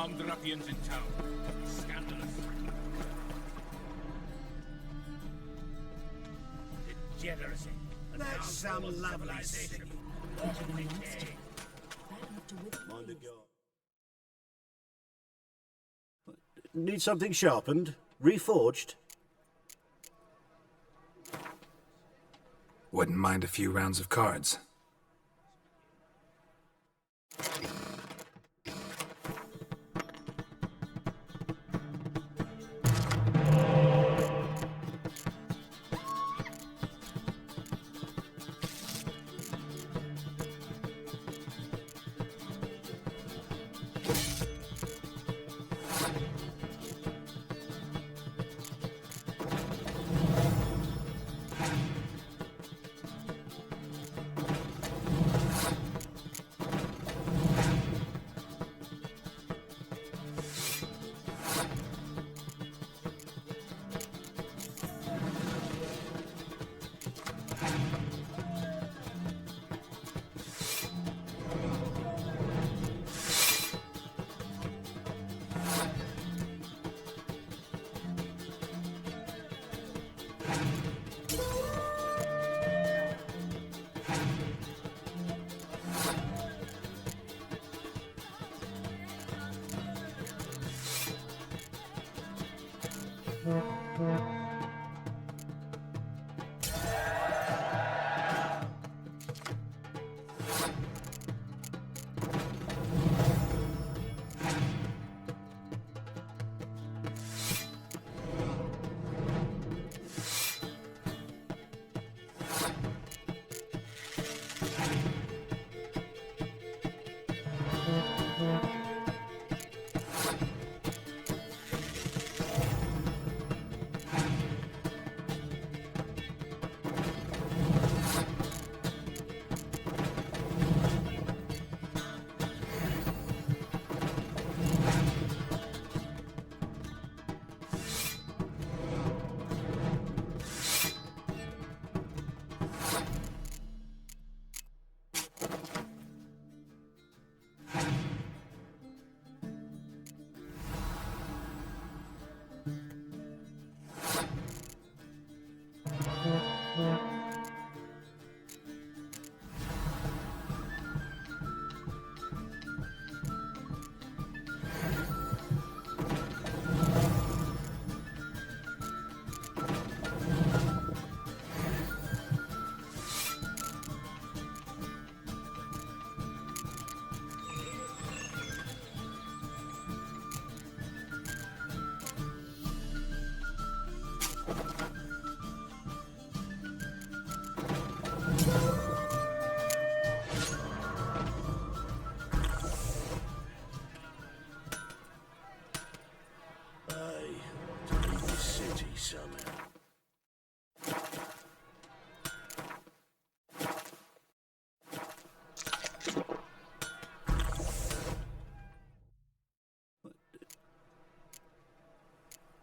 armed ruffians in town. Scandalous. Degeneracy. That's some lovely singing. Mind the God. Need something sharpened? Reforged? Wouldn't mind a few rounds of cards.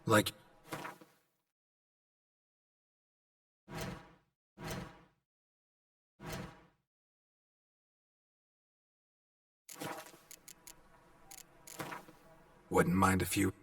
Like... Wouldn't mind a few...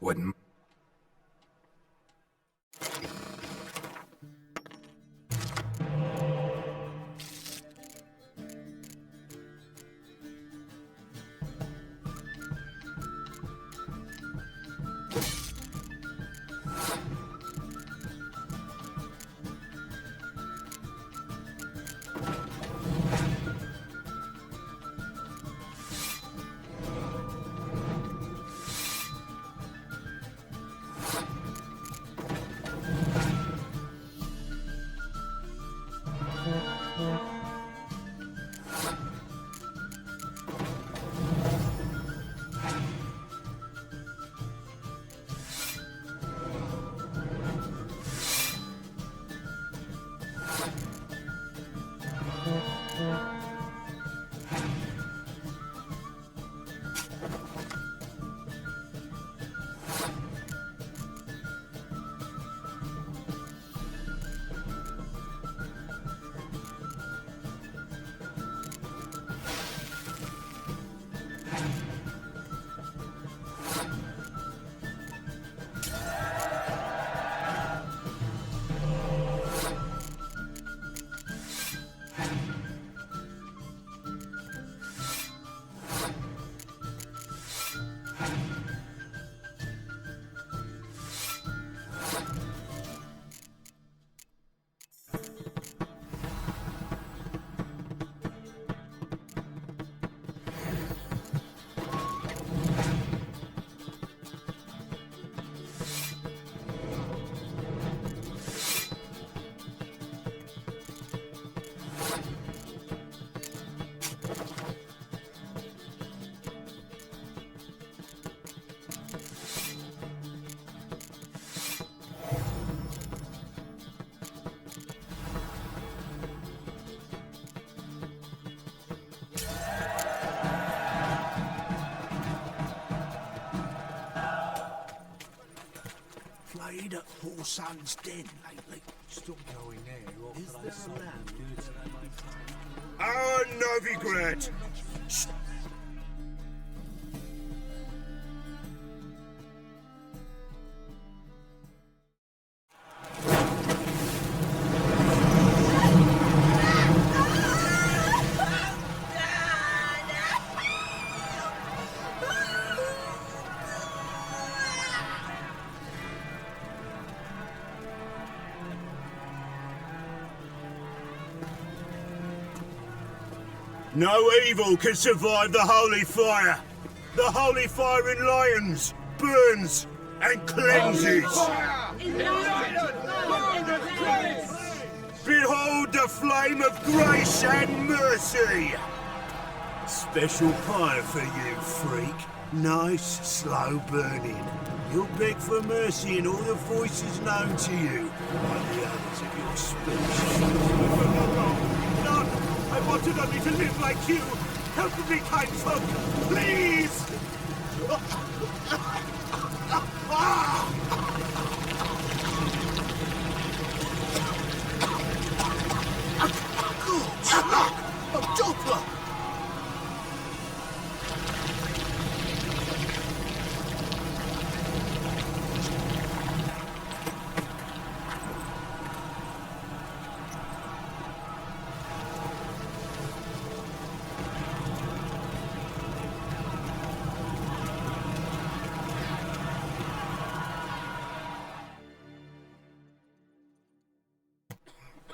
Wouldn't. Played at Poor Son's Den lately. Stop going there. Is there a lamb? Ah, Novigrad! No evil can survive the holy fire. The holy fire in lions burns and cleanses. Behold the flame of grace and mercy. Special pie for you, freak. Nice, slow burning. You'll beg for mercy in all the voices known to you, like the others of your species. None! I wanted only to live like you! Help me, kind folk! Please! A Doppler!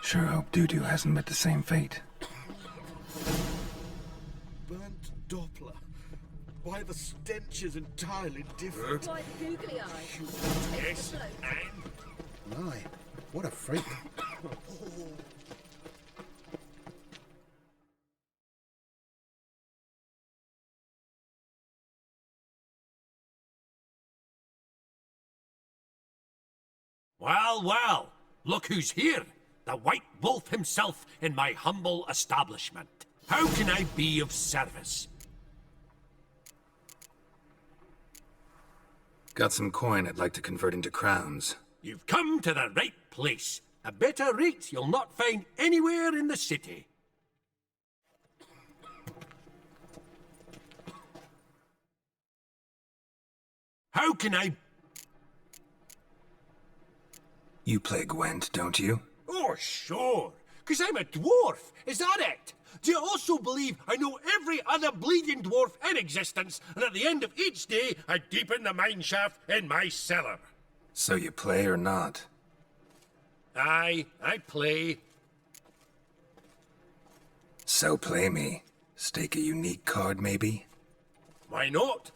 Sure hope Doo-Doo hasn't met the same fate. Burnt Doppler. Why, the stench is entirely different. Quite googly eyed. Yes, and My, what a freak. Well, well, look who's here. The White Wolf himself in my humble establishment. How can I be of service? Got some coin I'd like to convert into crowns. You've come to the right place. A better rate you'll not find anywhere in the city. How can I... You play Gwent, don't you? Oh, sure. 'Cause I'm a dwarf. Is that it? Do you also believe I know every other bleeding dwarf in existence, and at the end of each day, I deepen the mine shaft in my cellar? So you play or not? Aye, I play. So play me. Stake a unique card, maybe? Why not?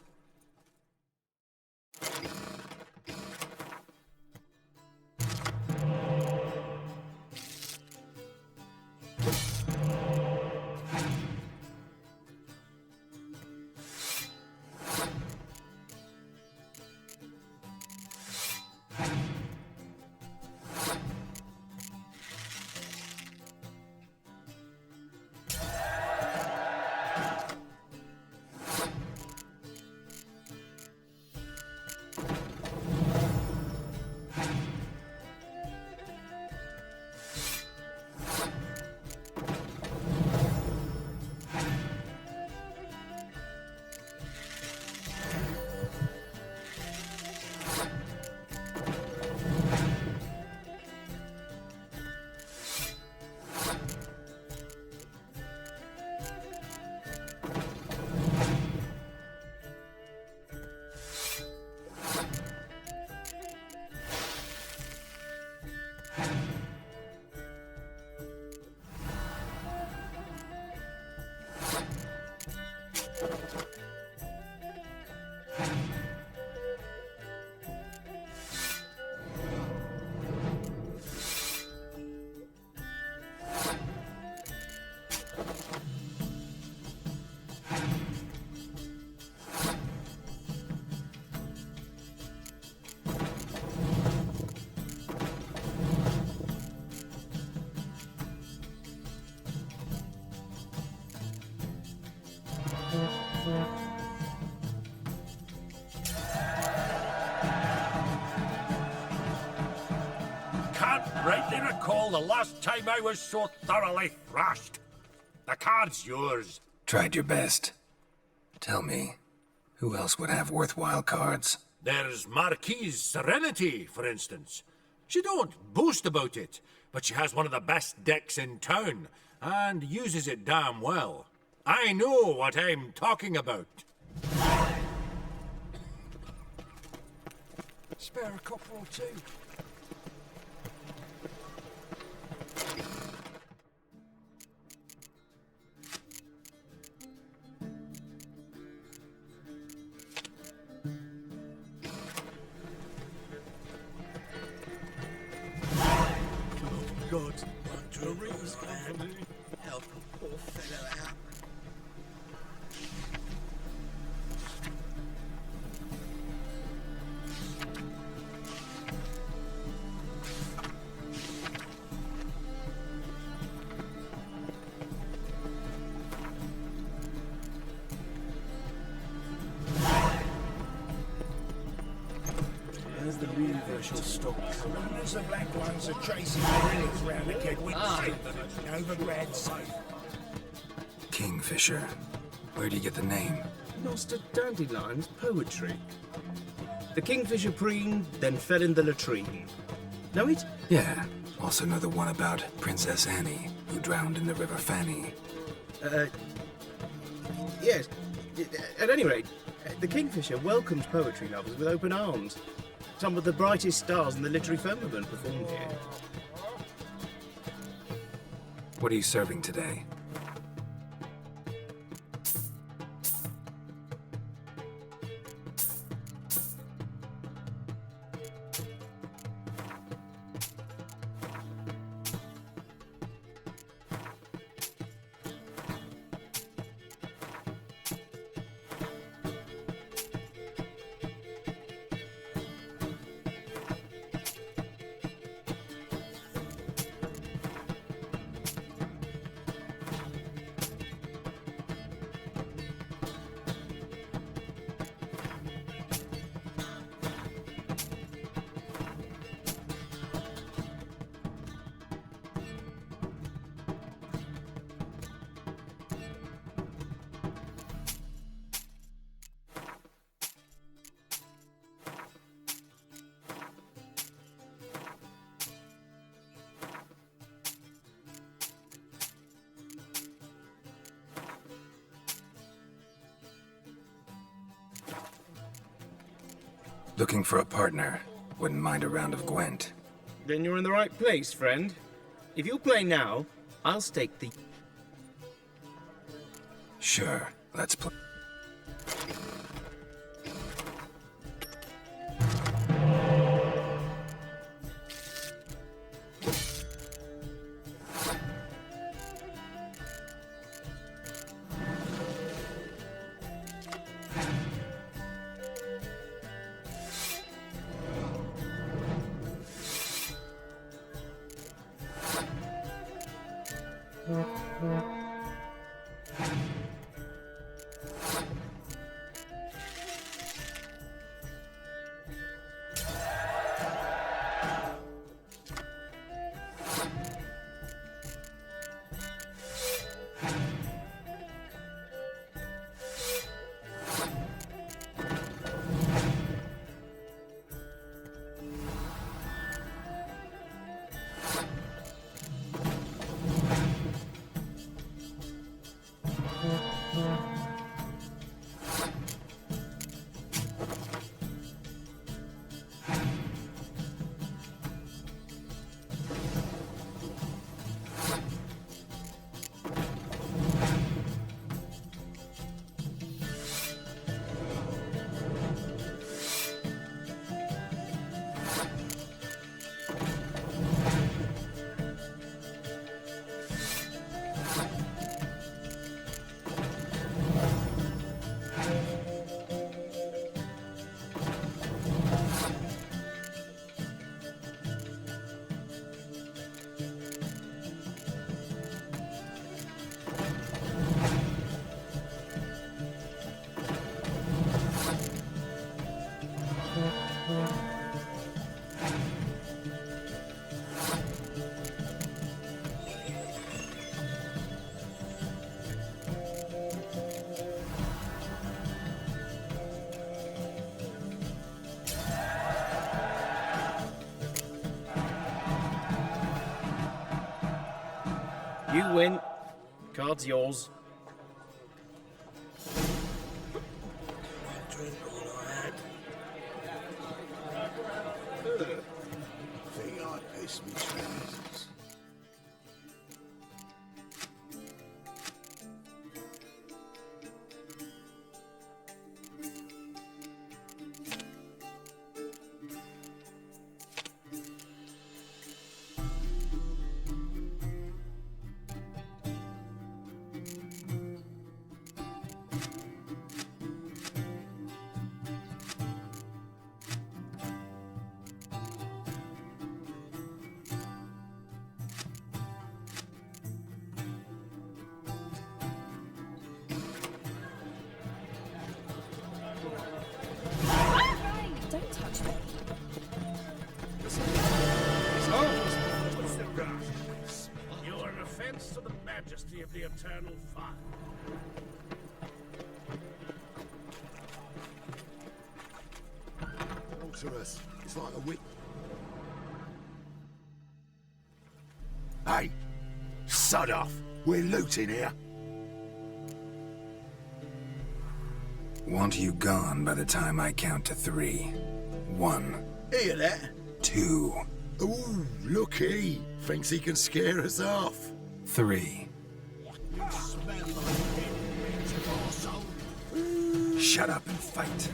Can't rightly recall the last time I was so thoroughly thrashed. The card's yours. Tried your best. Tell me, who else would have worthwhile cards? There's Marquise Serenity, for instance. She don't boast about it, but she has one of the best decks in town, and uses it damn well. I know what I'm talking about. Spare a copper or two. God, Marie's man. Help a poor fellow out. Where's the universal stock coming? As the black ones are chasing gorillas round the Kedwin Sea, Novigrad safe. Kingfisher. Where do you get the name? Master Dandelion's poetry. The kingfisher preened, then fell in the latrine. Know it? Yeah. Also know the one about Princess Annie, who drowned in the River Fanny. Yes. At any rate, the kingfisher welcomes poetry lovers with open arms. Some of the brightest stars in the literary firmament performed here. What are you serving today? Looking for a partner. Wouldn't mind a round of Gwent. Then you're in the right place, friend. If you'll play now, I'll stake the... Sure, let's play. You win. Card's yours. Drink all I had. Think I pissed me trousers. Don't touch me. You are an offense to the majesty of the eternal fire. To us. It's like a whip. Hey, sod off. We're looting here. Want you gone by the time I count to 3. 1, Hear that? 2, Ooh, looky. Thinks he can scare us off. 3. Shut up and fight.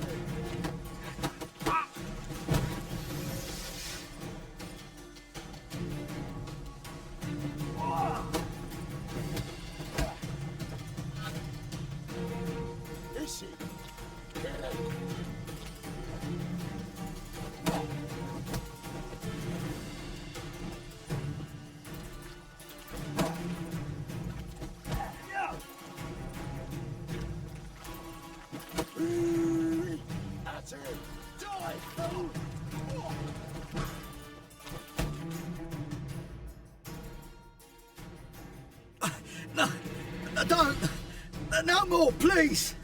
Don't! No more, please!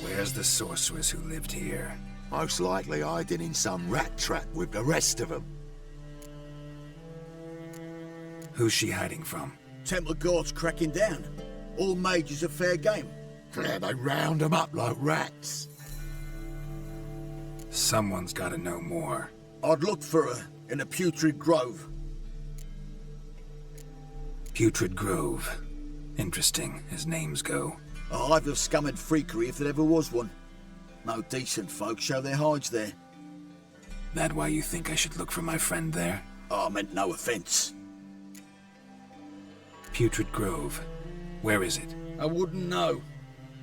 Where's the sorceress who lived here? Most likely hiding in some rat trap with the rest of them. Who's she hiding from? Temple Guard's cracking down. All mages are fair game. Yeah, they round them up like rats. Someone's gotta know more. I'd look for her in a putrid grove. Putrid Grove. Interesting, as names go. A hive of scum and freakery if there ever was one. No decent folk show their hides there. That why you think I should look for my friend there? I meant no offence. Putrid Grove. Where is it? I wouldn't know.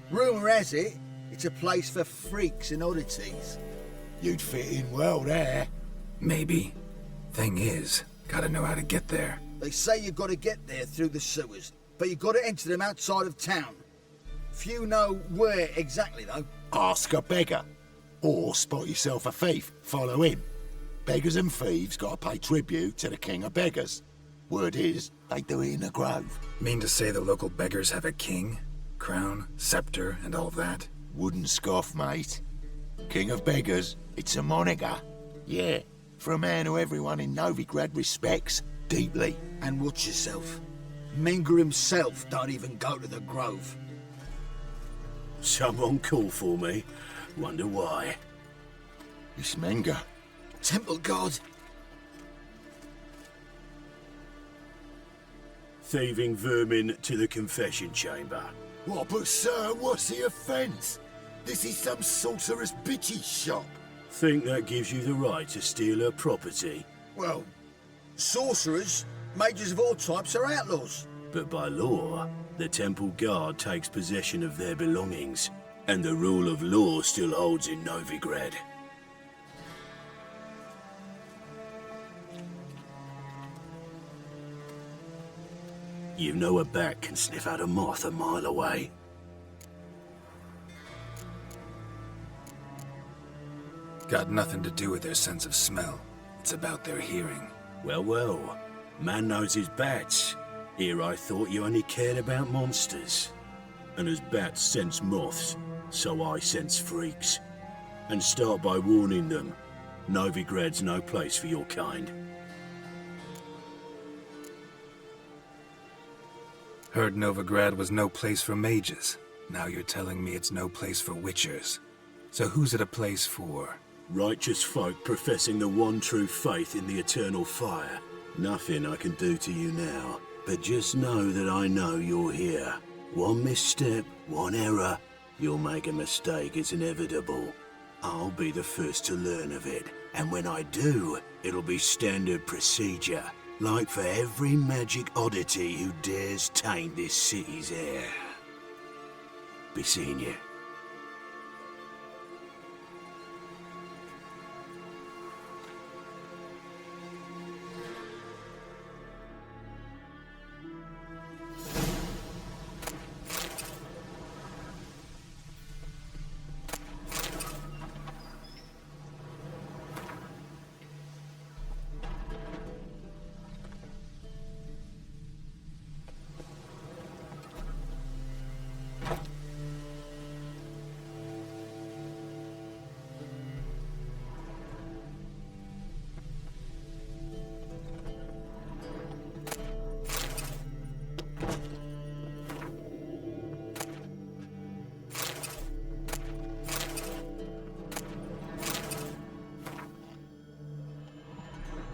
Rumour has it, it's a place for freaks and oddities. You'd fit in well there. Maybe. Thing is, gotta know how to get there. They say you've got to get there through the sewers, but you've got to enter them outside of town. Few know where exactly, though. Ask a beggar. Or spot yourself a thief, follow him. Beggars and thieves gotta pay tribute to the king of beggars. Word is, they do it in the grove. Mean to say the local beggars have a king? Crown, scepter, and all that? Wouldn't scoff, mate. King of beggars, it's a moniker. Yeah, for a man who everyone in Novigrad respects deeply. And watch yourself. Menger himself don't even go to the grove. Someone call for me. Wonder why. It's Menger. Temple guard. Thieving vermin to the confession chamber. What, but sir, what's the offence? This is some sorcerer's bitchy shop. Think that gives you the right to steal her property? Well, sorcerers, mages of all types are outlaws. But by law, the temple guard takes possession of their belongings, and the rule of law still holds in Novigrad. You know a bat can sniff out a moth a mile away. Got nothing to do with their sense of smell. It's about their hearing. Well, well, man knows his bats. Here I thought you only cared about monsters. And as bats sense moths, so I sense freaks. And start by warning them, Novigrad's no place for your kind. Heard Novigrad was no place for mages. Now you're telling me it's no place for witchers. So who's it a place for? Righteous folk professing the one true faith in the eternal fire. Nothing I can do to you now, but just know that I know you're here. One misstep, one error, you'll make a mistake, it's inevitable. I'll be the first to learn of it, and when I do, it'll be standard procedure. Like for every magic oddity who dares taint this city's air. Be seeing you.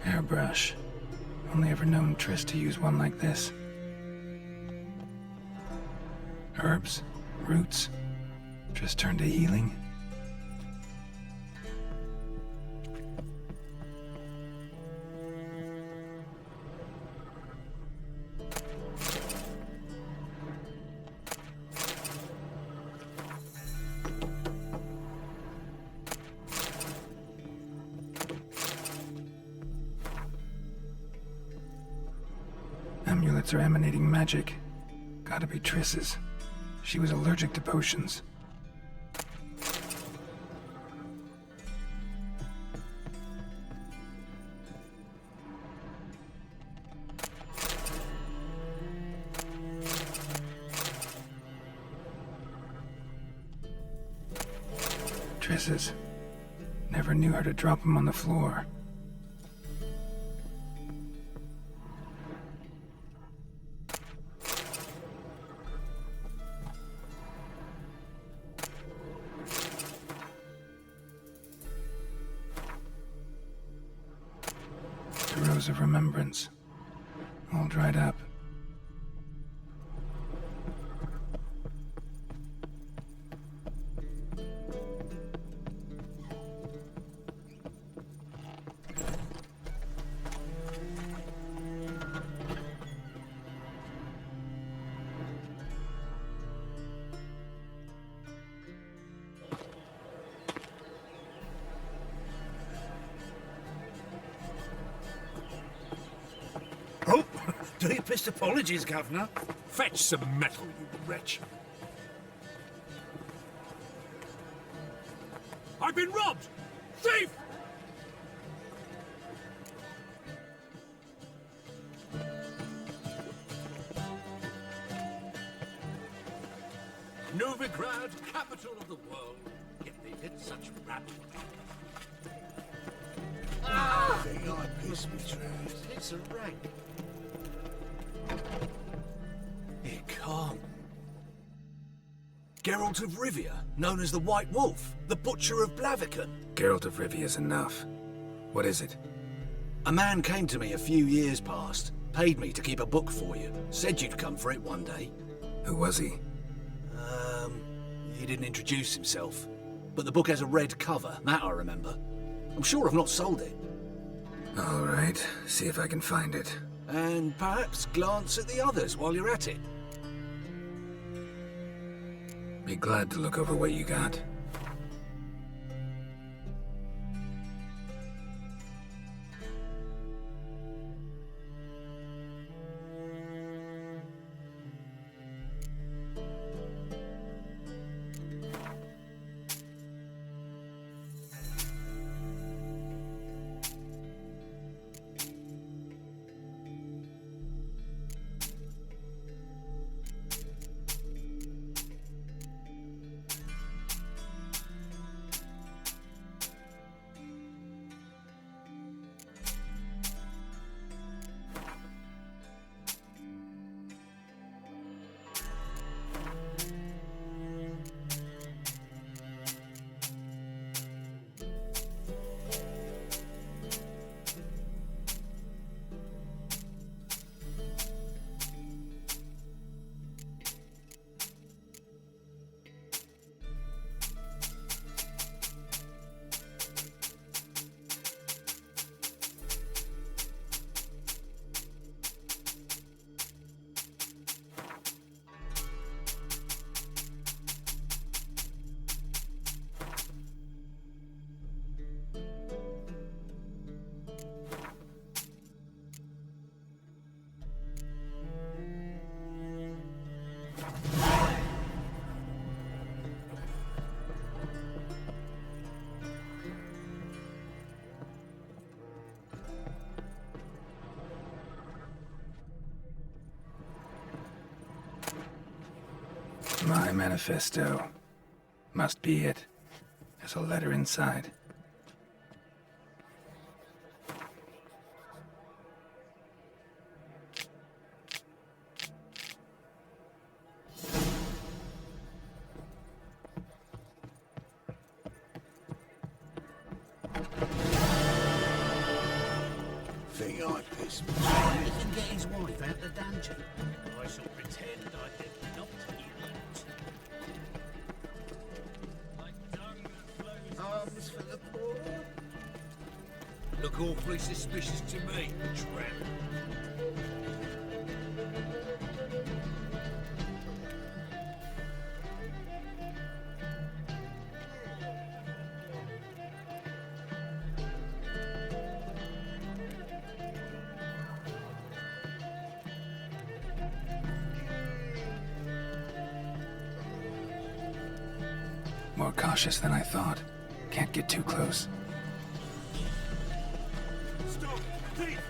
Hairbrush. Only ever known Triss to use one like this. Herbs, roots, Triss turned to healing. Amulets are emanating magic. Gotta be Triss's. She was allergic to potions. Triss's. Never knew her to drop them on the floor. Rose of Remembrance. All dried up. Oh, deepest apologies, Governor. Fetch some metal, you wretch. I've been robbed! Thief! Novigrad, capital of the world, yet they did such rabble. I think I pissed me trousers. It's a rank. It can't. Geralt of Rivia, known as the White Wolf, the Butcher of Blaviken. Geralt of Rivia's enough. What is it? A man came to me a few years past, paid me to keep a book for you, said you'd come for it one day. Who was he? He didn't introduce himself, but the book has a red cover, that I remember. I'm sure I've not sold it. All right, see if I can find it. And perhaps glance at the others while you're at it. Be glad to look over what you got. My manifesto. Must be it. There's a letter inside. Think I pissed me. He can get his wife out the dungeon. I shall pretend I did not eat. Arms for the poor. Look awfully suspicious to me, tramp. More cautious than I thought. Can't get too close. Stop! Thief!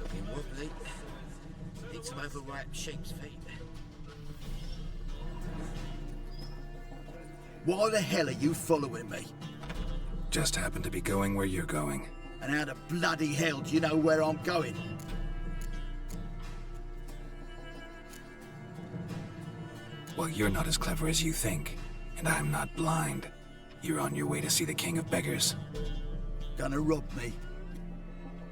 Looking wobbly. Need some overripe sheep's feet. Why the hell are you following me? Just happened to be going where you're going. And how the bloody hell do you know where I'm going? Well, you're not as clever as you think, and I'm not blind. You're on your way to see the King of Beggars. Gonna rob me?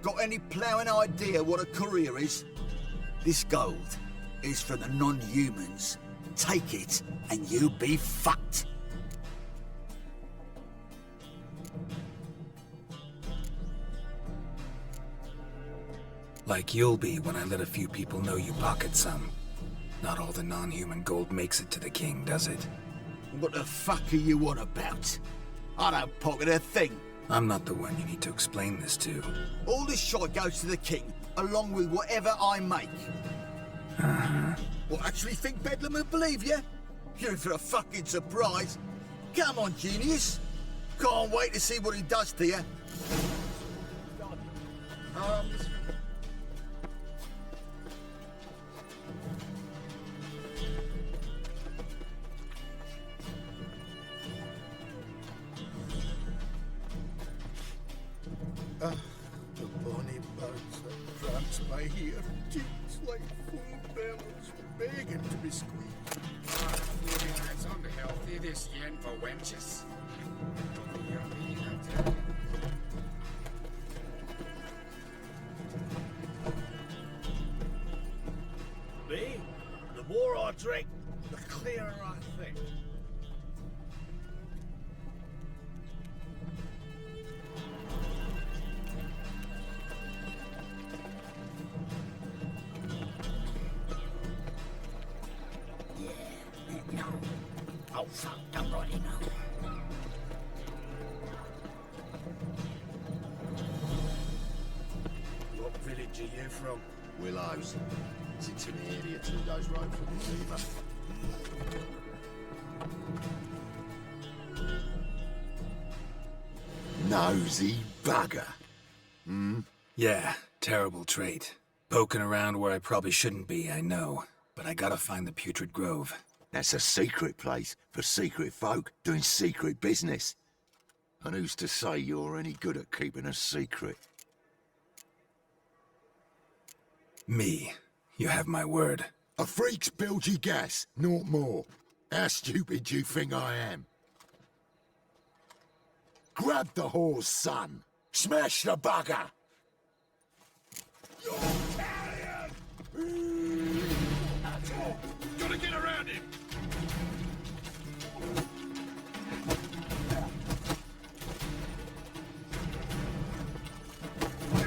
Got any ploughing idea what a courier is? This gold is from the non-humans. Take it, and you be fucked. Like you'll be when I let a few people know you pocket some. Not all the non-human gold makes it to the king, does it? What the fuck are you on about? I don't pocket a thing. I'm not the one you need to explain this to. All this shite goes to the king, along with whatever I make. What, actually think Bedlam will believe you? You're in for a fucking surprise. Come on, genius. Can't wait to see what he does to you. The bonny birds that prance by here, cheeks like full bells, begging to be squeezed. It's unhealthy, this yen for wenches. Me? The more I drink, the clearer I think. No. Oh, fuck, I'm right, no. What village are you from? Willows. It's in the area 2 days' road from the river. Nosy bugger. Yeah, terrible trait. Poking around where I probably shouldn't be, I know. But I gotta find the Putrid Grove. That's a secret place for secret folk doing secret business. And who's to say you're any good at keeping a secret? Me. You have my word. A freak's bilgy gas, naught more. How stupid do you think I am? Grab the whore's son. Smash the bugger! Gotta get around him!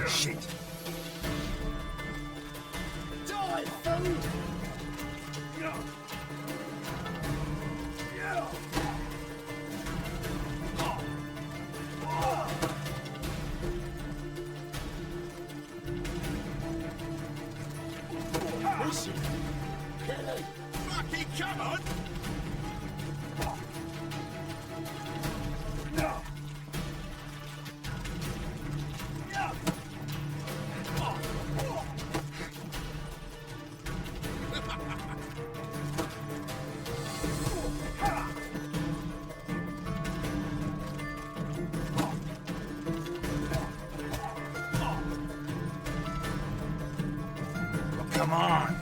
Shit. Die, fool! Listen, Kelly. Fucking come on! Come on.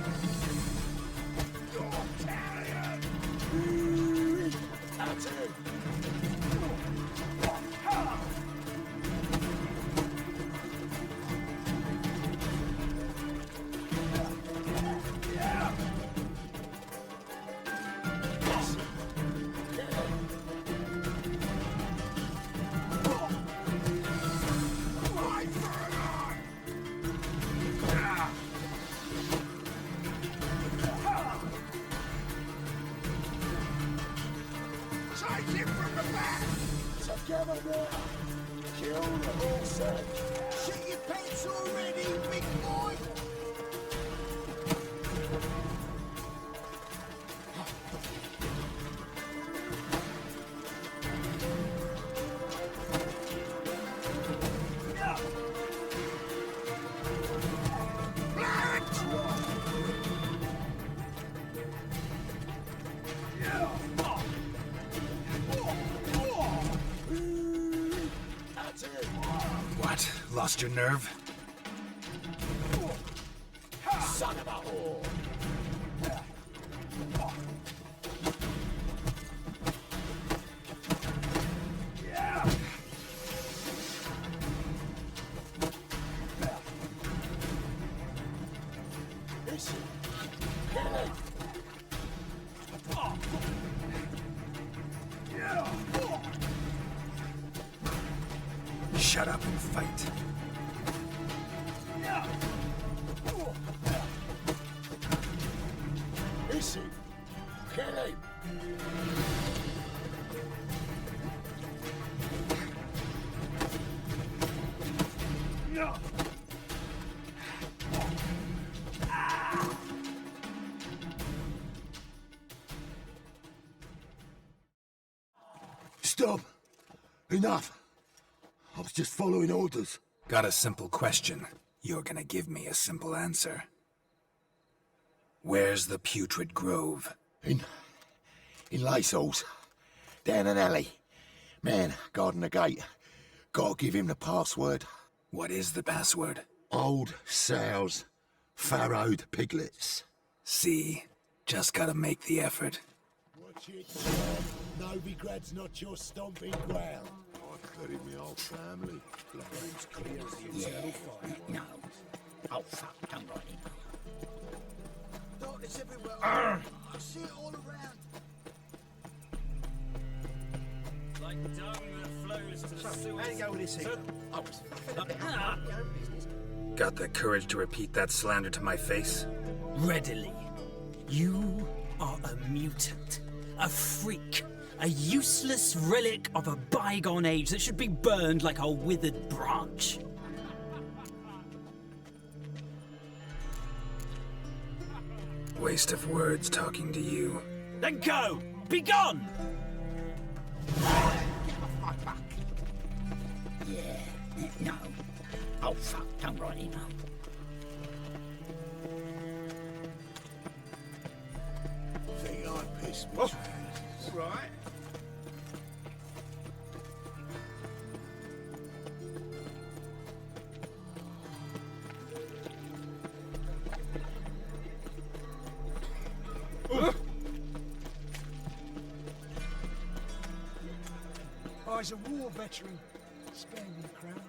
Together now! Kill the horse! Shit your pants already, big boy! What? Lost your nerve? Son of a whore! Shut up and fight. Is he? Kill him! Stop! Enough! I was just following orders. Got a simple question. You're gonna give me a simple answer. Where's the putrid grove? In Lacehalls. Down an alley. Man, guarding the gate. Gotta give him the password. What is the password? Old sows. Farrowed piglets. See? Just gotta make the effort. Watch it, son. Novigrad's not your stomping ground. I cut him my whole family. Blood's clear as the eternal fire. No. Oh, fuck, don't write it. Darkness everywhere. I see it all around. Like dung that flows to the sewers. How you go with this here? I was Got the courage to repeat that slander to my face? Readily. You are a mutant, a freak, a useless relic of a bygone age that should be burned like a withered branch. Waste of words talking to you. Then go! Be gone! Yeah, no. Oh, fuck, don't write it, no. Think I pissed me. Right. I was a war veteran. Spare me the crown.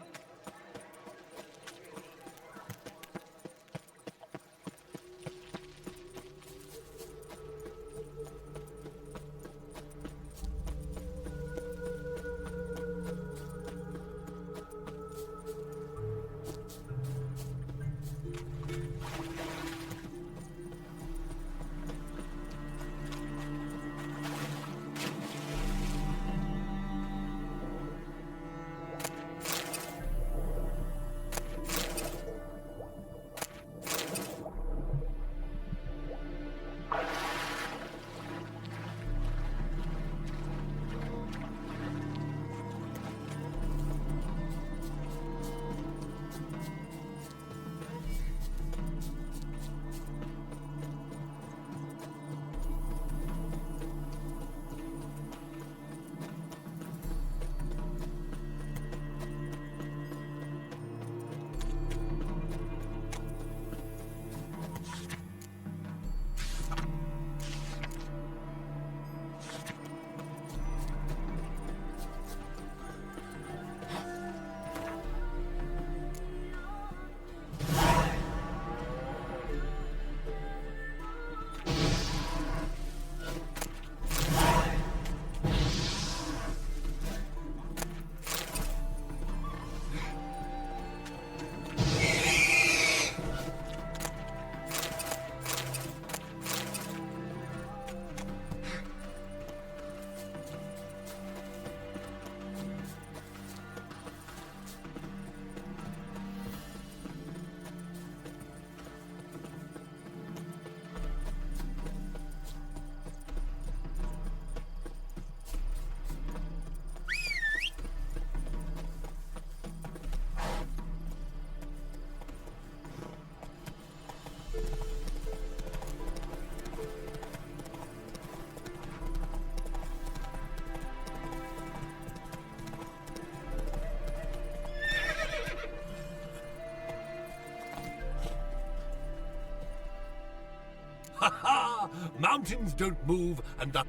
Ha ha! Mountains don't move, and the...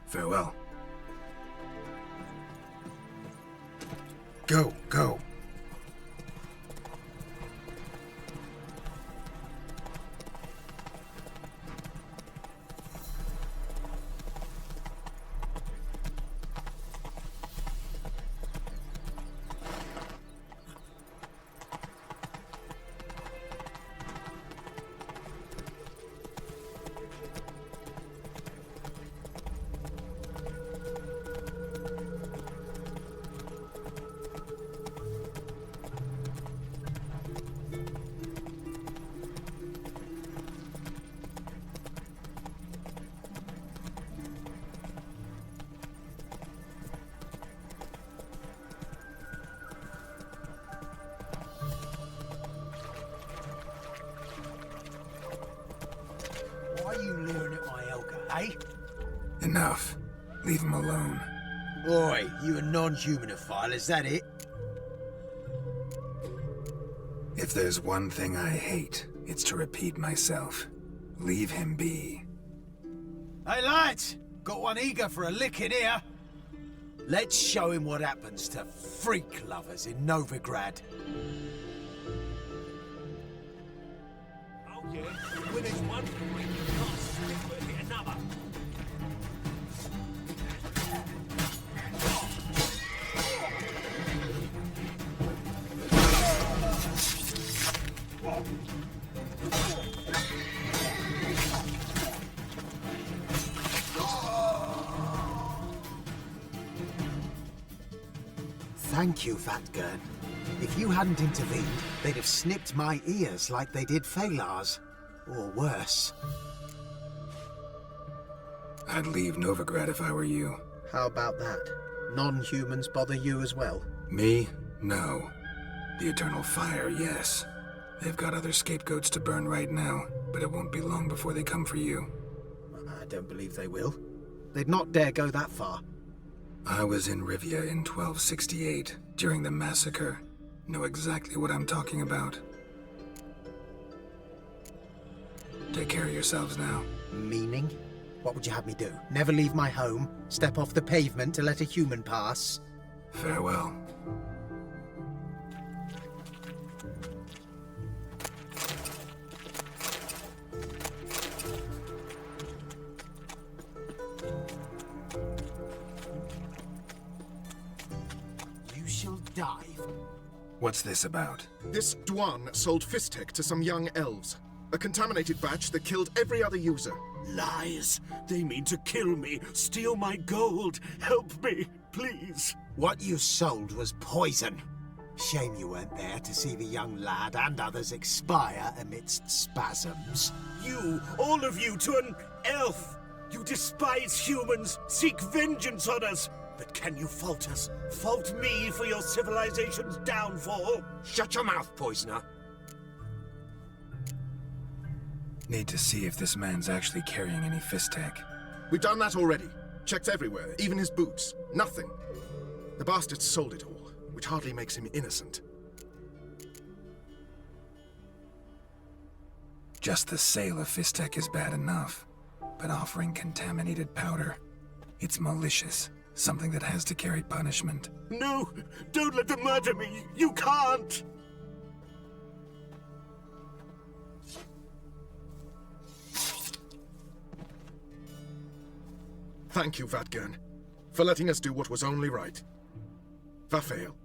Farewell. Go, go. Enough. Leave him alone. Oi, you a non-humanophile, is that it? If there's one thing I hate, it's to repeat myself. Leave him be. Hey lads, got one eager for a lick in here. Let's show him what happens to freak lovers in Novigrad. Oh yeah, when there's one freak, you can't stick with it another. Thank you, Vatgern. If you hadn't intervened, they'd have snipped my ears like they did Phalar's. Or worse. I'd leave Novigrad if I were you. How about that? Non-humans bother you as well? Me? No. The Eternal Fire, yes. They've got other scapegoats to burn right now, but it won't be long before they come for you. I don't believe they will. They'd not dare go that far. I was in Rivia in 1268, during the massacre. Know exactly what I'm talking about. Take care of yourselves now. Meaning? What would you have me do? Never leave my home? Step off the pavement to let a human pass? Farewell. You shall die. What's this about? This Dwan sold Fistek to some young elves. A contaminated batch that killed every other user. Lies. They mean to kill me, steal my gold. Help me, please. What you sold was poison. Shame you weren't there to see the young lad and others expire amidst spasms. You, all of you, to an elf. You despise humans, seek vengeance on us. But can you fault us? Fault me for your civilization's downfall? Shut your mouth, poisoner. Need to see if this man's actually carrying any Fistek. We've done that already. Checked everywhere, even his boots. Nothing. The bastard sold it all, which hardly makes him innocent. Just the sale of Fistek is bad enough, but offering contaminated powder, it's malicious. Something that has to carry punishment. No, don't let them murder me. You can't. Thank you, Vatgern, for letting us do what was only right. Vafael.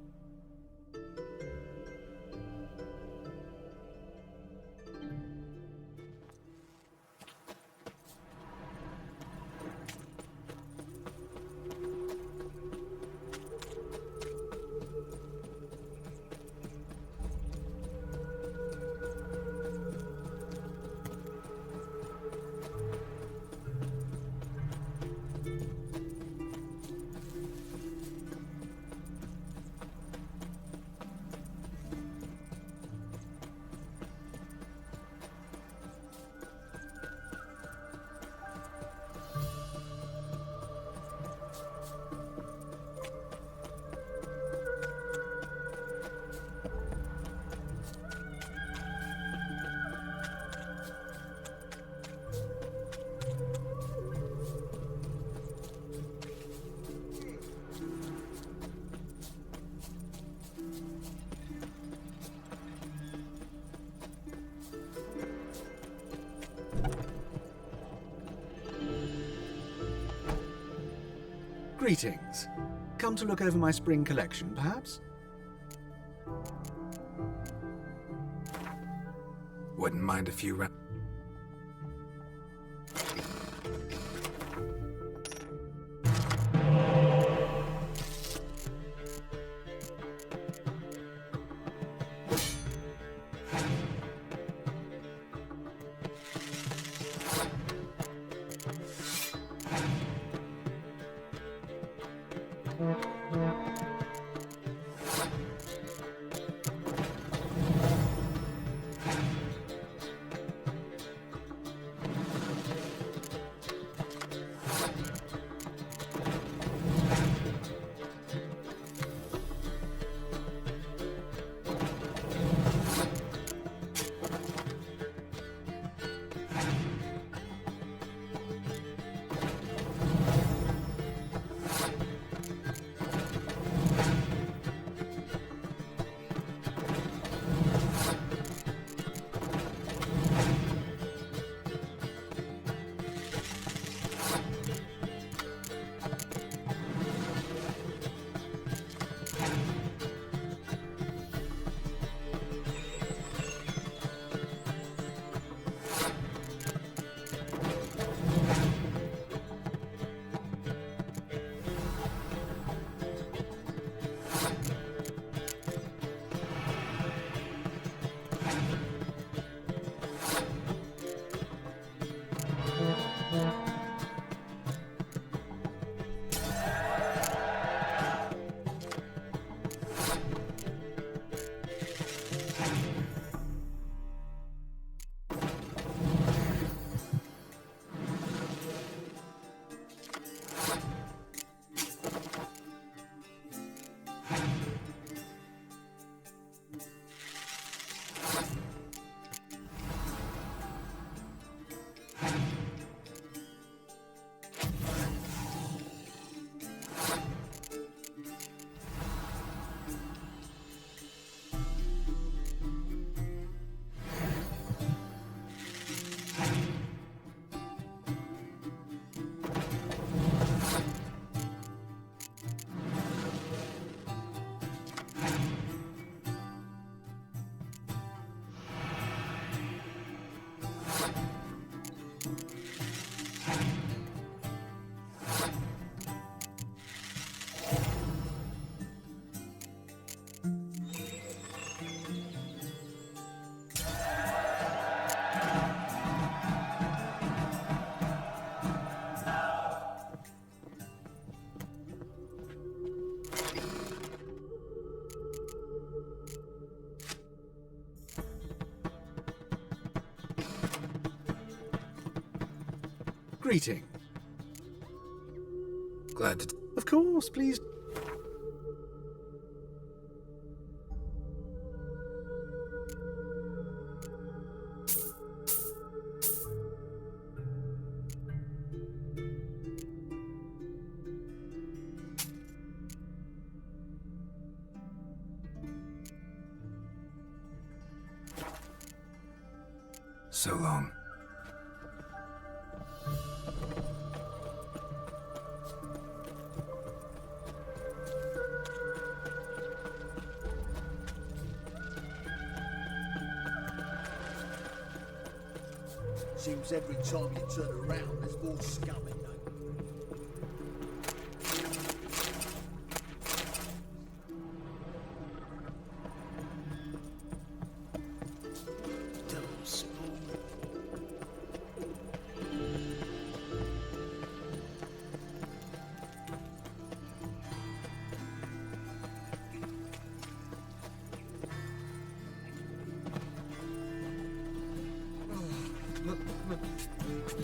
Greetings. Come to look over my spring collection, perhaps? Wouldn't mind a few Greeting. Glad to... Of course, please. So long. Seems every time you turn around, there's more scum in there.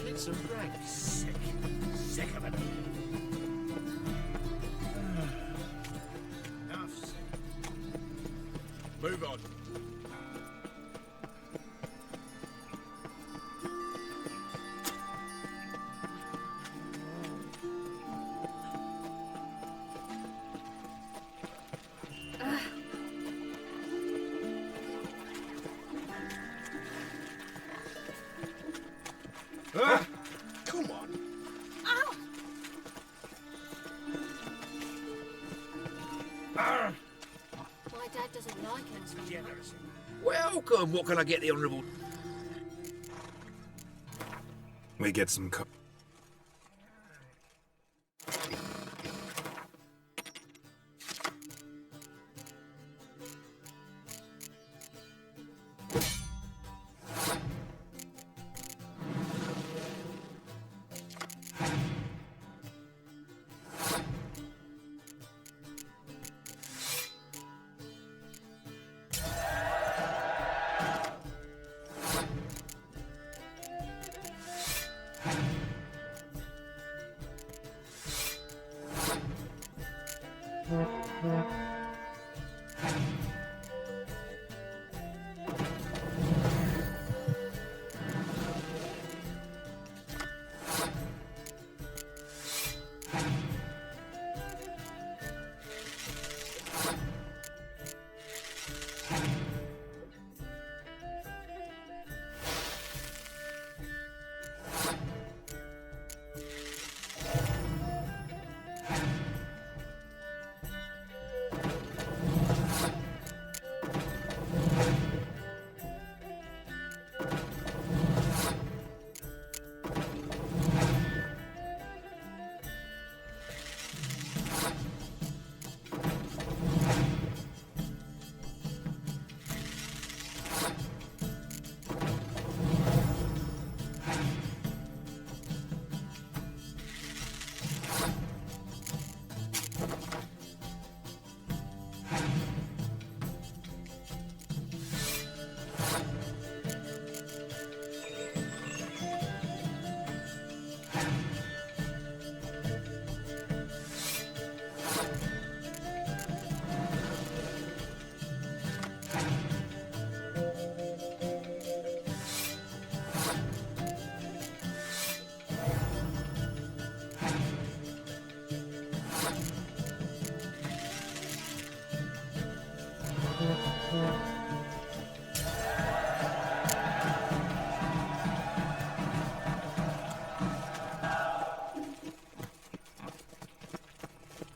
It's a rag. Sick. Sick of it. Enough. Move on. Come on. Ow! My dad doesn't like us. Generous. Welcome. What can I get the Honourable? We get some co...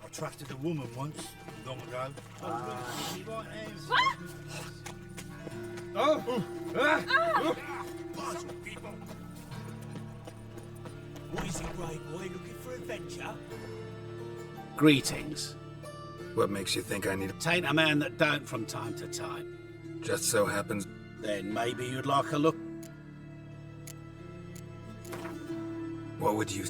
I trusted a woman once, long ago. People. What is it, Grey Boy? Looking for adventure? Greetings. What makes you think I need... Taint a man that don't from time to time. Just so happens... Then maybe you'd like a look. What would you...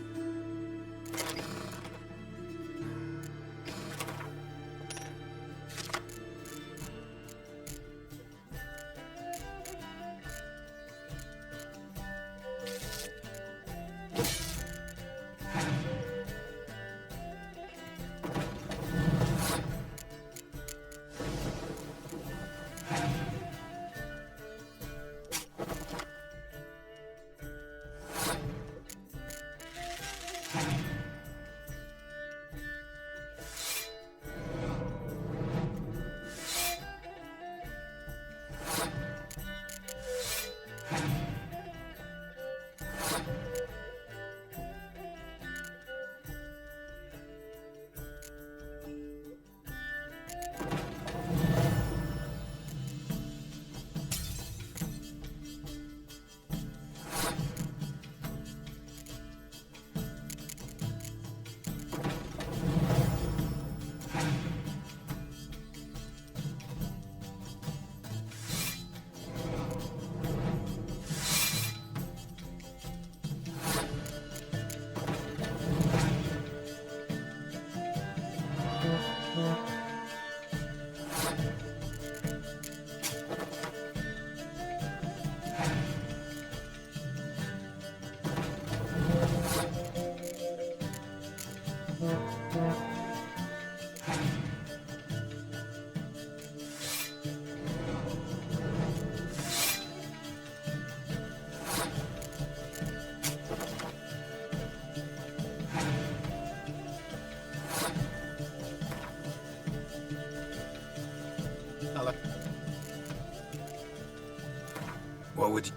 What would you...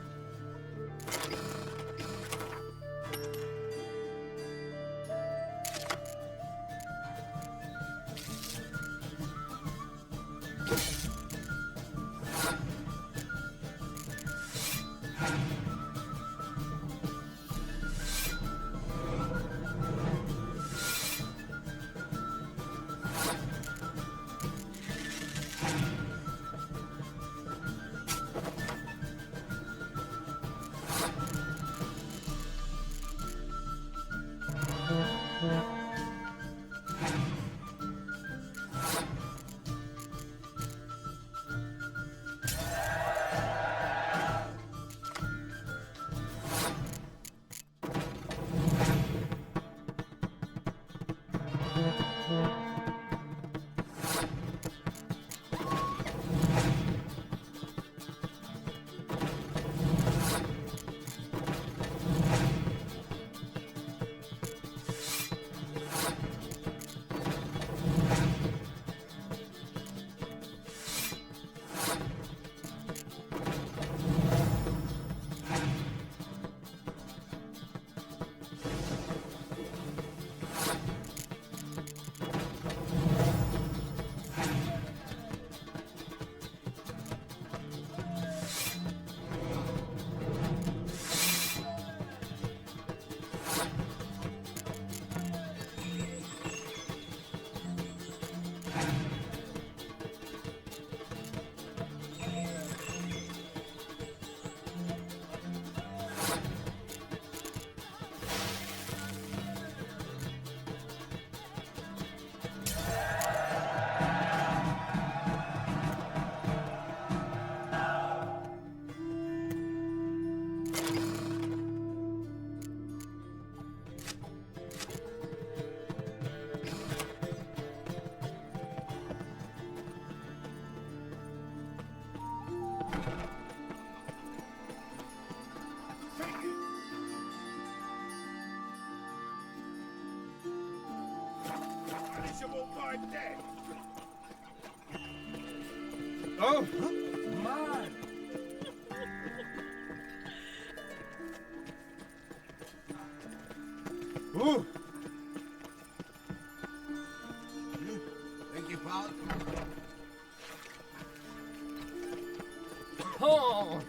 Oh, man! Ooh! Thank you, pal. Oh!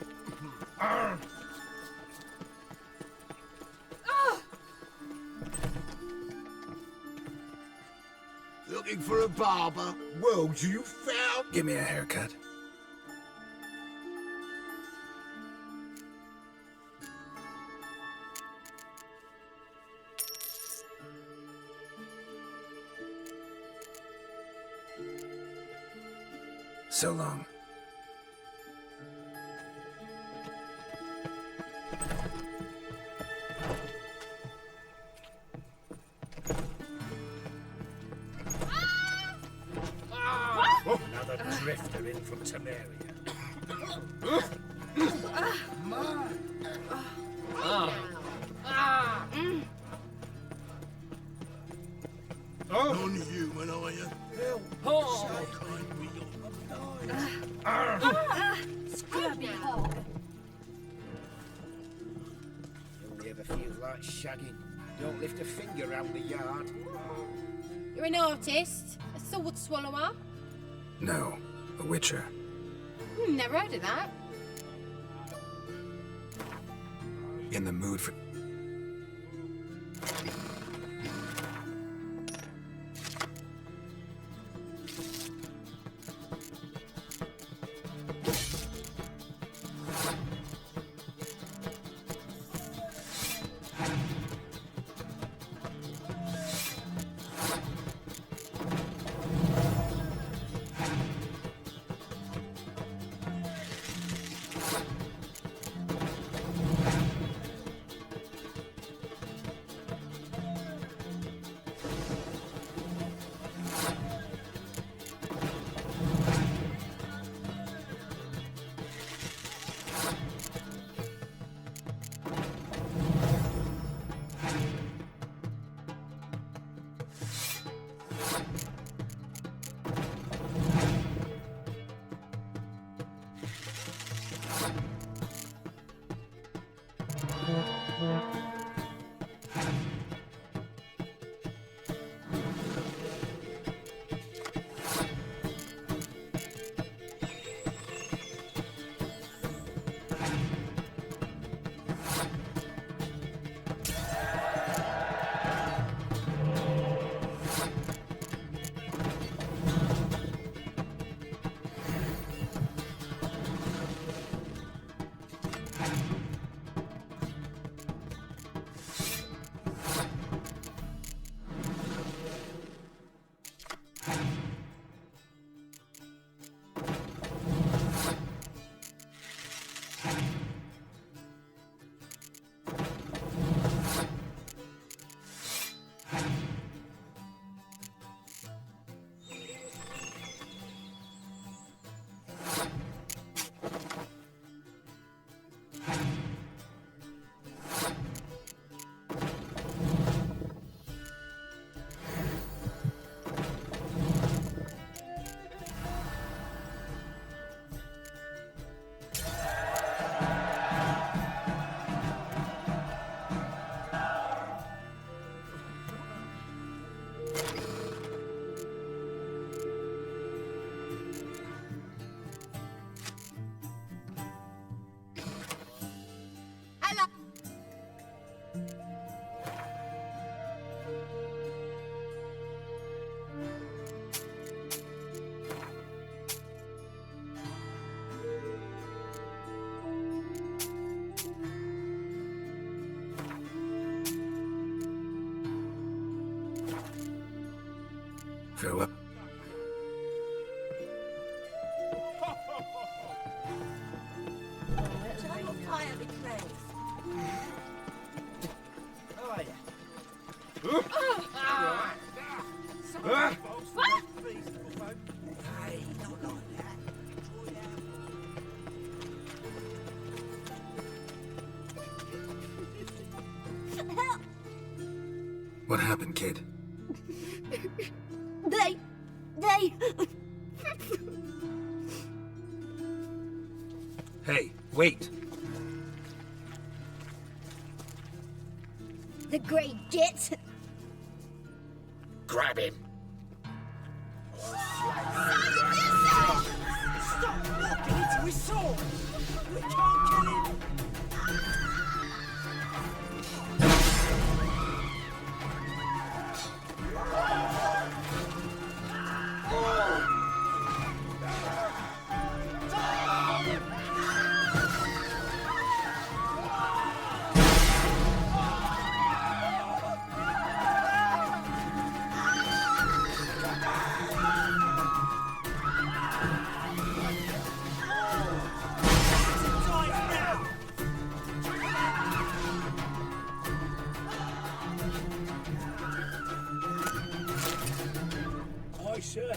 Looking for a barber? Well, you found... Give me a haircut. So long. Another drifter in from Temeria. Non-human, are you? Scrubby hog. Only ever feels like shagging. Don't lift a finger round the yard. You're an artist? A sword swallower? No, a witcher. Never heard of that. In the mood for... Farewell. Shall I not fire the place? How are you? Hey, not like that. Help! What happened, kid? They... Hey, wait! The great git. Grab him. Stop walking into his sword! We can't kill him! Aye, sir.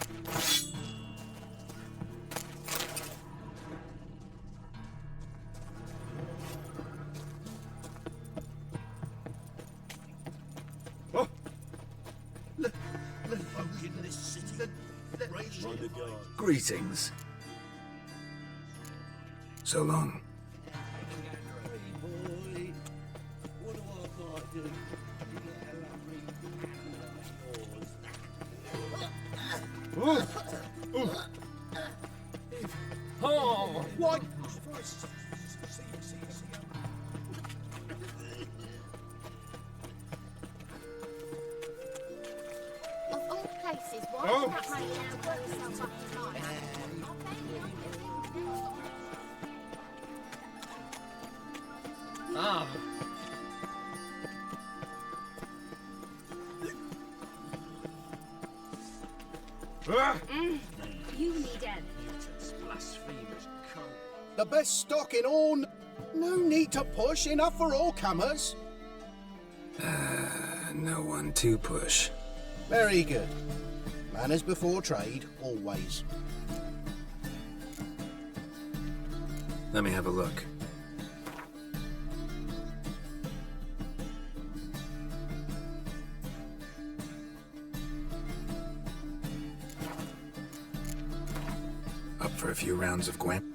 Greetings. So long. Oh, what? Of all places, why does that make now work so much time? Ah. You need help. Blasphemous cult. The best stock in all. No need to push. Enough for all comers. No one to push. Very good. Manners before trade, always. Let me have a look. for a few rounds of Gwen?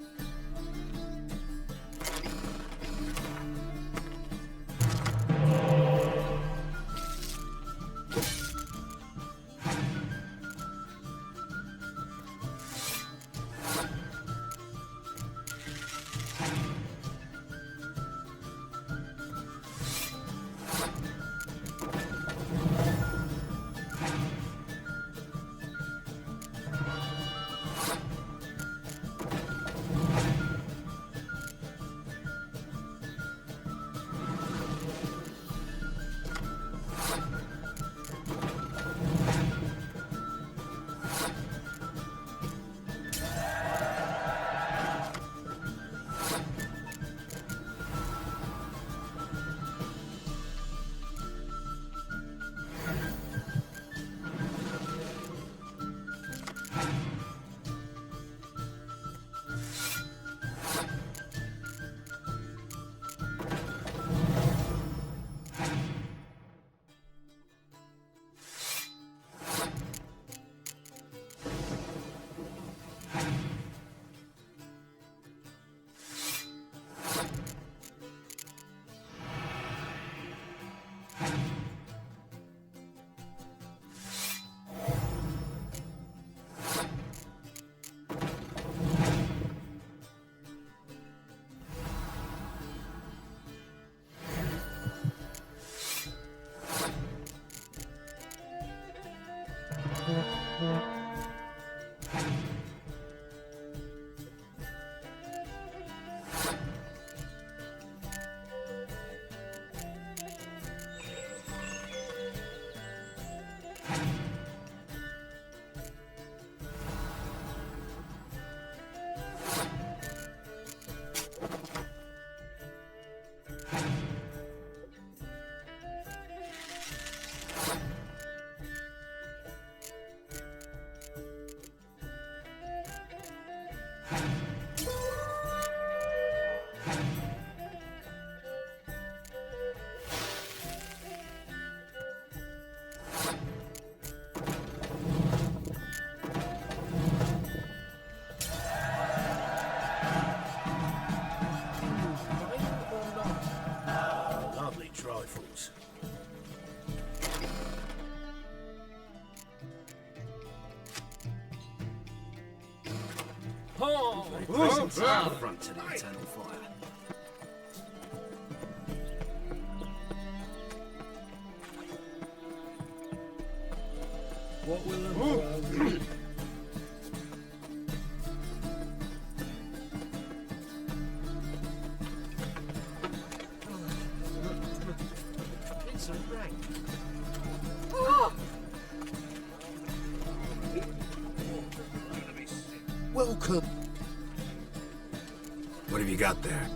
Trifles. Presents are front to the eternal fire. What will Welcome. What have you got there?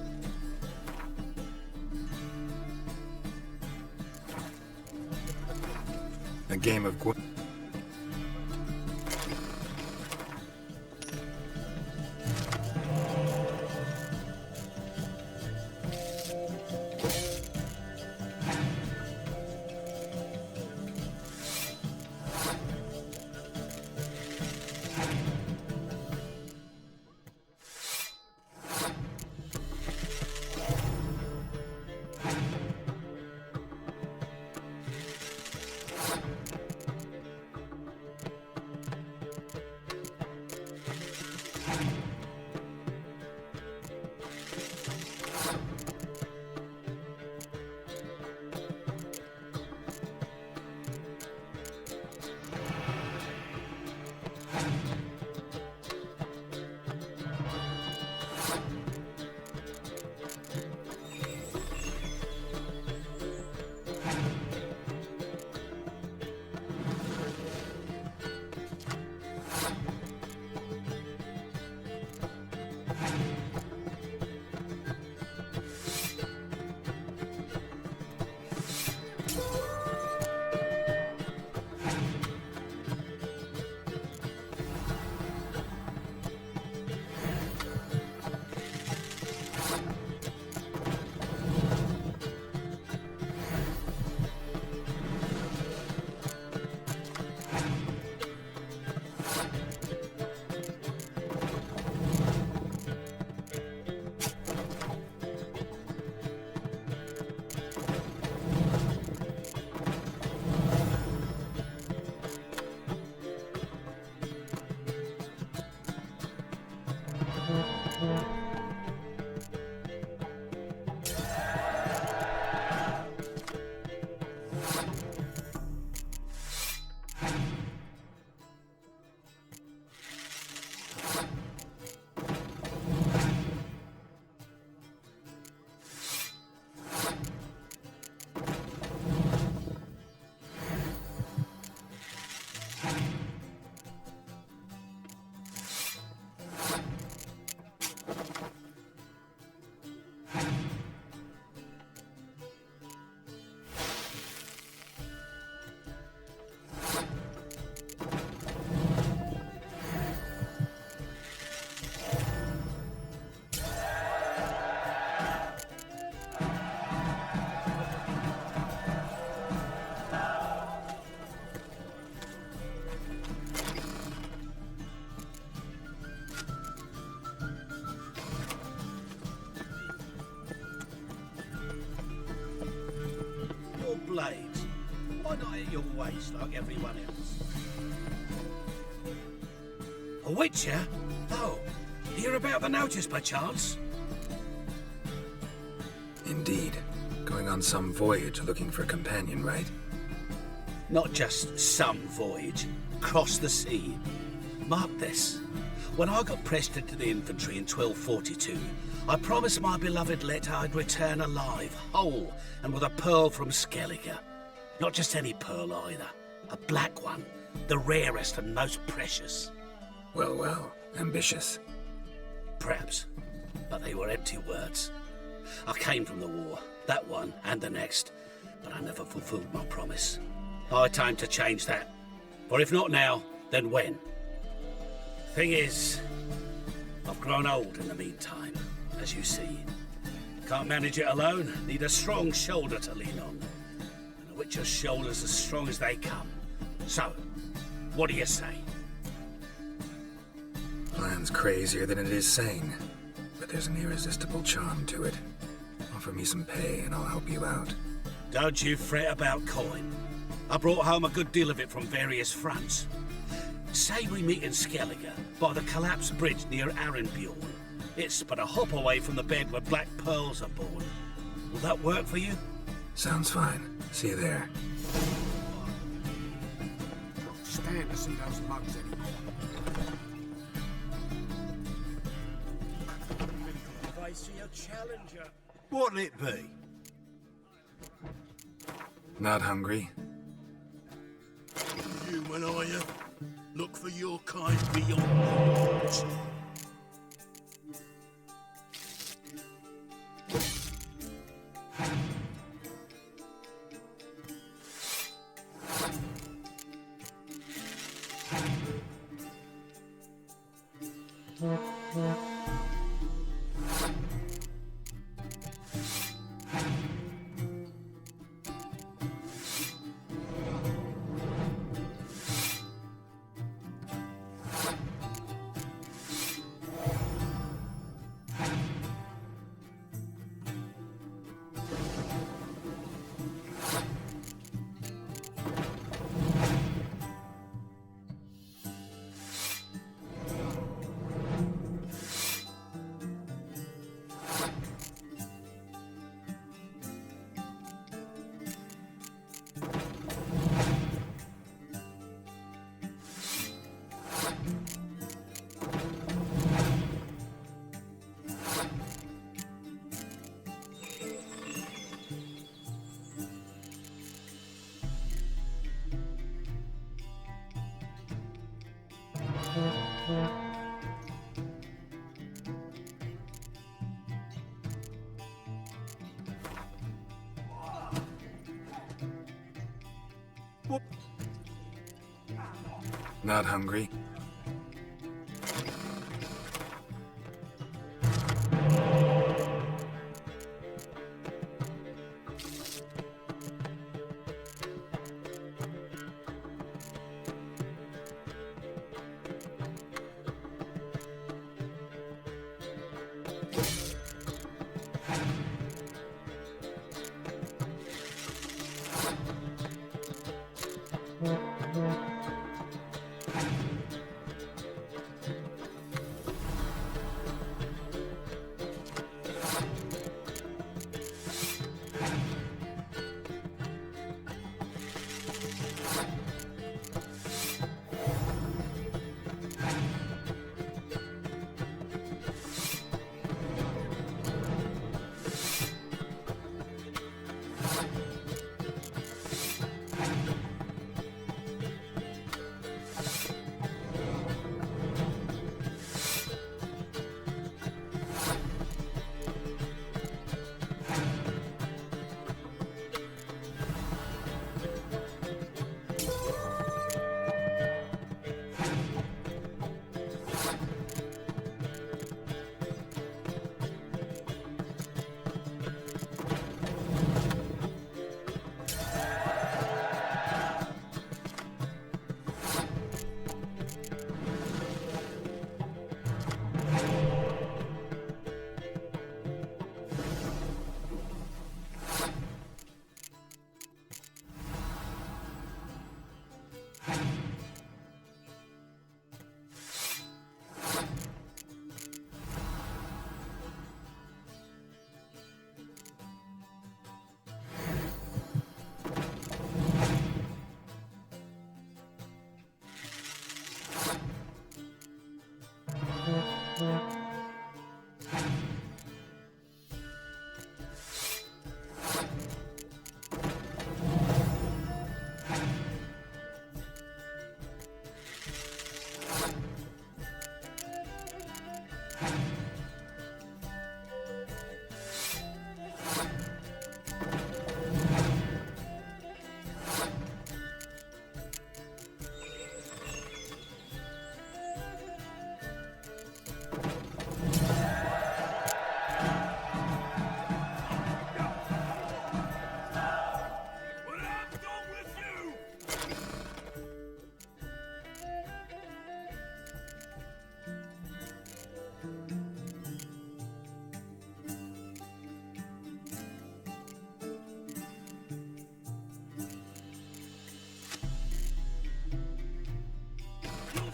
A game of Gwen. Why not at your waist like everyone else? A witcher? Oh, hear about the notice by chance? Indeed. Going on some voyage looking for a companion, right? Not just some voyage. Cross the sea. Mark this. When I got pressed into the infantry in 1242, I promised my beloved Letta I'd return alive, whole, and with a pearl from Skellige. Not just any pearl either. A black one. The rarest and most precious. Well, well. Ambitious. Perhaps. But they were empty words. I came from the war. That one and the next. But I never fulfilled my promise. High time to change that. For if not now, then when? Thing is, I've grown old in the meantime, as you see. Can't manage it alone, need a strong shoulder to lean on. And a witcher's shoulder's as strong as they come. So, what do you say? Plan's crazier than it is sane, but there's an irresistible charm to it. Offer me some pay and I'll help you out. Don't you fret about coin. I brought home a good deal of it from various fronts. Say we meet in Skellige, by the collapsed bridge near Arenbjorn. It's but a hop away from the bed where black pearls are born. Will that work for you? Sounds fine. See you there. Don't stand to see those mugs anymore. If I see a challenger, what'll it be? Not hungry? Human, are you? Look for your kind beyond words. Not hungry?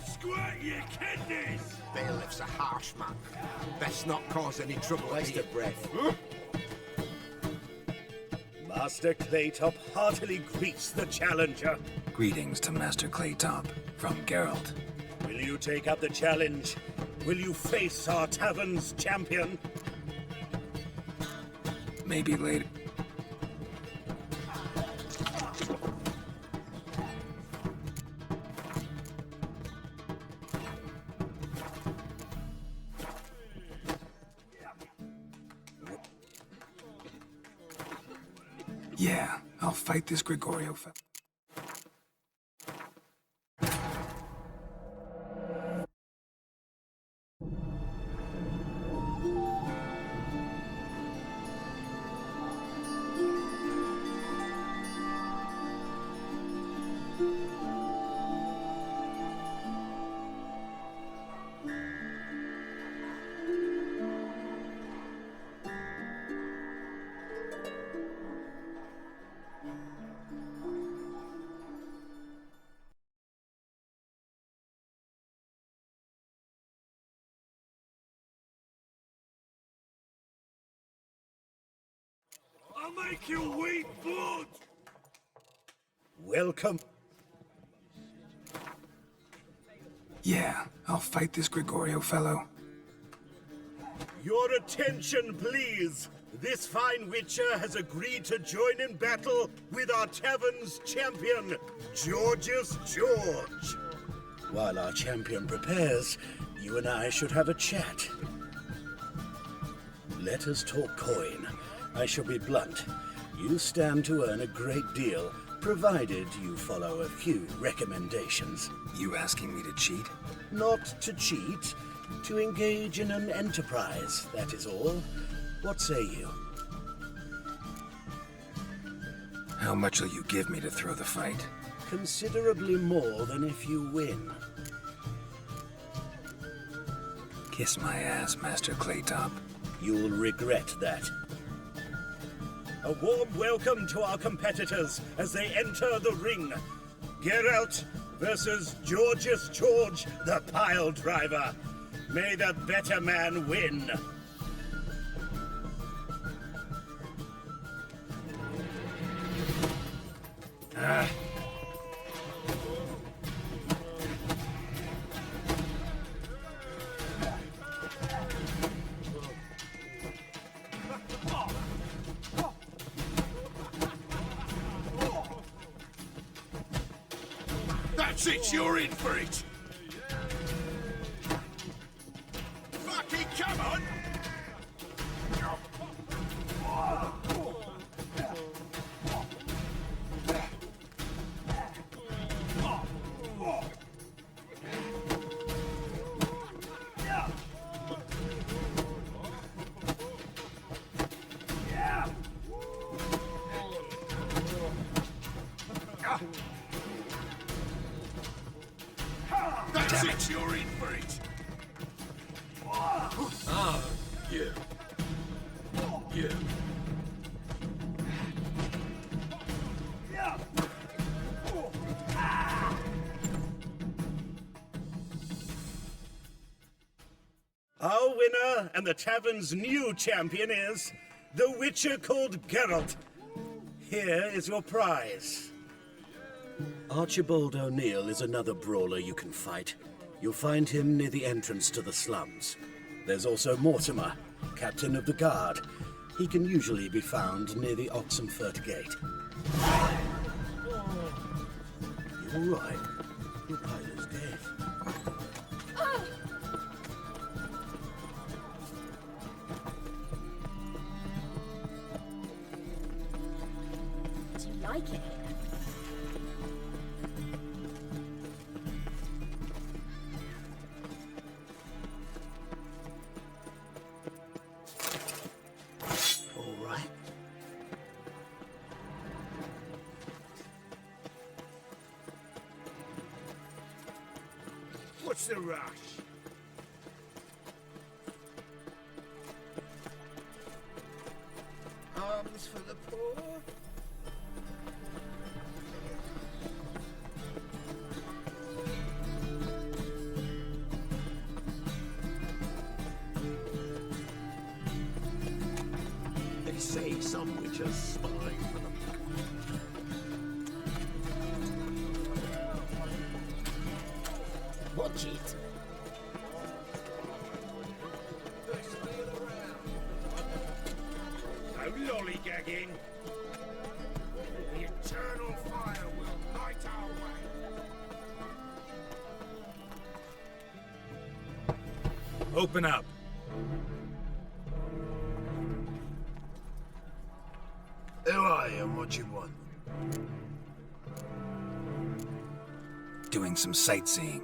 Squirt your kidneys! Bailiff's a harsh man. Best not cause any trouble. Waste of breath. Master Claytop heartily greets the challenger. Greetings to Master Claytop from Geralt. Will you take up the challenge? Will you face our tavern's champion? Maybe later. Yeah, I'll fight this Gregorio fellow. I'll make you weep blood! Welcome. Yeah, I'll fight this Gregorio fellow. Your attention, please. This fine witcher has agreed to join in battle with our tavern's champion, Georgius George. While our champion prepares, you and I should have a chat. Let us talk coin. I shall be blunt. You stand to earn a great deal, provided you follow a few recommendations. You asking me to cheat? Not to cheat, to engage in an enterprise, that is all. What say you? How much will you give me to throw the fight? Considerably more than if you win. Kiss my ass, Master Claytop. You'll regret that. A warm welcome to our competitors as they enter the ring. Geralt versus Georgius George, the pile driver. May the better man win. That's it, you're in for it! Fucking come on! That's it, you're in for it! Ah, yeah. Yeah. Our winner and the tavern's new champion is the Witcher called Geralt. Here is your prize. Archibald O'Neill is another brawler you can fight. You'll find him near the entrance to the slums. There's also Mortimer, captain of the guard. He can usually be found near the Oxenfurt Gate. You all right? Your pilot's dead. Do you like it? All right. What's the rush? Arms for the poor. They say some witches spy for them. Watch it. No lollygagging. The eternal fire will light our way. Open up. Who are you and what you want? Doing some sightseeing.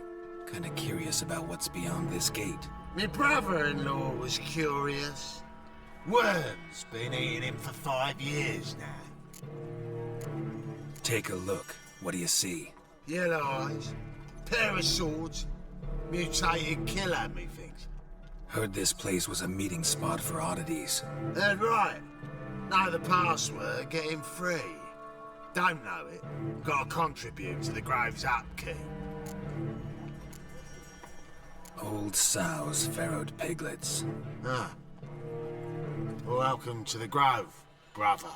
Kinda curious about what's beyond this gate. My brother-in-law was curious. Worms been eating him for 5 years now. Take a look. What do you see? Yellow eyes, pair of swords, mutated killer, methinks. Heard this place was a meeting spot for oddities. That's right. Know the password, get him free. Don't know it, gotta contribute to the Grave's upkeep. Old sows farrowed piglets. Ah. Welcome to the Grove, brother.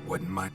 Wouldn't mind.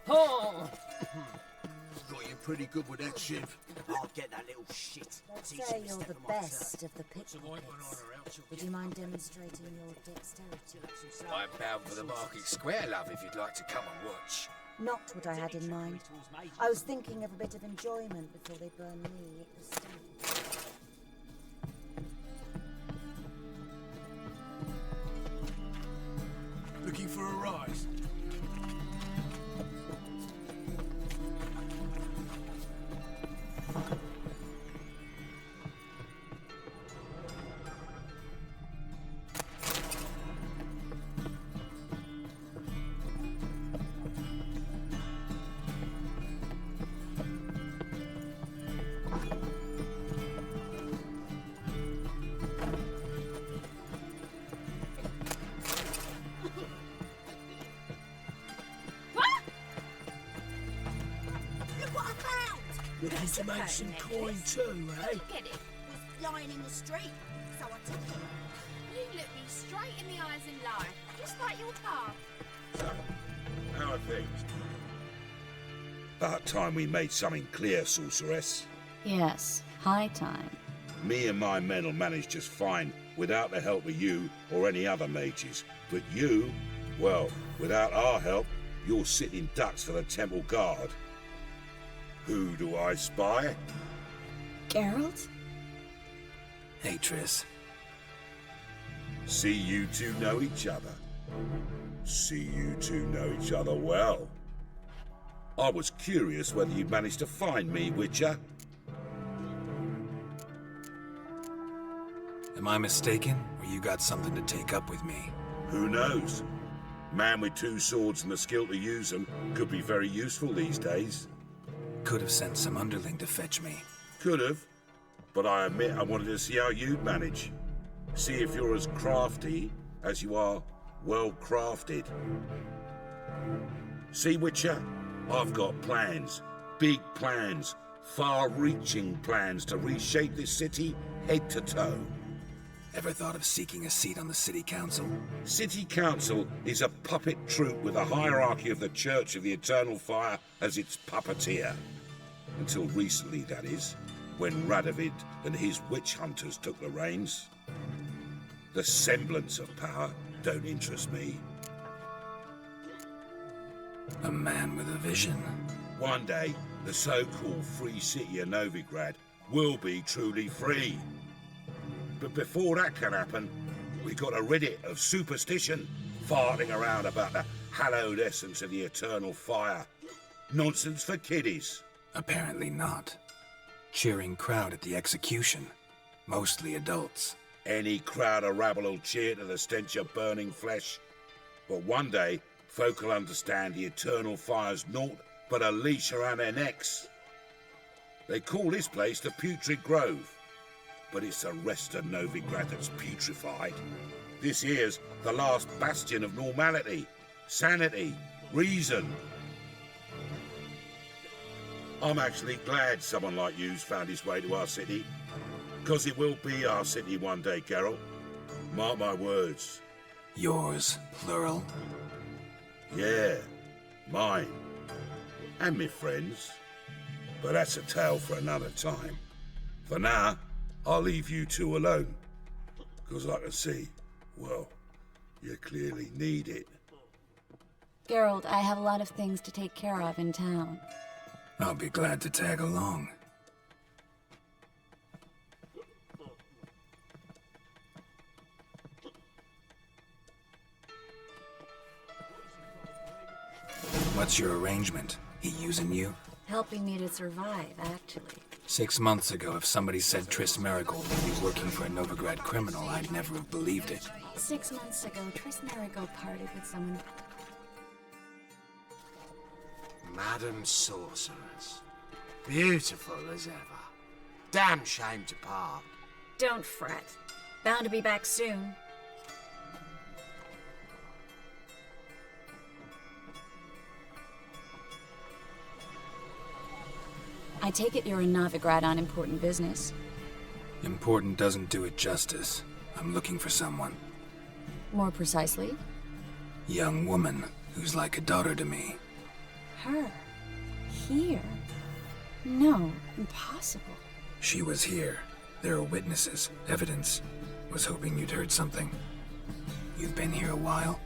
Oh! Got you pretty good with that shiv. I'll get that little shit. Let's say you're the best of the pickpockets. Would you mind demonstrating your dexterity? I'm bound for the market square, love, if you'd like to come and watch. Not what I had in mind. I was thinking of a bit of enjoyment before they burn me at the stake. Looking for a rise? Looking to make some coin too, eh? Look at it. It was lying in the street, so I took it. You look me straight in the eyes and lie, just like your car. So, how are things? About time we made something clear, sorceress. Yes, high time. Me and my men will manage just fine without the help of you or any other mages. But you, well, without our help, you're sitting ducks for the temple guard. Who do I spy? Geralt? Hey, Triss. See you two know each other. See you two know each other well. I was curious whether you'd managed to find me, Witcher. Am I mistaken, or you got something to take up with me? Who knows? Man with two swords and the skill to use them could be very useful these days. Could have sent some underling to fetch me. Could have, but I admit I wanted to see how you'd manage. See if you're as crafty as you are well-crafted. See, Witcher? I've got plans. Big plans. Far-reaching plans to reshape this city head to toe. Ever thought of seeking a seat on the city council? City council is a puppet troupe with a hierarchy of the Church of the Eternal Fire as its puppeteer. Until recently, that is, when Radovid and his witch hunters took the reins. The semblance of power don't interest me. A man with a vision. One day, the so-called free city of Novigrad will be truly free. But before that can happen, we got to rid it of superstition, farting around about the hallowed essence of the eternal fire. Nonsense for kiddies. Apparently not. Cheering crowd at the execution. Mostly adults. Any crowd of rabble will cheer to the stench of burning flesh. But one day, folk will understand the eternal fire's naught but a leash around their necks. They call this place the Putrid Grove. But it's the rest of Novigrad that's putrefied. This here's the last bastion of normality, sanity, reason. I'm actually glad someone like you's found his way to our city, because it will be our city one day, Geralt. Mark my words. Yours, plural? Yeah, mine. And me friends. But that's a tale for another time. For now, I'll leave you two alone. Because I can see, well, you clearly need it. Geralt, I have a lot of things to take care of in town. I'll be glad to tag along. What's your arrangement? He using you? Helping me to survive, actually. 6 months ago, if somebody said Triss Marigold would be working for a Novigrad criminal, I'd never have believed it. 6 months ago, Triss Marigold parted with someone. Madam Sorceress. Beautiful as ever. Damn shame to part. Don't fret. Bound to be back soon. I take it you're in Novigrad on important business. Important doesn't do it justice. I'm looking for someone. More precisely? Young woman who's like a daughter to me. Her? Here? No, impossible. She was here. There are witnesses, evidence. Was hoping you'd heard something. You've been here a while.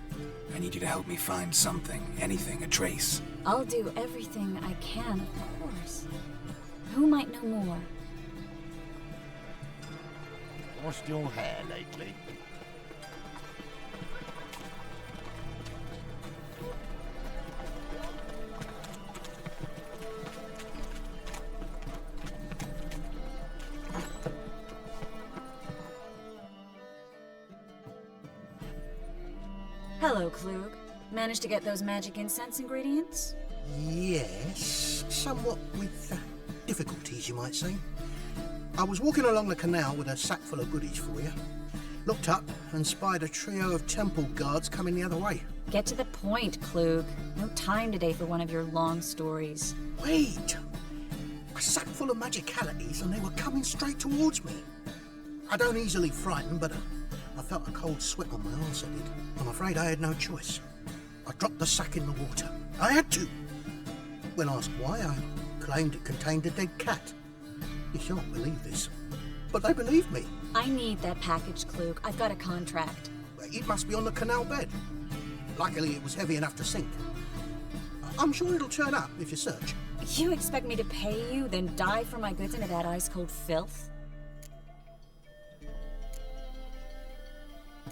I need you to help me find something, anything, a trace. I'll do everything I can, of course. Who might know more? Lost your hair lately? Hello, Klug. Managed to get those magic incense ingredients? Yes, somewhat with difficulties, you might say. I was walking along the canal with a sack full of goodies for you. Looked up and spied a trio of temple guards coming the other way. Get to the point, Klug. No time today for one of your long stories. Wait! A sack full of magicalities and they were coming straight towards me. I don't easily frighten, but I felt a cold sweat on my arse, I did. I'm afraid I had no choice. I dropped the sack in the water. I had to. When asked why, I claimed it contained a dead cat. You shan't believe this, but they believed me. I need that package, Klug. I've got a contract. It must be on the canal bed. Luckily, it was heavy enough to sink. I'm sure it'll turn up if you search. You expect me to pay you, then dive for my goods into that ice-cold filth?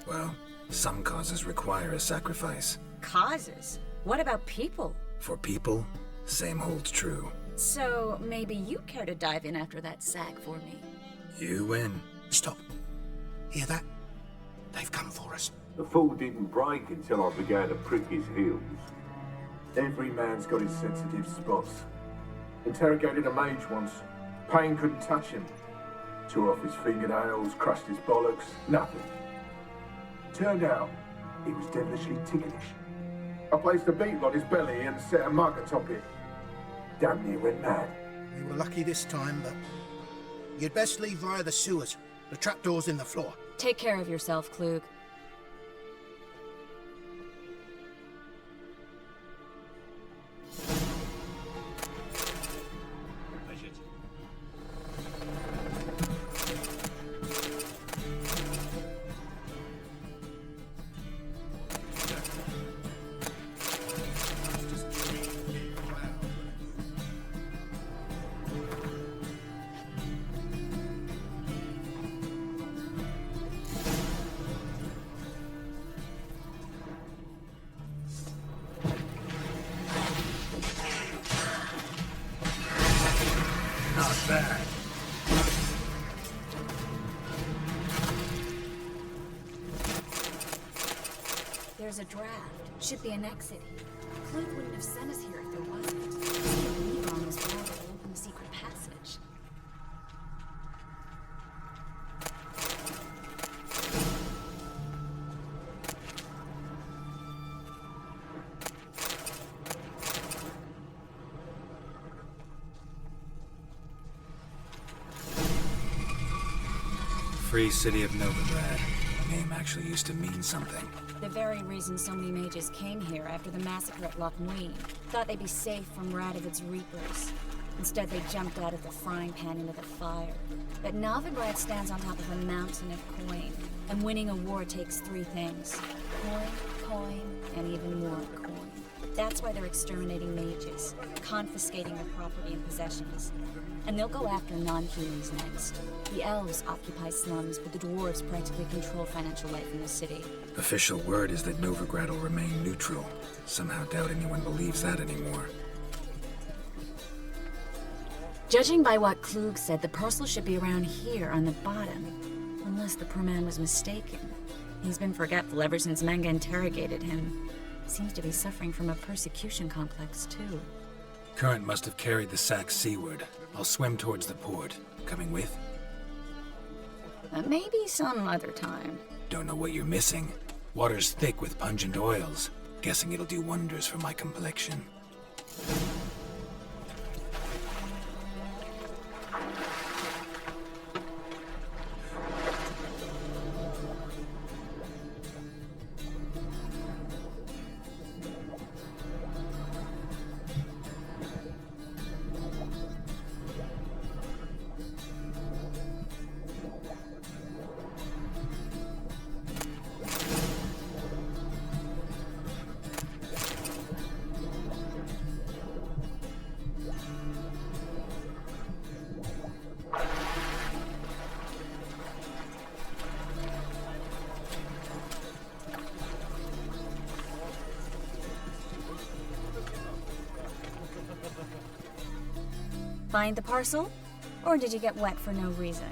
Well, some causes require a sacrifice. Causes? What about people? For people, same holds true. So, maybe you care to dive in after that sack for me? You win. Stop. Hear that? They've come for us. The fall didn't break until I began to prick his heels. Every man's got his sensitive spots. Interrogated a mage once. Pain couldn't touch him. Tore off his fingernails, crushed his bollocks, nothing. Turned out, he was devilishly ticklish. I placed a beetle on his belly and set a mug atop it. Damn near went mad. We were lucky this time, but you'd best leave via the sewers. The trapdoor's in the floor. Take care of yourself, Klug. There's a draft. Should be an exit here. Klug wouldn't have sent us here if there wasn't. See a lever on this wall that will open the secret passage. Free City of Novigrad. The name actually used to mean something. The very reason so many mages came here after the massacre at Loch Muin. Thought they'd be safe from Radovid's reapers. Instead, they jumped out of the frying pan into the fire. But Novigrad stands on top of a mountain of coin. And winning a war takes three things. Coin, and even more coin. That's why they're exterminating mages, confiscating their property and possessions. And they'll go after non-humans next. The elves occupy slums, but the dwarves practically control financial life in the city. Official word is that Novigrad will remain neutral. Somehow doubt anyone believes that anymore. Judging by what Klug said, the parcel should be around here on the bottom. Unless the poor man was mistaken. He's been forgetful ever since Manga interrogated him. Seems to be suffering from a persecution complex, too. Current must have carried the sack seaward. I'll swim towards the port. Coming with? Maybe some other time. Don't know what you're missing. Water's thick with pungent oils. Guessing it'll do wonders for my complexion. find the parcel? Or did you get wet for no reason?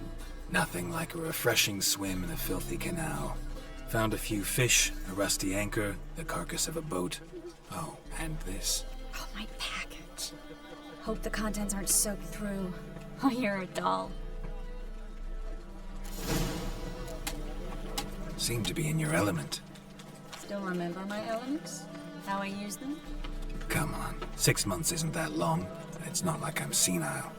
Nothing like a refreshing swim in a filthy canal. Found a few fish, a rusty anchor, the carcass of a boat. Oh, and this. Oh, my package. Hope the contents aren't soaked through. Oh, you're a doll. Seem to be in your element. Still remember my elements? How I use them? Come on, 6 months isn't that long. It's not like I'm senile.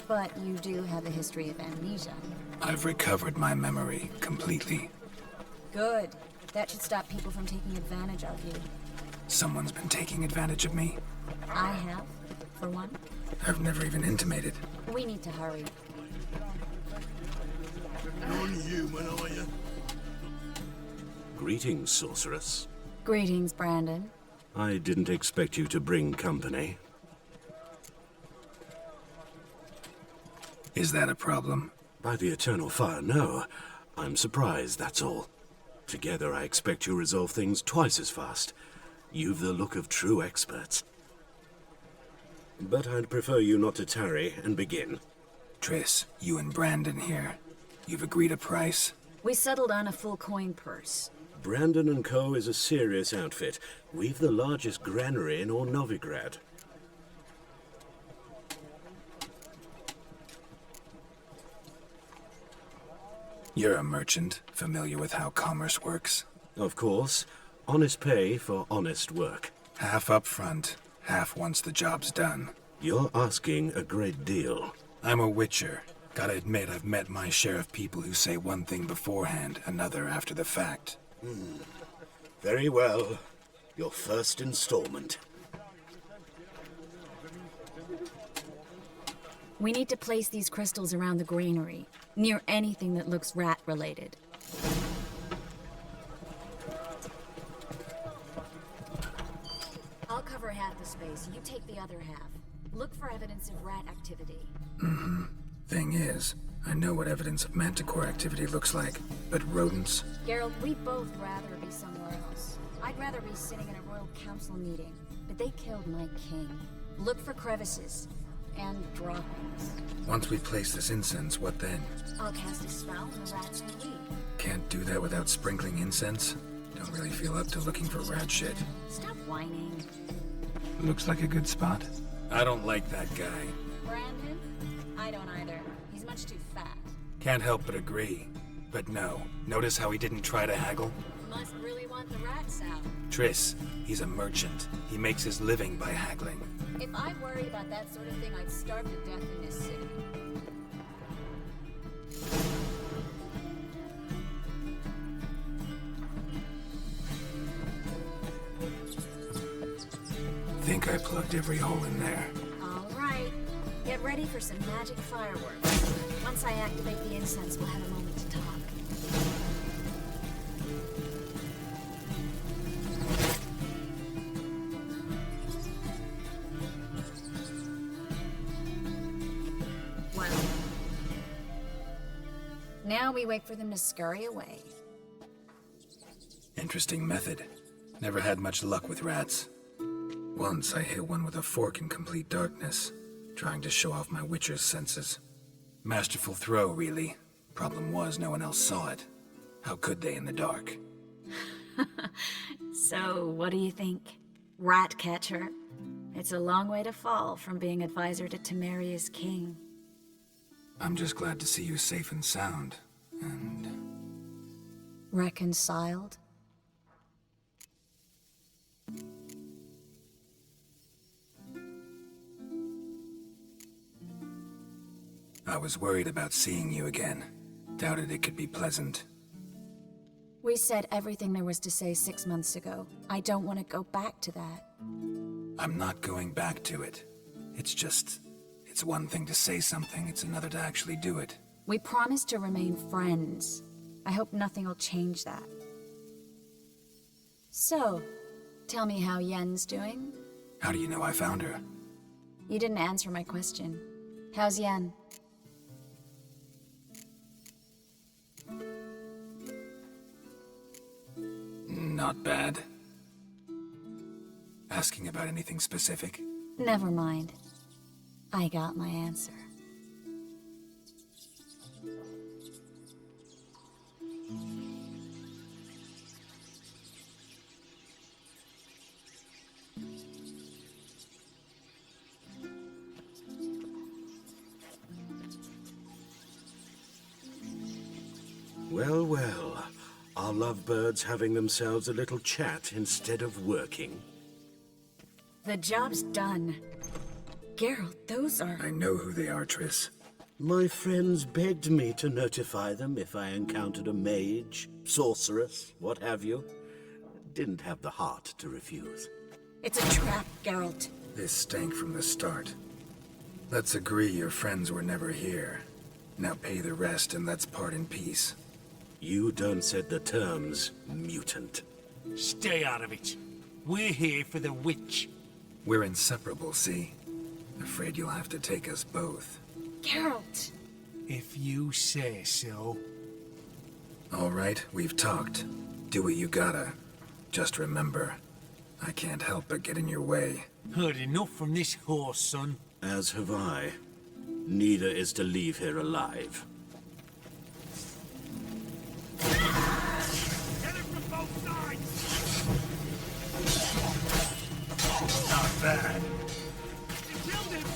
But you do have a history of amnesia. I've recovered my memory completely. Good. That should stop people from taking advantage of you. Someone's been taking advantage of me. I have, for one. I've never even intimated. We need to hurry. Non-human, are you? Greetings, sorceress. Greetings, Brandon. I didn't expect you to bring company. Is that a problem? By the eternal fire, no. I'm surprised, that's all. Together, I expect you resolve things twice as fast. You've the look of true experts. But I'd prefer you not to tarry and begin. Triss, you and Brandon here. You've agreed a price? We settled on a full coin purse. Brandon & Co. is a serious outfit. We've the largest granary in all Novigrad. You're a merchant, familiar with how commerce works? Of course. Honest pay for honest work. Half up front, half once the job's done. You're asking a great deal. I'm a witcher. Gotta admit, I've met my share of people who say one thing beforehand, another after the fact. Very well. Your first installment. We need to place these crystals around the granary, near anything that looks rat-related. I'll cover half the space, you take the other half. Look for evidence of rat activity. Mm-hmm. Thing is, I know what evidence of manticore activity looks like, but rodents? Geralt, we'd both rather be somewhere else. I'd rather be sitting in a royal council meeting, but they killed my king. Look for crevices. And droppings. Once we place this incense, what then? I'll cast a spell and the rats will leave. Can't do that without sprinkling incense? Don't really feel up to looking for rat shit. Stop whining. Looks like a good spot. I don't like that guy. Brandon? I don't either. He's much too fat. Can't help but agree. But no, notice how he didn't try to haggle? Must really want the rats out. Triss, he's a merchant. He makes his living by haggling. If I worry about that sort of thing, I'd starve to death in this city. Think I plugged every hole in there. All right. Get ready for some magic fireworks. Once I activate the incense, we'll have a moment to talk. Now we wait for them to scurry away. Interesting method. Never had much luck with rats. Once I hit one with a fork in complete darkness, trying to show off my witcher's senses. Masterful throw, really. Problem was, no one else saw it. How could they in the dark? So, what do you think? Rat catcher? It's a long way to fall from being advisor to Temeria's king. I'm just glad to see you safe and sound, and... Reconciled? I was worried about seeing you again. Doubted it could be pleasant. We said everything there was to say 6 months ago. I don't want to go back to that. I'm not going back to it. It's just... It's one thing to say something, it's another to actually do it. We promised to remain friends. I hope nothing will change that. So, tell me how Yen's doing? How do you know I found her? You didn't answer my question. How's Yen? Not bad. Asking about anything specific? Never mind. I got my answer. Well, well. Are lovebirds having themselves a little chat instead of working? The job's done. Geralt, those are... I know who they are, Triss. My friends begged me to notify them if I encountered a mage, sorceress, what have you. Didn't have the heart to refuse. It's a trap, Geralt. This stank from the start. Let's agree your friends were never here. Now pay the rest and let's part in peace. You don't set the terms, mutant. Stay out of it. We're here for the witch. We're inseparable, see? Afraid you'll have to take us both. Geralt! If you say so. All right, we've talked. Do what you gotta. Just remember, I can't help but get in your way. Heard enough from this horse, son. As have I. Neither is to leave here alive. Get him from both sides! Not bad. You killed him!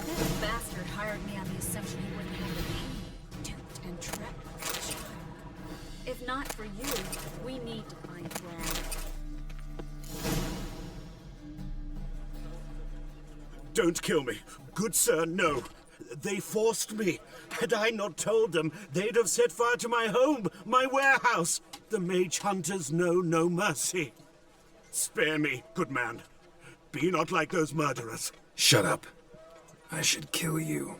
That bastard hired me on the assumption he wouldn't have the pain, duped and trapped like a child. If not for you, we need to find Brad. Don't kill me. Good sir, no. They forced me. Had I not told them, they'd have set fire to my home, my warehouse. The mage hunters know no mercy. Spare me, good man. Be not like those murderers. Shut up. I should kill you.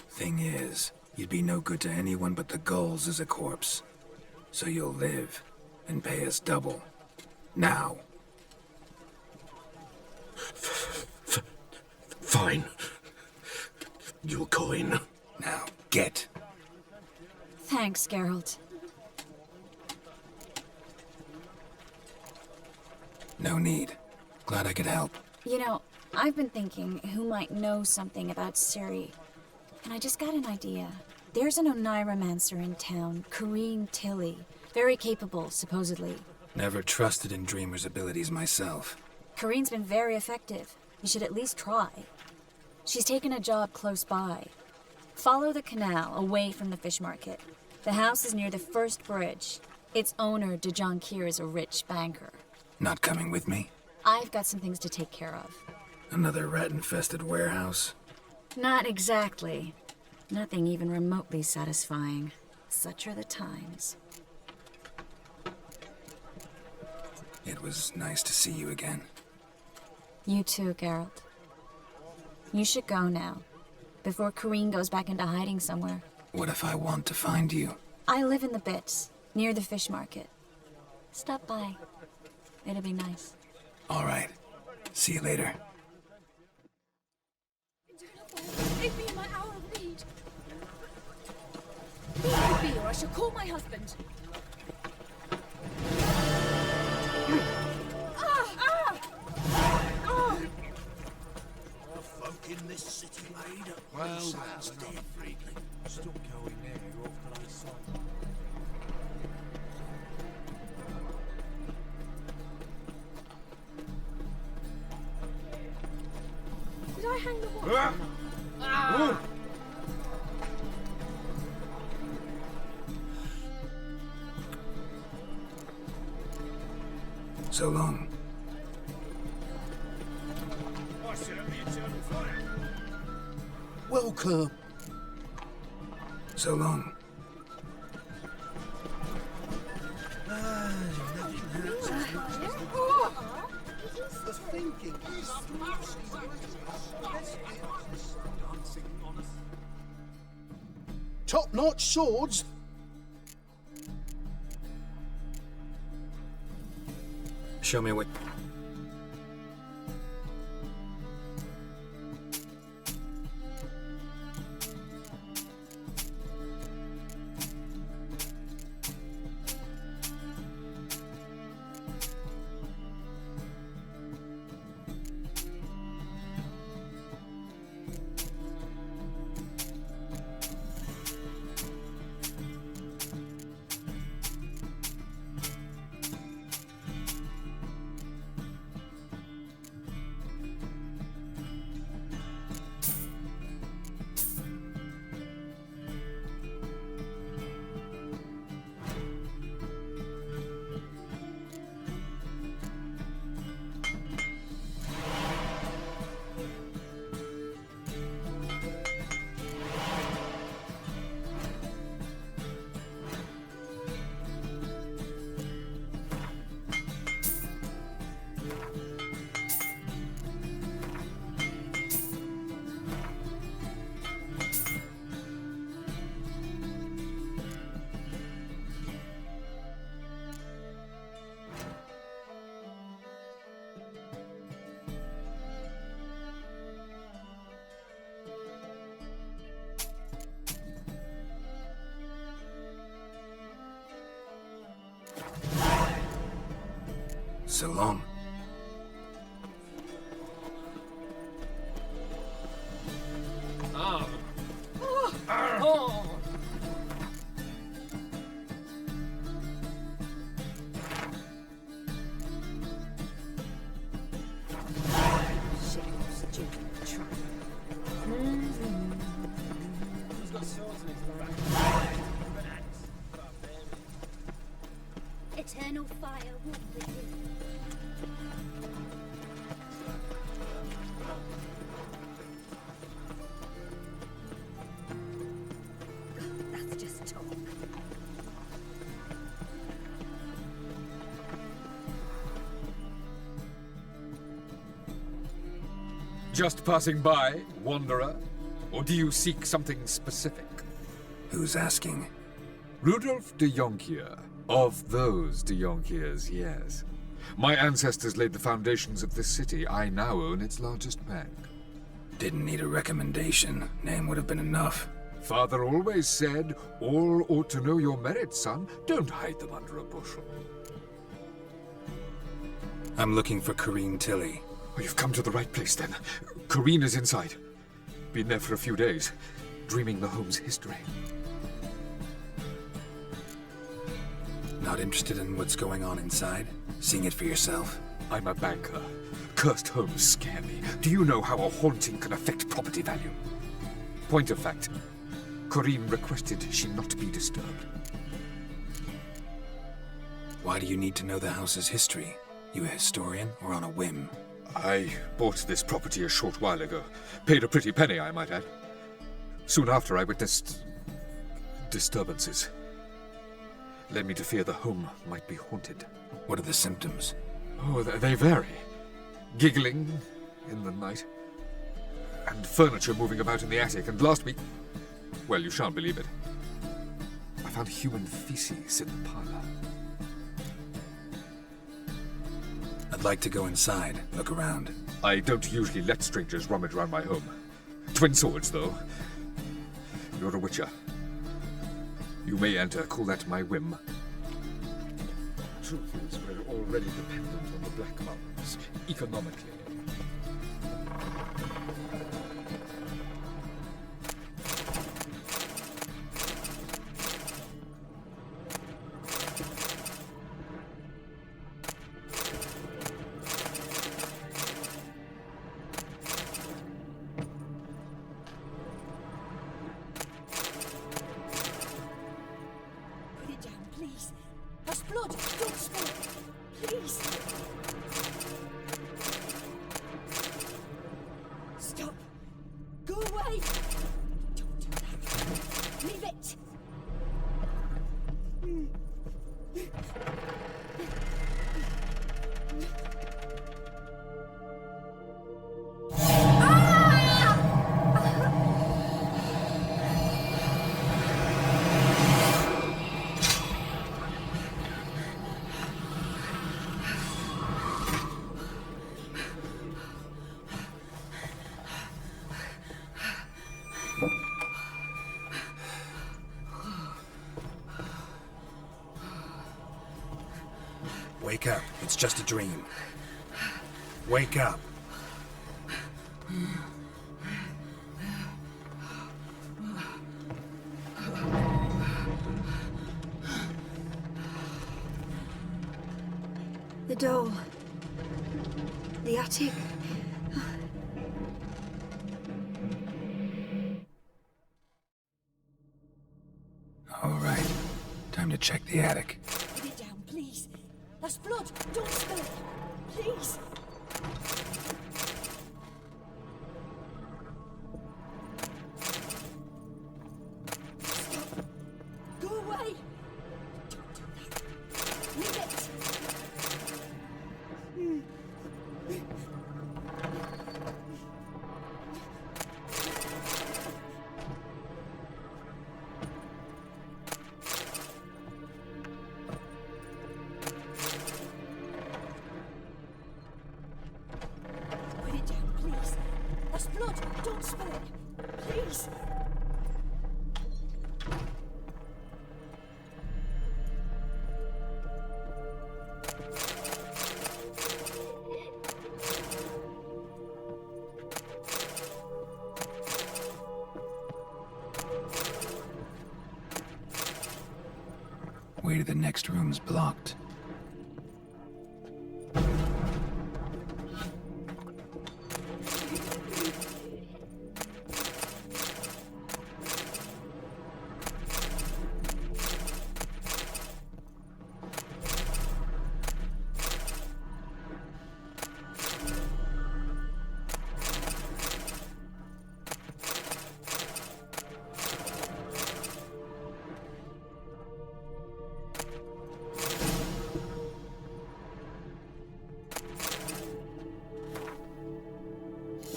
Thing is, you'd be no good to anyone but the gulls as a corpse. So you'll live and pay us double. Now. Fine. Your coin. Now, get. Thanks, Geralt. No need. Glad I could help. You know, I've been thinking who might know something about Ciri. And I just got an idea. There's an Oneiromancer in town, Corrine Tilly. Very capable, supposedly. Never trusted in Dreamer's abilities myself. Corrine's been very effective. You should at least try. She's taken a job close by. Follow the canal, away from the fish market. The house is near the first bridge. Its owner, Dejon Kier, is a rich banker. Not coming with me? I've got some things to take care of. Another rat-infested warehouse? Not exactly. Nothing even remotely satisfying. Such are the times. It was nice to see you again. You too, Geralt. You should go now, before Corrine goes back into hiding somewhere. What if I want to find you? I live in the Bits, near the fish market. Stop by. It'll be nice. All right. See you later. Aid me in my hour of need. Leave me, or I shall call my husband. In this city made up. Well, Sounds dead, freak. Stop going there, you're off to the side. Did I hang the watch? Ah! So long. Welcome. So long. The thinking is top-notch swords. Show me what... so long. He's got swords in his back. Eternal fire will be That's just talk. Just passing by, wanderer? Or do you seek something specific? Who's asking? Rudolf de Jonkier. Of those de Jonkiers, yes. My ancestors laid the foundations of this city. I now own its largest bank. Didn't need a recommendation. Name would have been enough. Father always said, all ought to know your merits, son. Don't hide them under a bushel. I'm looking for Corrine Tilly. Oh, you've come to the right place, then. Corrine is inside. Been there for a few days, dreaming the home's history. Not interested in what's going on inside? Seeing it for yourself? I'm a banker. Cursed homes scare me. Do you know how a haunting can affect property value? Point of fact, Corrine requested she not be disturbed. Why do you need to know the house's history? You a historian or on a whim? I bought this property a short while ago. Paid a pretty penny, I might add. Soon after, I witnessed disturbances. Led me to fear the home might be haunted. What are the symptoms? Oh, they vary. Giggling in the night, and furniture moving about in the attic, and last week, well, you shan't believe it, I found human feces in the parlor. I'd like to go inside, look around. I don't usually let strangers rummage around my home. Twin swords, though. You're a witcher. You may enter, call that my whim. Truth is, we're already dependent on the Black Mountains, economically. Wake up. It's just a dream. Wake up. The door. The attic. All right. Time to check the attic. Put it down, please. That's blood. Don't spill it. Please. Stop. Go away. Don't do that. Leave it. Put it down, please. That's blood. Don't spill it. Please. to the next room's blocked.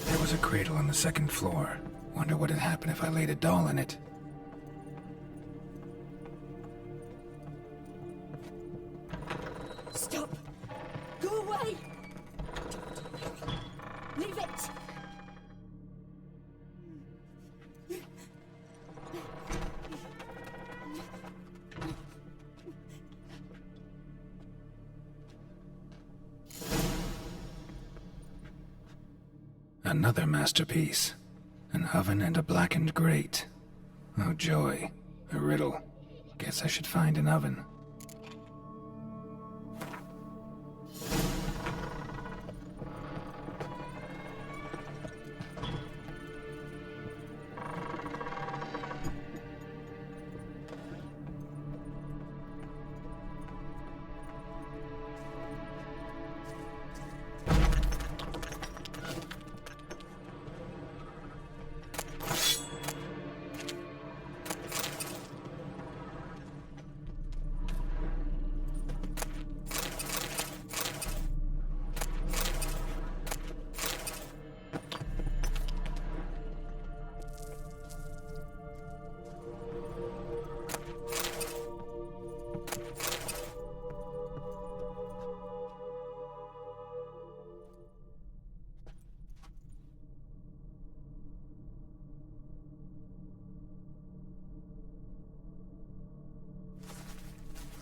There was a cradle on the second floor. Wonder what'd happen if I laid a doll in it. Stop! Go away! Leave it! Another masterpiece. An oven and a blackened grate. Oh joy. A riddle. Guess I should find an oven.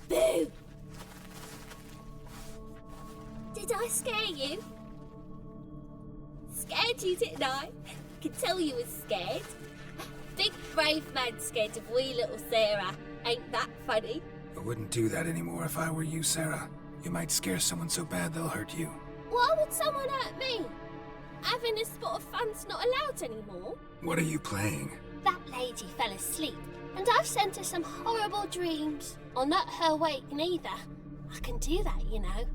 Boo! Did I scare you? Scared you, didn't I? Can tell you was scared. Big brave man scared of wee little Sarah. Ain't that funny? I wouldn't do that anymore if I were you, Sarah. You might scare someone so bad they'll hurt you. Why would someone hurt me? Having a spot of fun's not allowed anymore. What are you playing? That lady fell asleep, and I've sent her some horrible dreams. I'll not her wake neither. I can do that, you know.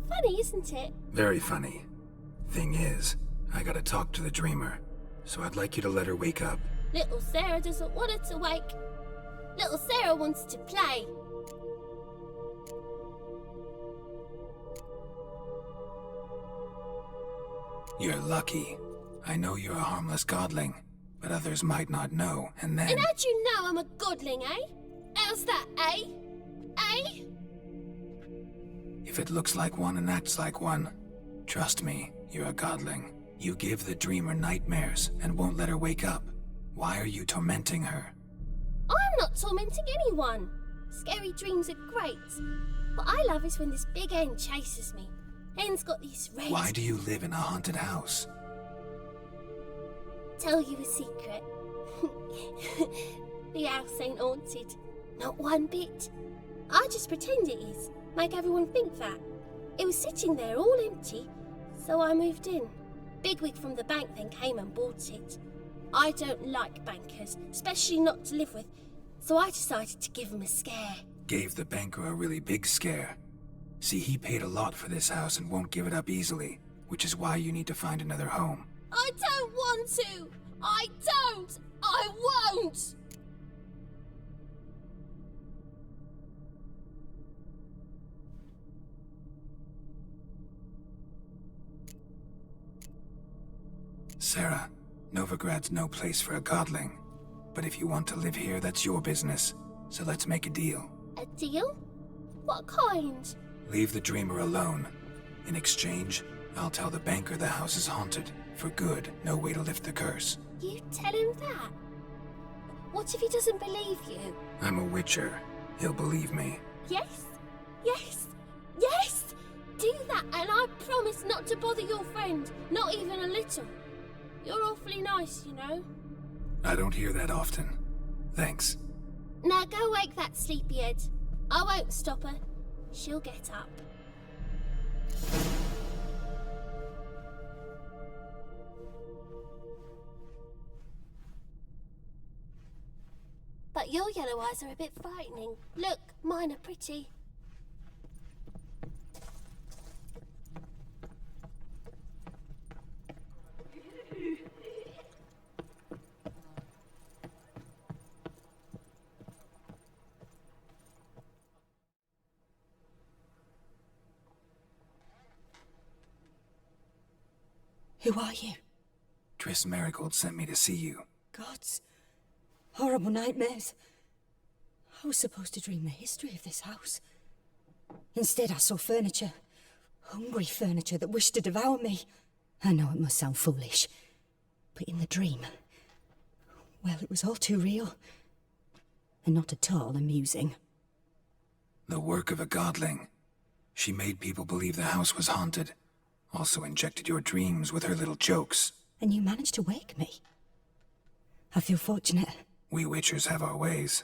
Funny, isn't it? Very funny. Thing is, I gotta talk to the dreamer, so I'd like you to let her wake up. Little Sarah doesn't want her to wake. Little Sarah wants to play. You're lucky. I know you're a harmless godling, but others might not know, and then... And how'd you know I'm a godling, eh? How's that, eh? Eh? If it looks like one and acts like one, trust me, you're a godling. You give the dreamer nightmares and won't let her wake up. Why are you tormenting her? I'm not tormenting anyone. Scary dreams are great. What I love is when this big hen chases me. Hen's got these red... Why do you live in a haunted house? Tell you a secret. The house ain't haunted. Not one bit. I just pretend it is. Make everyone think that. It was sitting there all empty, so I moved in. Bigwig from the bank then came and bought it. I don't like bankers, especially not to live with, so I decided to give him a scare. Gave the banker a really big scare. See, he paid a lot for this house and won't give it up easily, which is why you need to find another home. I don't want to! I don't! I won't! Sarah, Novigrad's no place for a godling. But if you want to live here, that's your business. So let's make a deal. A deal? What kind? Leave the dreamer alone. In exchange, I'll tell the banker the house is haunted. For good, no way to lift the curse. You tell him that? What if he doesn't believe you? I'm a witcher. He'll believe me. Yes? Yes? Yes! Do that and I promise not to bother your friend. Not even a little. You're awfully nice, you know. I don't hear that often. Thanks. Now go wake that sleepyhead. I won't stop her. She'll get up. But your yellow eyes are a bit frightening. Look, mine are pretty. Who are you? Triss Marigold sent me to see you. Gods. Horrible nightmares. I was supposed to dream the history of this house. Instead, I saw furniture. Hungry furniture that wished to devour me. I know it must sound foolish, but in the dream, well, it was all too real. And not at all amusing. The work of a godling. She made people believe the house was haunted. Also injected your dreams with her little jokes. And you managed to wake me. I feel fortunate. We witchers have our ways.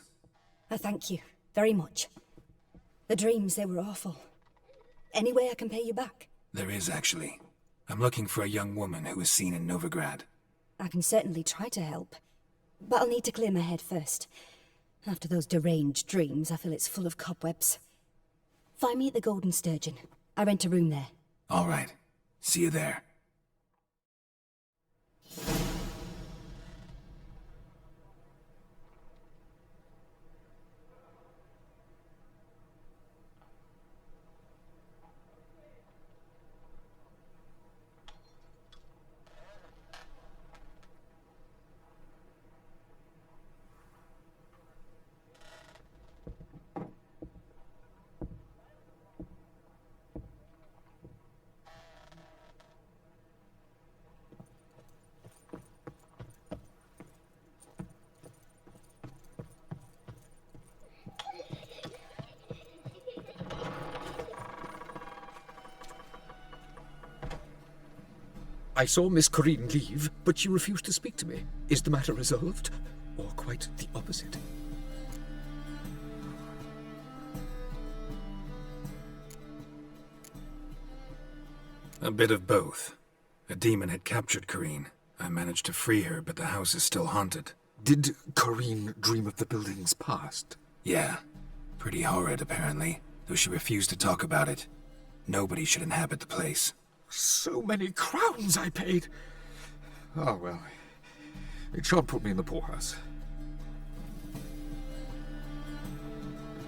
I thank you very much. The dreams, they were awful. Any way I can pay you back? There is, actually. I'm looking for a young woman who was seen in Novigrad. I can certainly try to help. But I'll need to clear my head first. After those deranged dreams, I feel it's full of cobwebs. Find me at the Golden Sturgeon. I rent a room there. All right. See you there. I saw Miss Corinne leave, but she refused to speak to me. Is the matter resolved? Or quite the opposite? A bit of both. A demon had captured Corinne. I managed to free her, but the house is still haunted. Did Corinne dream of the building's past? Yeah. Pretty horrid, apparently, though she refused to talk about it. Nobody should inhabit the place. So many crowns I paid! Oh, well. It shan't put me in the poorhouse.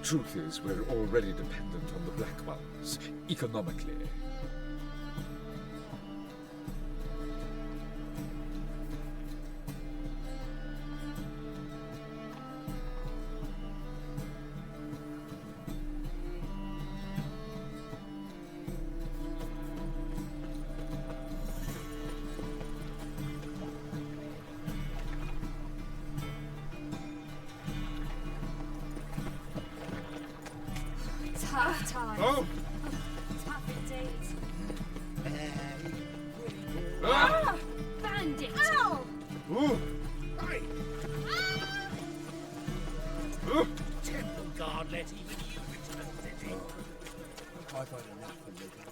Truth is, we're already dependent on the Black Ones, economically. Tough times. Oh! Tough indeed. Ah! Bandit! Ow! Ooh! Hey! Ooh! Temple guard let even you return, did he? I've had enough of living.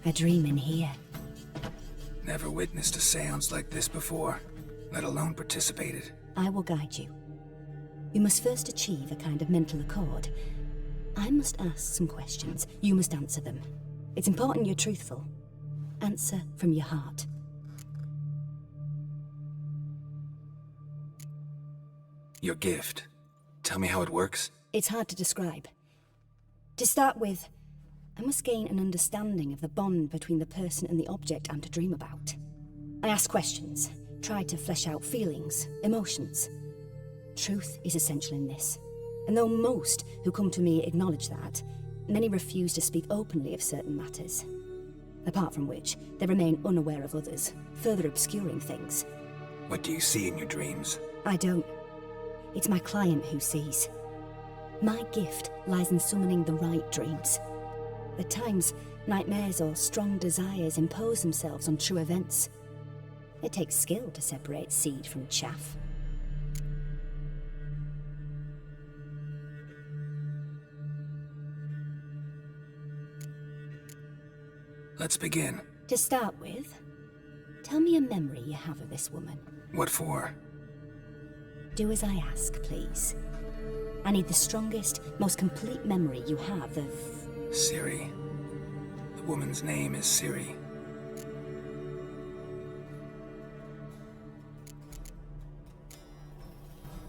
I dream in here. Never witnessed a seance like this before, let alone participated. I will guide you. You must first achieve a kind of mental accord. I must ask some questions. You must answer them. It's important you're truthful. Answer from your heart. Your gift. Tell me how it works. It's hard to describe. To start with, I must gain an understanding of the bond between the person and the object I'm to dream about. I ask questions, try to flesh out feelings, emotions. Truth is essential in this. And though most who come to me acknowledge that, many refuse to speak openly of certain matters. Apart from which, they remain unaware of others, further obscuring things. What do you see in your dreams? I don't. It's my client who sees. My gift lies in summoning the right dreams. At times, nightmares or strong desires impose themselves on true events. It takes skill to separate seed from chaff. Let's begin. To start with, tell me a memory you have of this woman. What for? Do as I ask, please. I need the strongest, most complete memory you have of... Ciri. The woman's name is Ciri.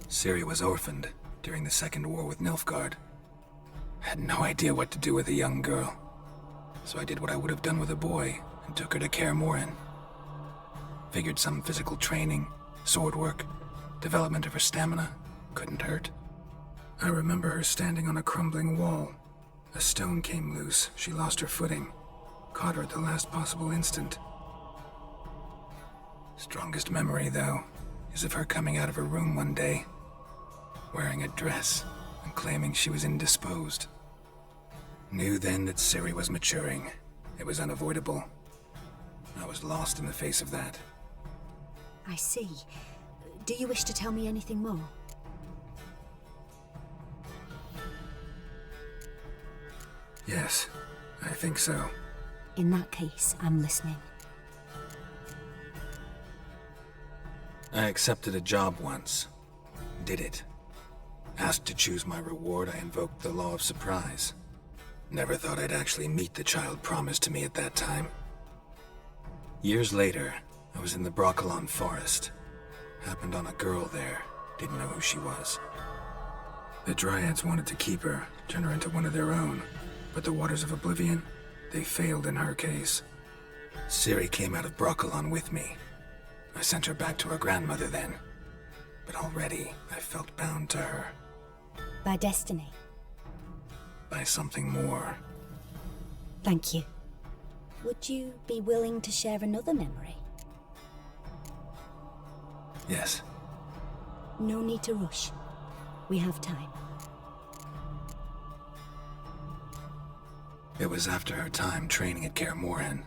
Ciri was orphaned during the Second War with Nilfgaard. Had no idea what to do with a young girl. So I did what I would have done with a boy and took her to Kaer Morhen. Figured some physical training, sword work, development of her stamina couldn't hurt. I remember her standing on a crumbling wall. A stone came loose, she lost her footing. Caught her at the last possible instant. Strongest memory, though, is of her coming out of her room one day, wearing a dress and claiming she was indisposed. Knew then that Ciri was maturing. It was unavoidable. I was lost in the face of that. I see. Do you wish to tell me anything more? Yes, I think so. In that case, I'm listening. I accepted a job once. Did it. Asked to choose my reward, I invoked the law of surprise. Never thought I'd actually meet the child promised to me at that time. Years later, I was in the Broccolon forest. Happened on a girl there. Didn't know who she was. The Dryads wanted to keep her, turn her into one of their own. But the Waters of Oblivion, they failed in her case. Ciri came out of Broccolon with me. I sent her back to her grandmother then. But already, I felt bound to her. By destiny. By something more. Thank you. Would you be willing to share another memory? Yes. No need to rush. We have time. It was after her time training at Kaer Morhen.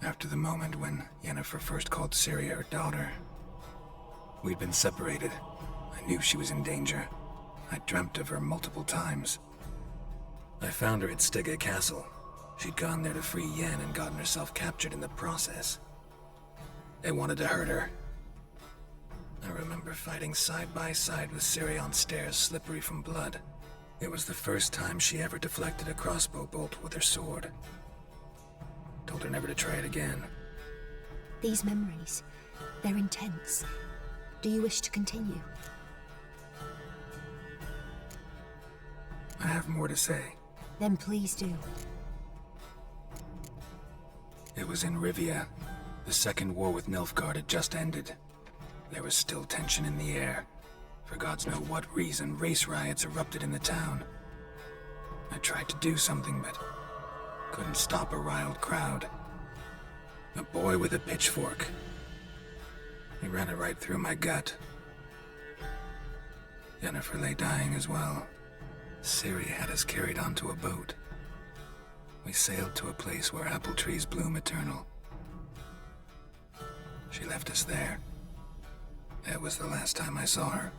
After the moment when Yennefer first called Ciri her daughter. We'd been separated. I knew she was in danger. I dreamt of her multiple times. I found her at Stygga Castle. She'd gone there to free Yen and gotten herself captured in the process. They wanted to hurt her. I remember fighting side by side with Ciri on stairs slippery from blood. It was the first time she ever deflected a crossbow bolt with her sword. Told her never to try it again. These memories, they're intense. Do you wish to continue? I have more to say. Then please do. It was in Rivia. The Second War with Nilfgaard had just ended. There was still tension in the air. For gods know what reason, race riots erupted in the town. I tried to do something, but couldn't stop a riled crowd. A boy with a pitchfork. He ran it right through my gut. Yennefer lay dying as well. Ciri had us carried onto a boat. We sailed to a place where apple trees bloom eternal. She left us there. That was the last time I saw her.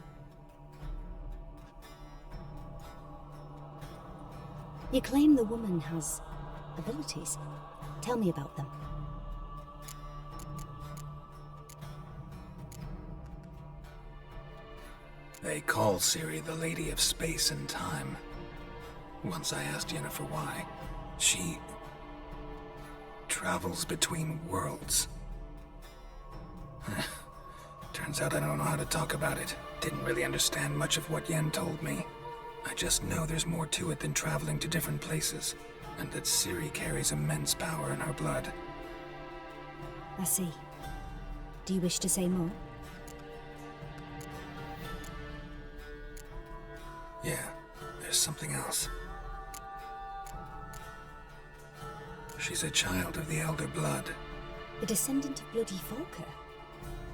You claim the woman has abilities. Tell me about them. They call Ciri the Lady of Space and Time. Once I asked Yennefer why. She travels between worlds. Turns out I don't know how to talk about it. Didn't really understand much of what Yen told me. I just know there's more to it than traveling to different places, and that Ciri carries immense power in her blood. I see. Do you wish to say more? Yeah, there's something else. She's a child of the Elder Blood. A descendant of bloody Volker.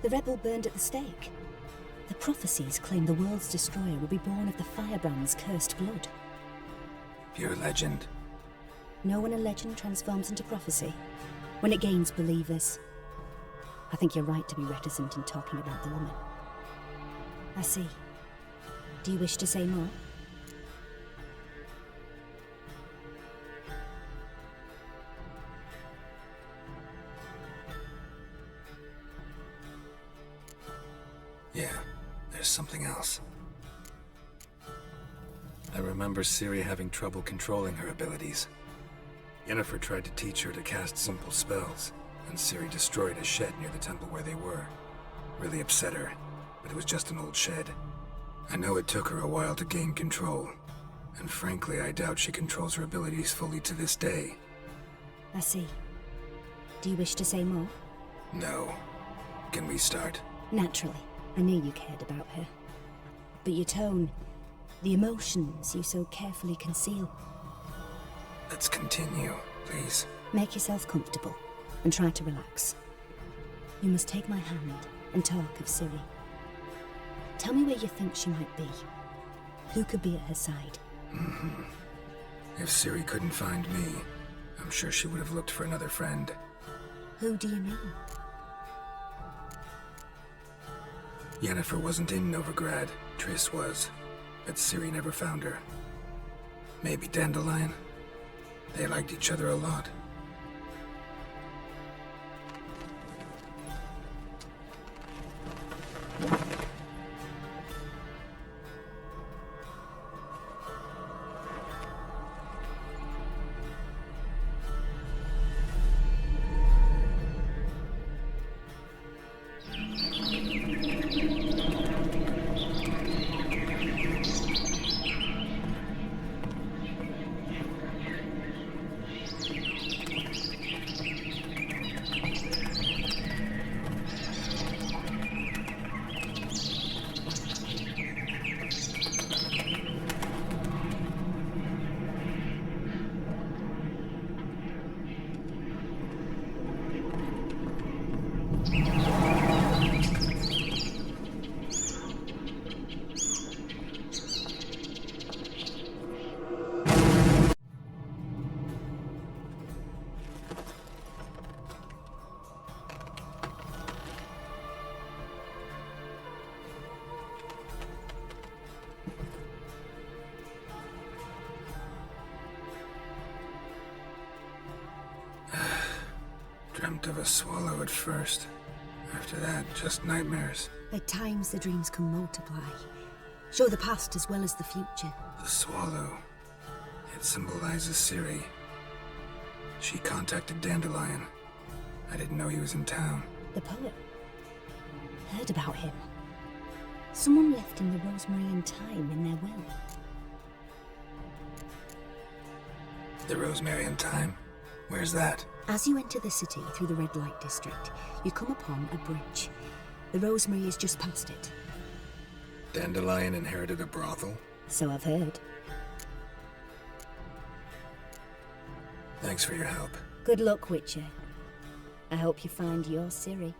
The rebel burned at the stake. The prophecies claim the world's destroyer will be born of the Firebrand's cursed blood. Pure legend. Know when a legend transforms into prophecy? When it gains believers. I think you're right to be reticent in talking about the woman. I see. Do you wish to say more? Yeah, there's something else. I remember Ciri having trouble controlling her abilities. Yennefer tried to teach her to cast simple spells, and Ciri destroyed a shed near the temple where they were. Really upset her, but it was just an old shed. I know it took her a while to gain control, and frankly, I doubt she controls her abilities fully to this day. I see. Do you wish to say more? No. Can we start? Naturally. I knew you cared about her. But your tone, the emotions you so carefully conceal. Let's continue, please. Make yourself comfortable and try to relax. You must take my hand and talk of Ciri. Tell me where you think she might be. Who could be at her side? If Ciri couldn't find me, I'm sure she would have looked for another friend. Who do you mean? Yennefer wasn't in Novigrad. Triss was. But Ciri never found her. Maybe Dandelion? They liked each other a lot. Dreamt of a swallow at first. After that, just nightmares. At times the dreams can multiply. Show the past as well as the future. The swallow. It symbolizes Ciri. She contacted Dandelion. I didn't know he was in town. The poet. Heard about him. Someone left him the rosemary and thyme in their will. The rosemary and thyme? Where's that? As you enter the city through the red light district, you come upon a bridge. The rosemary is just past it. Dandelion inherited a brothel? So I've heard. Thanks for your help. Good luck, Witcher. I hope you find your Ciri.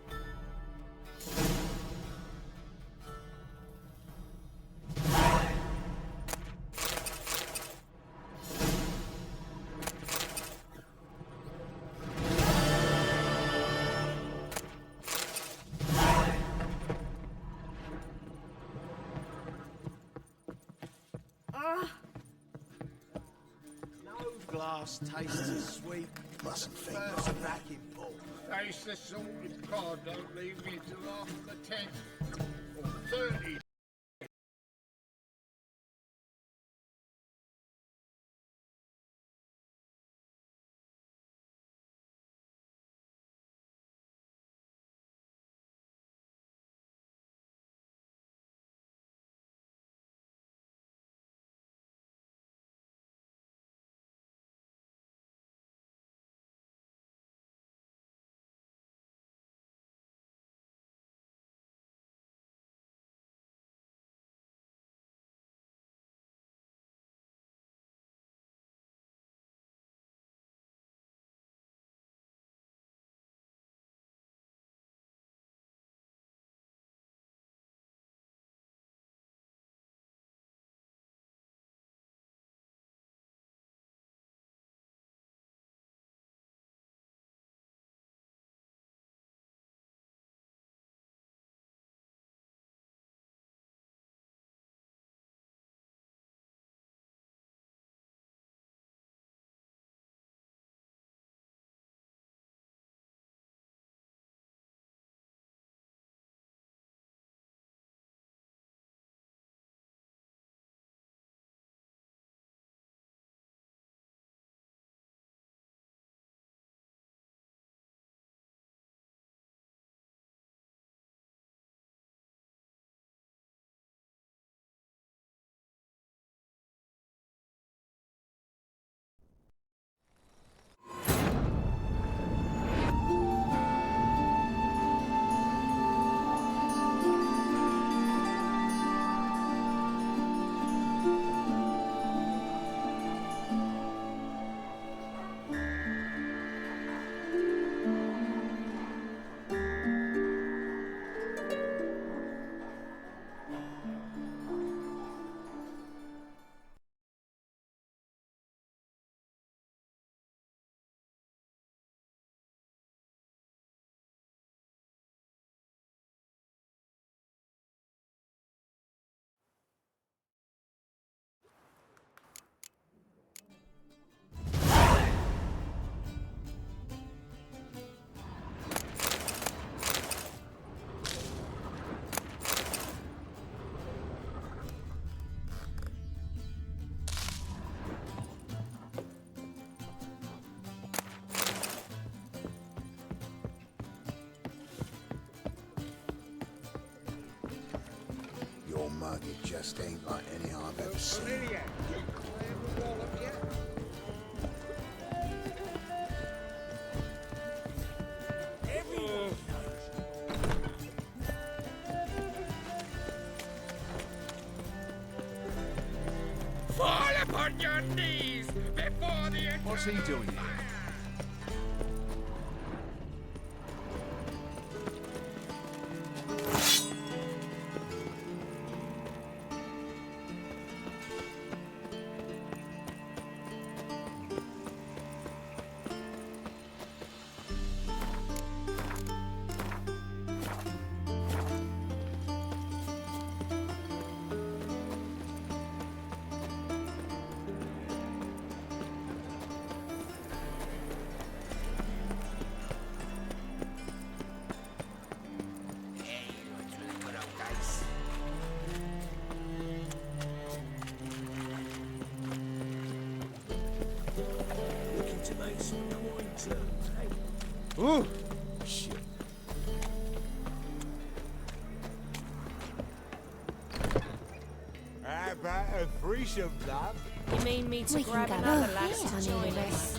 glass tastes as sweet. Mustn't think first vacuum pull. Taste the salted cod, don't leave me till after the 10th. Or 30. Your mug, it just ain't like any I've ever seen. Fall upon your knees before the... What's he doing here? Looking to make some coin turns, eh? Ooh! Shit. How about a threesome, love? You mean me to We grab can go another over lass here. to join us?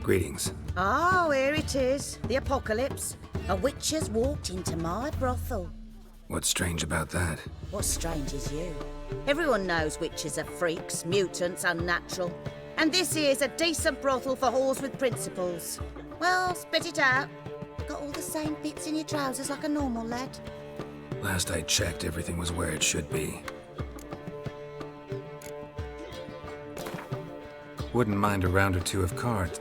Greetings. Oh, here it is. The apocalypse. A witch has walked into my brothel. What's strange about that? What's strange is you. Everyone knows witches are freaks, mutants, unnatural. And this here's a decent brothel for whores with principles. Well, spit it out. Got all the same bits in your trousers like a normal lad. Last I checked, everything was where it should be. Wouldn't mind a round or two of cards.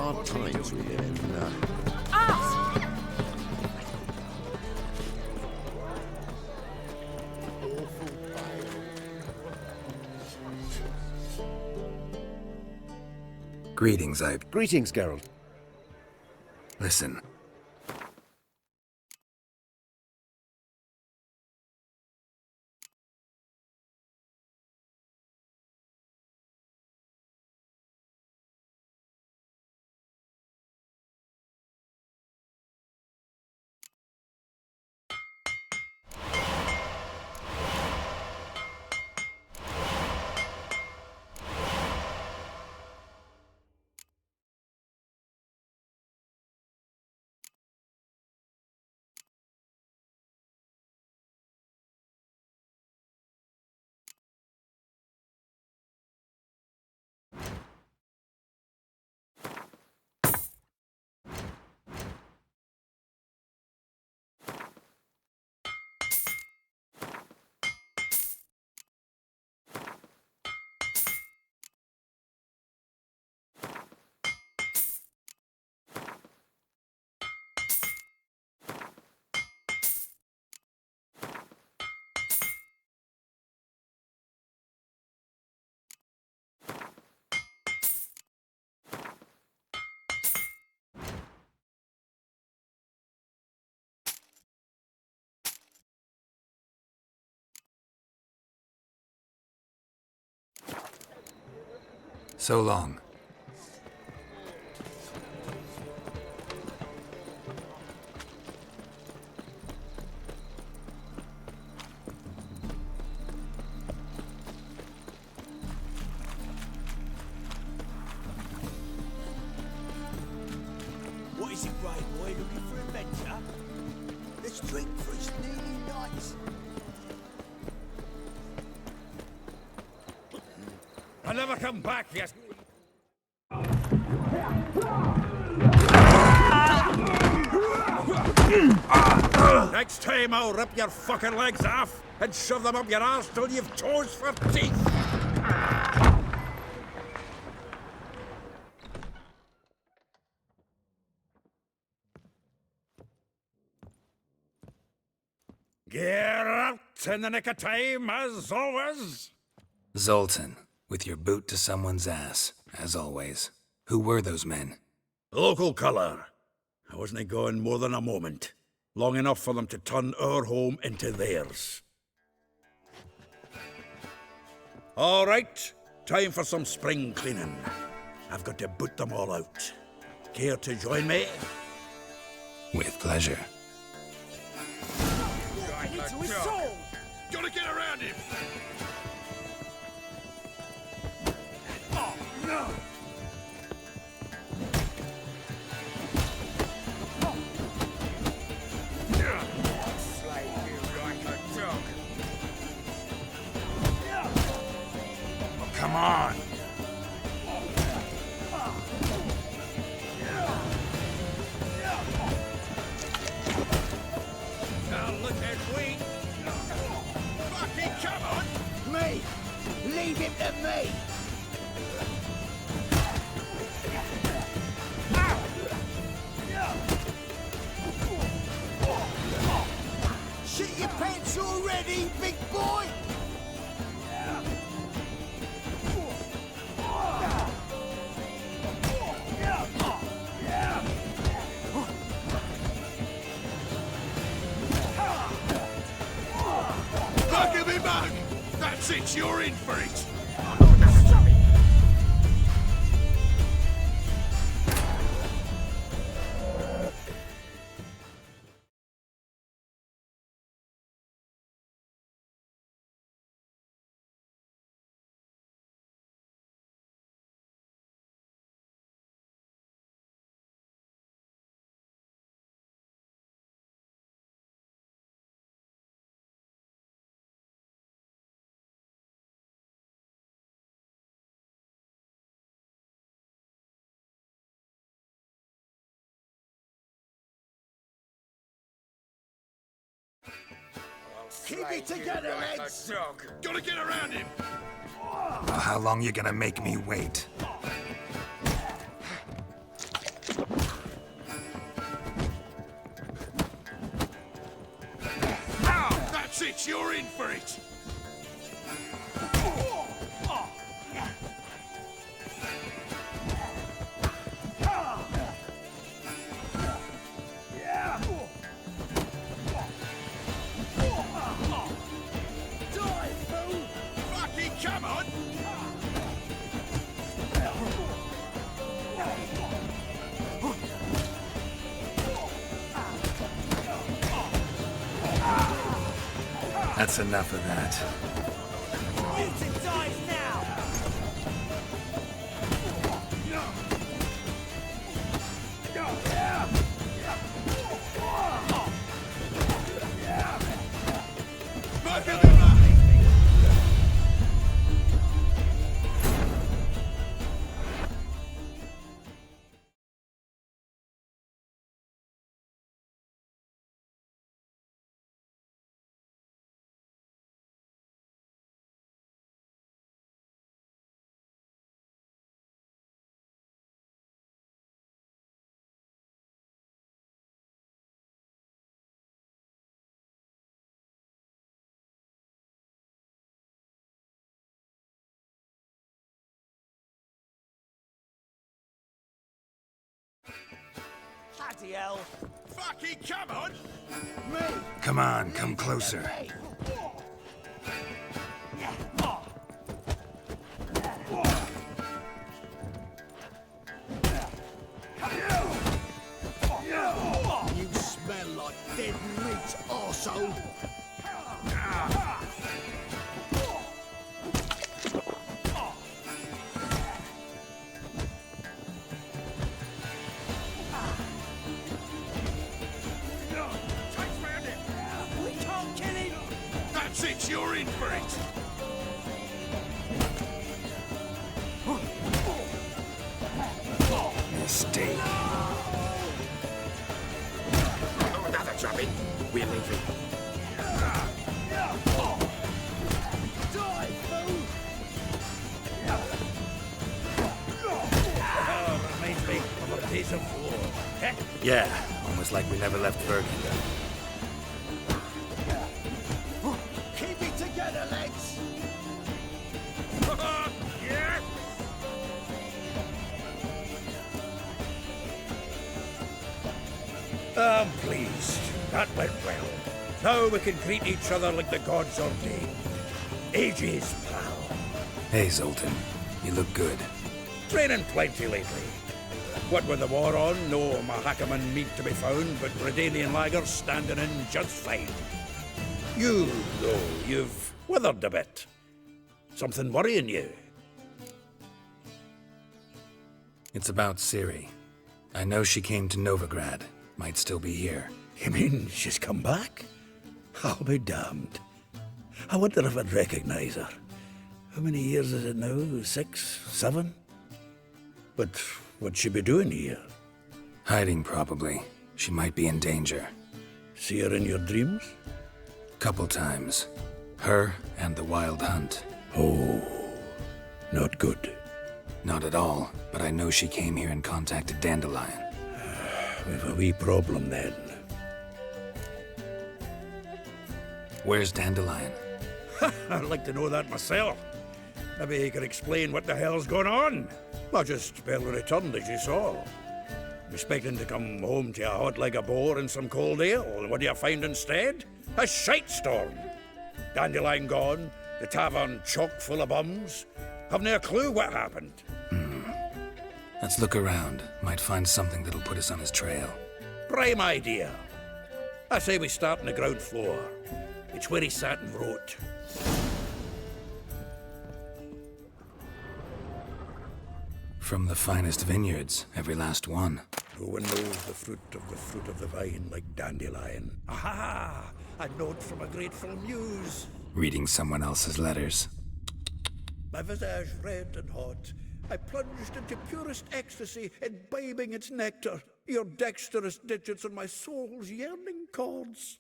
hard times we live in now. Greetings, Greetings, Geralt. Listen. So long. What is it, brave boy? Looking for adventure? Let's drink for it's nearly night. I'll never come back, yes. Next time I'll rip your fucking legs off and shove them up your arse till you've toes for teeth. Get out in the nick of time, as always. Zoltan, with your boot to someone's ass, as always. Who were those men? Local colour. I wasn't going more than a moment. Long enough for them to turn our home into theirs. All right, time for some spring cleaning. I've got to boot them all out. Care to join me? With pleasure. Into his soul! Gotta get around him! Oh, no! Slay you like a dog. Oh, come on! Now look at we! Fucking come on! Me! Leave him to me! Shit your pants already, big boy! Look at me mug! That's it, you're in for it! Keep it together, lads! Gotta get around him! Well, how long you gonna make me wait? That's it, you're in for it! Fucking come on! That's enough of that. Mutant dies now! Bloody hell! Fucking come on! Come on, come closer. You smell like dead meat, arsehole! We can't kill him! That's it, you're in for it! Mistake. Oh, another dropping. We're leaving. Reminds me of a piece of war. Eh? Yeah, almost like we never left Bergen. Keep it together, lads! Yeah? I'm pleased. That went well. Now we can greet each other like the gods ordained. Ages, pal. Hey, Zoltan. You look good. Training plenty lately. What with the war on, no Mahakaman meat to be found, but Redanian lagers standing in just fine. You, though, you've withered a bit. Something worrying you? It's about Ciri. I know she came to Novigrad. Might still be here. You mean she's come back? I'll be damned. I wonder if I'd recognize her. How many years is it now? 6, 7? But what'd she be doing here? Hiding, probably. She might be in danger. See her in your dreams? Couple times. Her and the Wild Hunt. Oh, not good. Not at all, but I know she came here and contacted Dandelion. We've a wee problem then. Where's Dandelion? I'd like to know that myself. Maybe he could explain what the hell's going on. I just barely returned, as you saw. Expecting to come home to a hot like a boar and some cold ale, and what do you find instead? A shite storm. Dandelion gone, the tavern chock full of bums. Haven't a clue what happened. Let's look around. Might find something that'll put us on his trail. Prime idea. I say we start on the ground floor. It's where he sat and wrote. From the finest vineyards, every last one. No one knows the fruit of the vine like Dandelion. Aha! A note from a grateful muse. Reading someone else's letters. My visage red and hot, I plunged into purest ecstasy, imbibing its nectar. Your dexterous digits on my soul's yearning chords.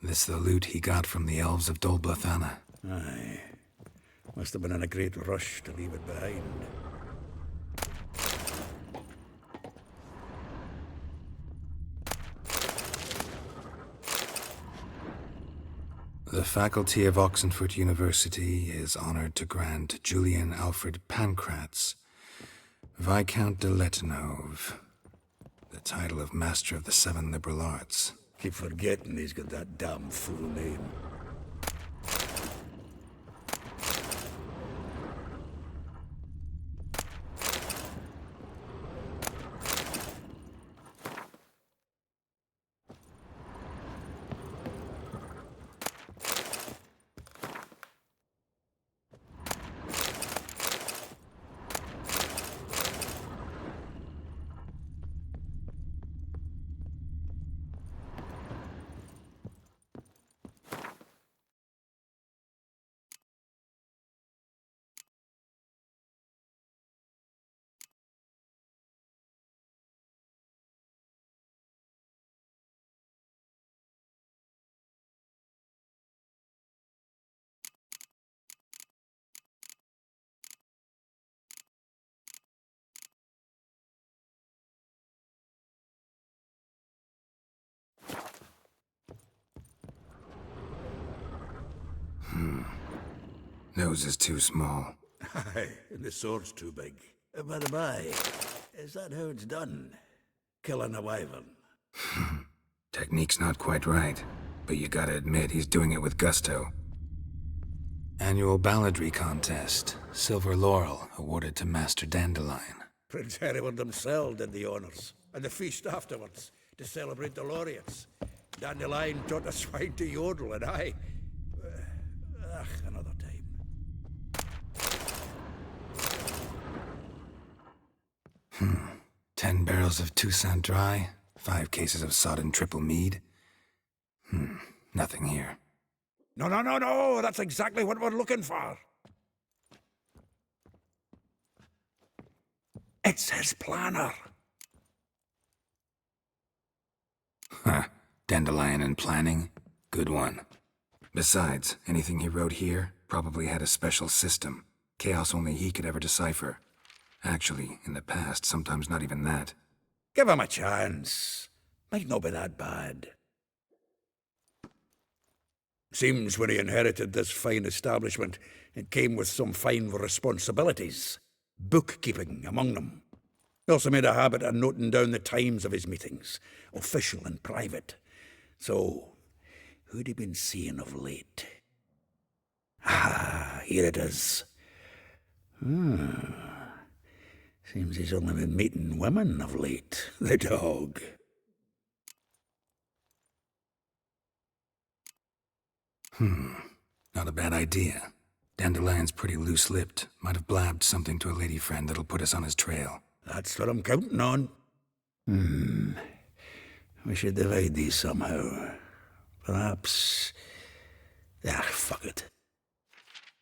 This the loot he got from the elves of Dol Blathanna. Aye. Must have been in a great rush to leave it behind. The faculty of Oxenford University is honored to grant Julian Alfred Pancratz, Viscount de Letenove, the title of Master of the Seven Liberal Arts. Keep forgetting he's got that damn full name. Nose is too small. Aye, and the sword's too big. By the by, is that how it's done? Killing a wyvern? Technique's not quite right, but you gotta admit he's doing it with gusto. Annual balladry contest. Silver laurel awarded to Master Dandelion. Prince Hereward himself did the honours, and the feast afterwards, to celebrate the laureates. Dandelion taught the swine to yodel, and I... another time. 10 barrels of Toussaint Dry, 5 cases of sodden triple mead. Nothing here. No, that's exactly what we're looking for. It's his planner. Huh. Dandelion and planning? Good one. Besides, anything he wrote here probably had a special system. Chaos only he could ever decipher. Actually, in the past, sometimes not even that. Give him a chance. Might not be that bad. Seems when he inherited this fine establishment, it came with some fine responsibilities. Bookkeeping among them. He also made a habit of noting down the times of his meetings, official and private. So, who'd he been seeing of late? Ah, here it is. Seems he's only been meeting women of late, the dog. Not a bad idea. Dandelion's pretty loose-lipped. Might have blabbed something to a lady friend that'll put us on his trail. That's what I'm counting on. We should divide these somehow. Perhaps... fuck it.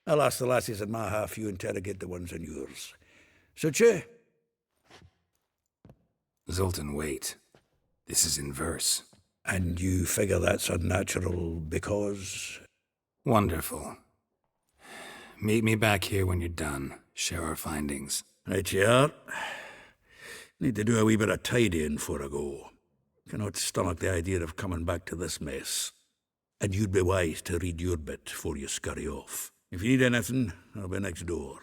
I'll ask the lassies in my half, you interrogate the ones in yours. Suit you? Zoltan, wait. This is in verse. And you figure that's unnatural because... Wonderful. Meet me back here when you're done. Share our findings. Right you are. Need to do a wee bit of tidying before I go. Cannot stomach the idea of coming back to this mess. And you'd be wise to read your bit before you scurry off. If you need anything, I'll be next door.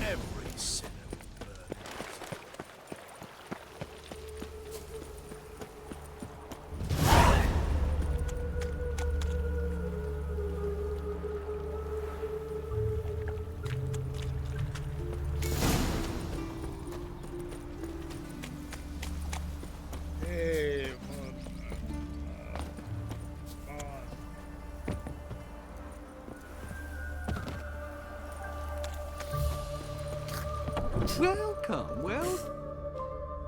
Every sinner Welcome.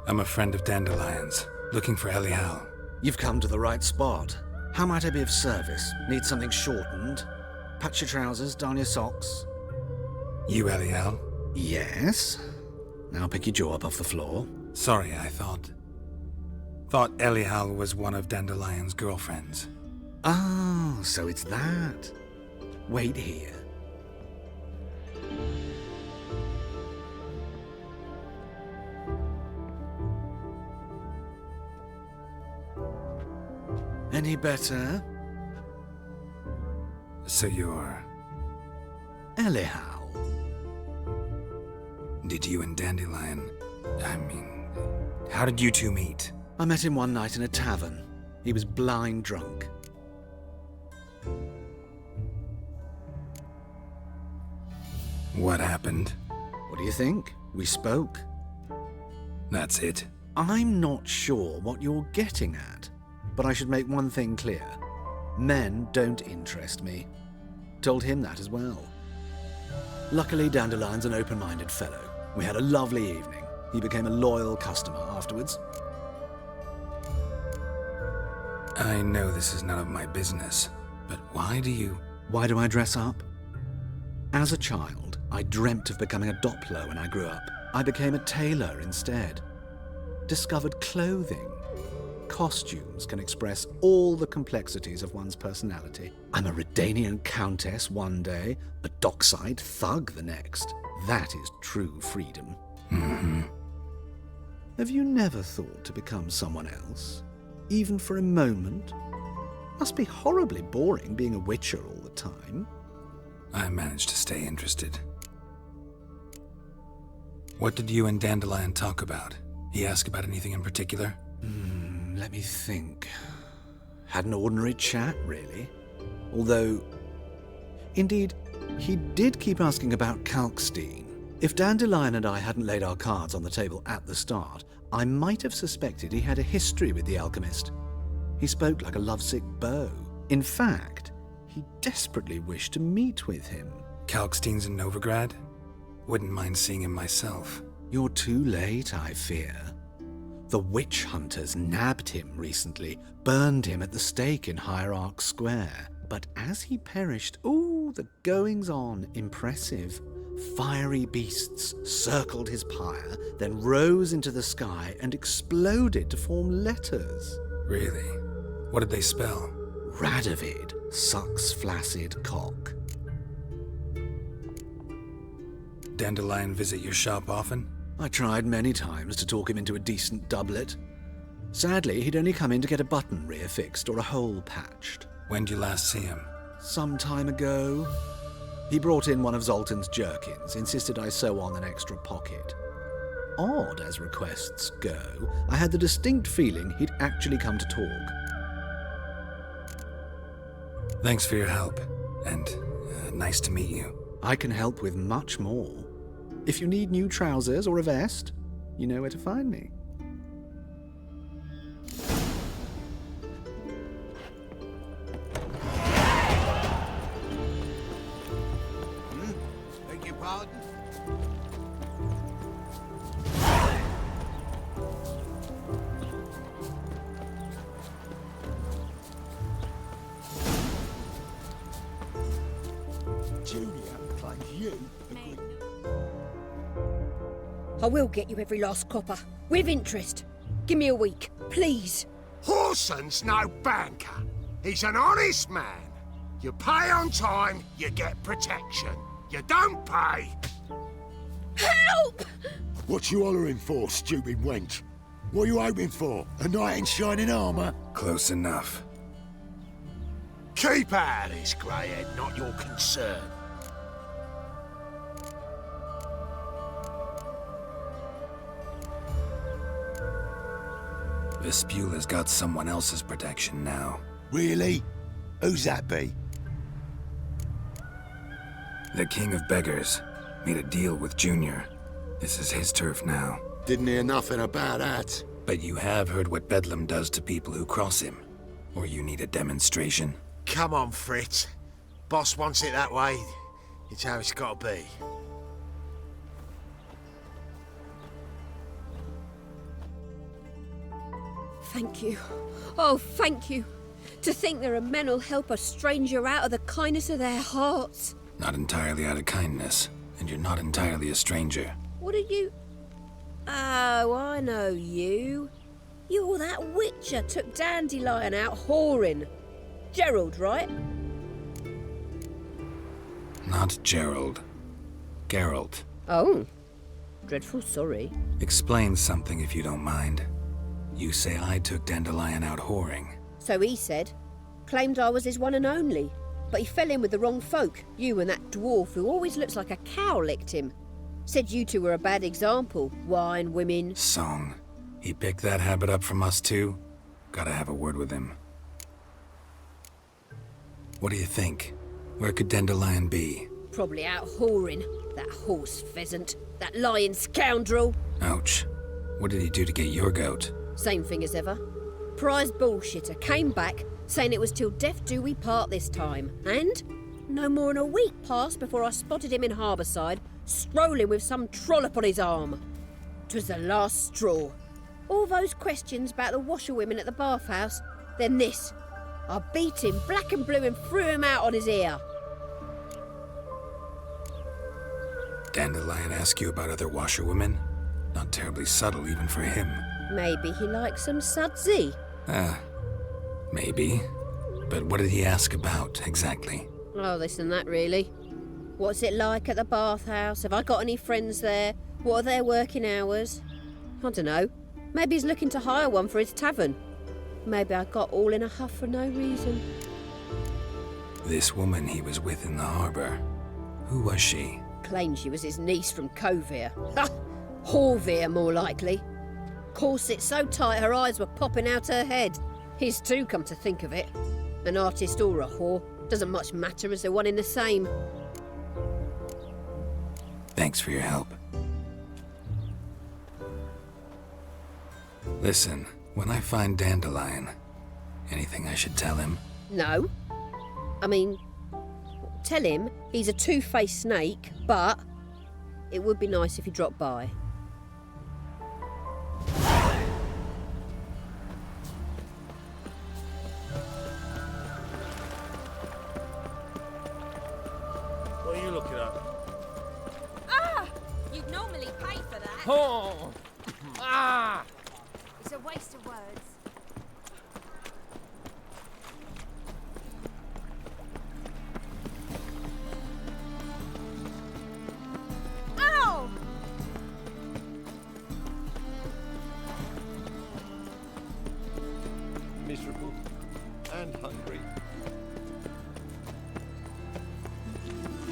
I'm a friend of Dandelion's, looking for Elial. You've come to the right spot. How might I be of service? Need something shortened? Patch your trousers, darn your socks. You, Elial? Yes. Now pick your jaw up off the floor. Sorry, I thought... Thought Elial was one of Dandelion's girlfriends. Oh, so it's that. Wait here. Any better? So you're... Elial. Did you and Dandelion... how did you two meet? I met him one night in a tavern. He was blind drunk. What happened? What do you think? We spoke. That's it? I'm not sure what you're getting at, but I should make one thing clear. Men don't interest me. Told him that as well. Luckily, Dandelion's an open-minded fellow. We had a lovely evening. He became a loyal customer afterwards. I know this is none of my business, but why do I dress up? As a child, I dreamt of becoming a Doppler when I grew up. I became a tailor instead. Discovered clothing. Costumes can express all the complexities of one's personality. I'm a Redanian countess one day, a dockside thug the next. That is true freedom. Mm-hmm. Have you never thought to become someone else? Even for a moment? Must be horribly boring being a witcher all the time. I managed to stay interested. What did you and Dandelion talk about? He asked about anything in particular? Let me think. Had an ordinary chat, really. Although, indeed, he did keep asking about Kalkstein. If Dandelion and I hadn't laid our cards on the table at the start, I might have suspected he had a history with the alchemist. He spoke like a lovesick beau. In fact, he desperately wished to meet with him. Kalkstein's in Novigrad? Wouldn't mind seeing him myself. You're too late, I fear. The witch hunters nabbed him recently, burned him at the stake in Hierarch Square. But as he perished, the goings-on, impressive. Fiery beasts circled his pyre, then rose into the sky and exploded to form letters. Really? What did they spell? Radovid sucks flaccid cock. Dandelion visit your shop often? I tried many times to talk him into a decent doublet. Sadly, he'd only come in to get a button reaffixed or a hole patched. When did you last see him? Some time ago. He brought in one of Zoltan's jerkins, insisted I sew on an extra pocket. Odd as requests go, I had the distinct feeling he'd actually come to talk. Thanks for your help, and nice to meet you. I can help with much more. If you need new trousers or a vest, you know where to find me. Beg your pardon? Julia claims you. I will get you every last copper. With interest. Give me a week, please. Horson's no banker. He's an honest man. You pay on time, you get protection. You don't pay. Help! What you hollering for, stupid wench? What are you hoping for? A knight in shining armour? Close enough. Keep out of this, greyhead, not your concern. Vespula's got someone else's protection now. Really? Who's that be? The King of Beggars made a deal with Junior. This is his turf now. Didn't hear nothing about that. But you have heard what Bedlam does to people who cross him. Or you need a demonstration. Come on, Fritz. Boss wants it that way. It's how it's got to be. Thank you. Oh, thank you. To think there are men who'll help a stranger out of the kindness of their hearts. Not entirely out of kindness, and you're not entirely a stranger. What are you... Oh, I know you. You're that witcher took Dandelion out whoring. Gerald, right? Not Gerald. Geralt. Oh. Dreadful sorry. Explain something if you don't mind. You say I took Dandelion out whoring. So he said. Claimed I was his one and only. But he fell in with the wrong folk. You and that dwarf who always looks like a cow licked him. Said you two were a bad example. Wine, women... Song. He picked that habit up from us too? Gotta have a word with him. What do you think? Where could Dandelion be? Probably out whoring. That horse pheasant. That lying scoundrel. Ouch. What did he do to get your goat? Same thing as ever. Prize bullshitter came back, saying it was till death do we part this time. And no more than a week passed before I spotted him in Harbourside, strolling with some trollop on his arm. 'Twas the last straw. All those questions about the washerwomen at the bathhouse, then this. I beat him black and blue and threw him out on his ear. Dandelion ask you about other washerwomen? Not terribly subtle even for him. Maybe he likes some sudsy. Maybe. But what did he ask about, exactly? Oh, this and that, really. What's it like at the bathhouse? Have I got any friends there? What are their working hours? I don't know. Maybe he's looking to hire one for his tavern. Maybe I got all in a huff for no reason. This woman he was with in the harbour. Who was she? Claimed she was his niece from Kovir. Ha! Horvir, more likely. Corset so tight her eyes were popping out her head. His too, come to think of it. An artist or a whore. Doesn't much matter as they're one in the same. Thanks for your help. Listen, when I find Dandelion, anything I should tell him? No. I mean, tell him he's a two-faced snake, but it would be nice if he dropped by. What are you looking at? Ah! You'd normally pay for that. Oh! Ah! It's a waste of words. Ow! Miserable and hungry.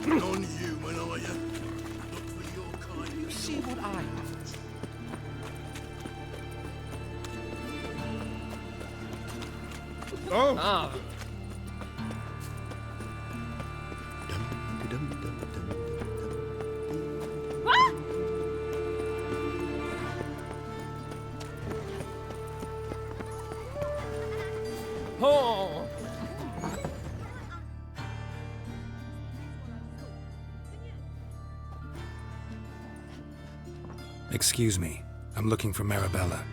On you, when are you? Look for your kind. You see what I have? Oh! Ah! Ah! Oh! Excuse me. I'm looking for Marabella.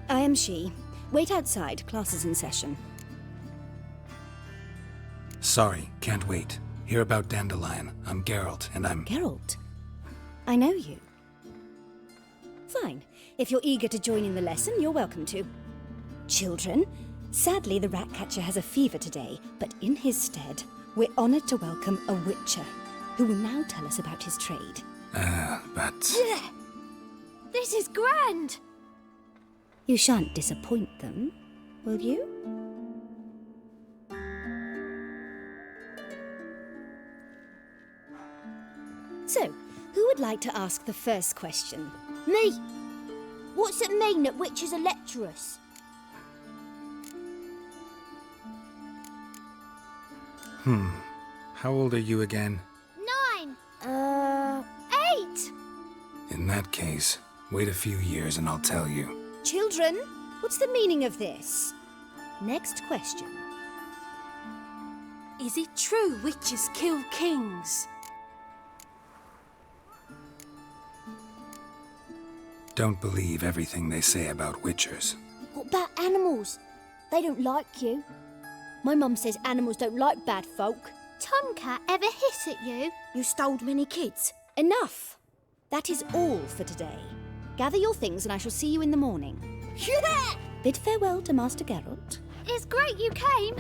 I am she. Wait outside. Class is in session. Sorry, can't wait. Hear about Dandelion. I'm Geralt, and I'm... Geralt? I know you. Fine. If you're eager to join in the lesson, you're welcome to. Children, sadly the Ratcatcher has a fever today, but in his stead, we're honoured to welcome a Witcher, who will now tell us about his trade. But... This is grand! You shan't disappoint them, will you? So, who would like to ask the first question? Me! What's it mean that witches are lecturers? How old are you again? 9! 8! In that case, wait a few years and I'll tell you. Children, what's the meaning of this? Next question. Is it true witches kill kings? Don't believe everything they say about witchers. What about animals? They don't like you. My mum says animals don't like bad folk. Tomcat ever hiss at you? You stole many kids. Enough! That is all for today. Gather your things and I shall see you in the morning. Yeah! Bid farewell to Master Geralt. It's great you came.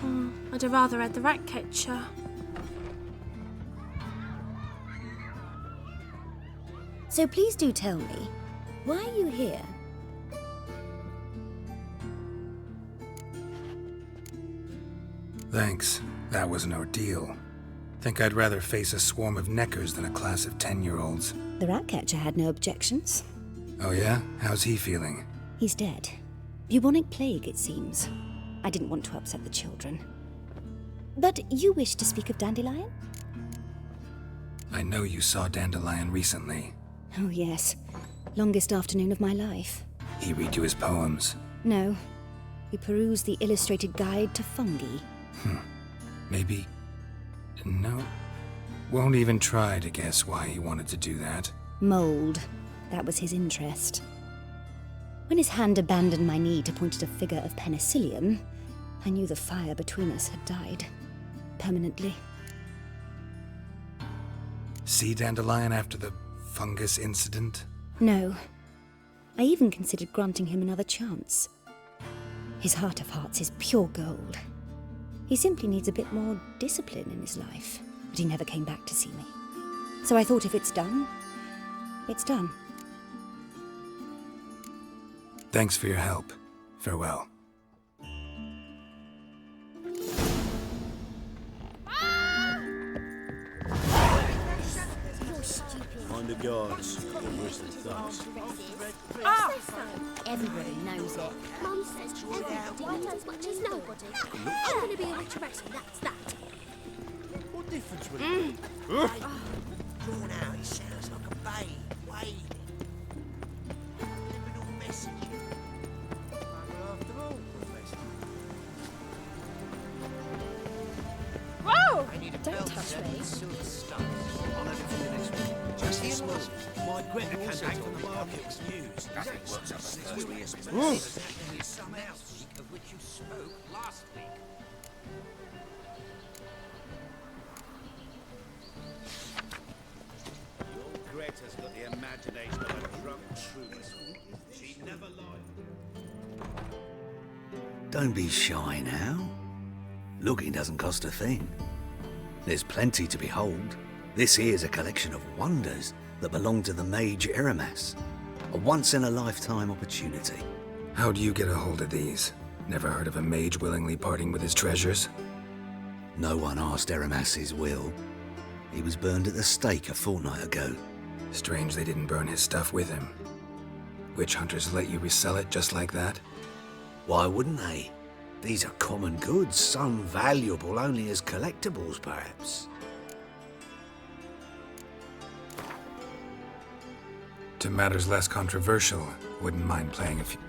Oh, I'd have rather had the rat catcher. So please do tell me, why are you here? Thanks. That was an ordeal. Think I'd rather face a swarm of neckers than a class of 10-year-olds. The rat catcher had no objections. Oh yeah? How's he feeling? He's dead. Bubonic plague, it seems. I didn't want to upset the children. But you wish to speak of Dandelion? I know you saw Dandelion recently. Oh yes. Longest afternoon of my life. He read you his poems. No. We perused the illustrated guide to fungi. Maybe... No. Won't even try to guess why he wanted to do that. Mold. That was his interest. When his hand abandoned my knee to point at a figure of penicillium, I knew the fire between us had died. Permanently. See Dandelion after the fungus incident? No. I even considered granting him another chance. His heart of hearts is pure gold. He simply needs a bit more discipline in his life, but he never came back to see me. So I thought if it's done, it's done. Thanks for your help. Farewell. Mind the guards. Where's the thugs? Everybody knows it. Mum says everybody knows as much as nobody. I'm going to be a rich wrestler, that's that. What difference would it make? Drawn out, it sounds like a babe wailing. Liminal message. After all, Professor. Whoa! Don't touch me. Just hear what? My Greta came back from the market's news. Nothing works up a mysterious There's some else of which you spoke last week. Your Greta's got the imagination of a drunk troubadour. She never lied. Don't be shy now. Looking doesn't cost a thing. There's plenty to behold. This here's a collection of wonders that belong to the mage Eramas. A once-in-a-lifetime opportunity. How do you get a hold of these? Never heard of a mage willingly parting with his treasures? No one asked Eramas' will. He was burned at the stake a fortnight ago. Strange they didn't burn his stuff with him. Witch hunters let you resell it just like that? Why wouldn't they? These are common goods, some valuable only as collectibles, perhaps. To matters less controversial, wouldn't mind playing a few...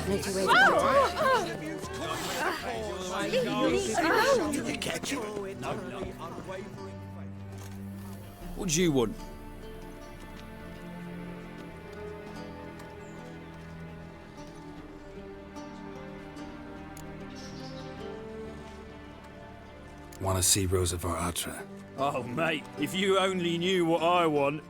No two ways about it. Did you catch it? What do you want? Want to see Rosa var Atra? Oh, mate, if you only knew what I want.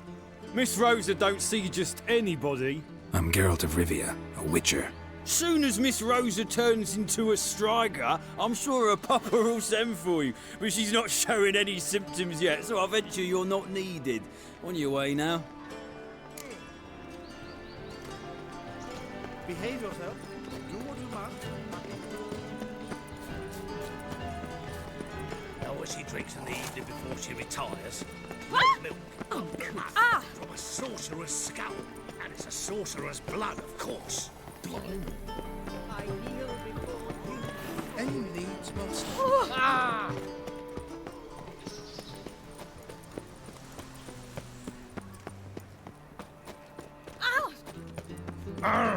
Miss Rosa don't see just anybody. I'm Geralt of Rivia, a witcher. Soon as Miss Rosa turns into a striker, I'm sure her papa will send for you. But she's not showing any symptoms yet, so I venture you're not needed. On your way now. Behave yourself. Do what you must. Know what she drinks in the evening before she retires? Milk. From a sorcerer's scalp. And it's a sorcerer's blood, of course. I kneel before you. Any needs must.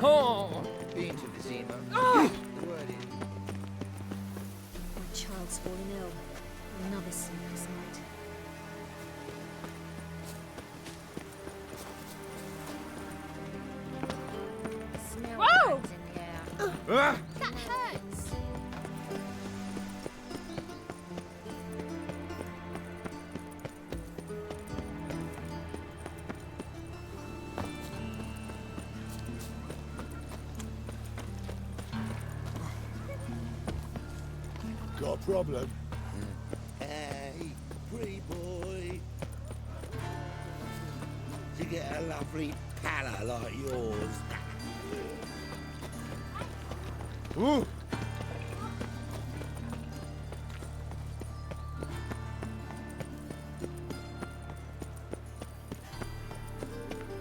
Oh. Into the Zima. The child's fallen ill. Another sleepless night. Whoa! Ah! That hurts. Got a problem? Hey, pretty boy. To get a lovely pallor like yours. Ooh.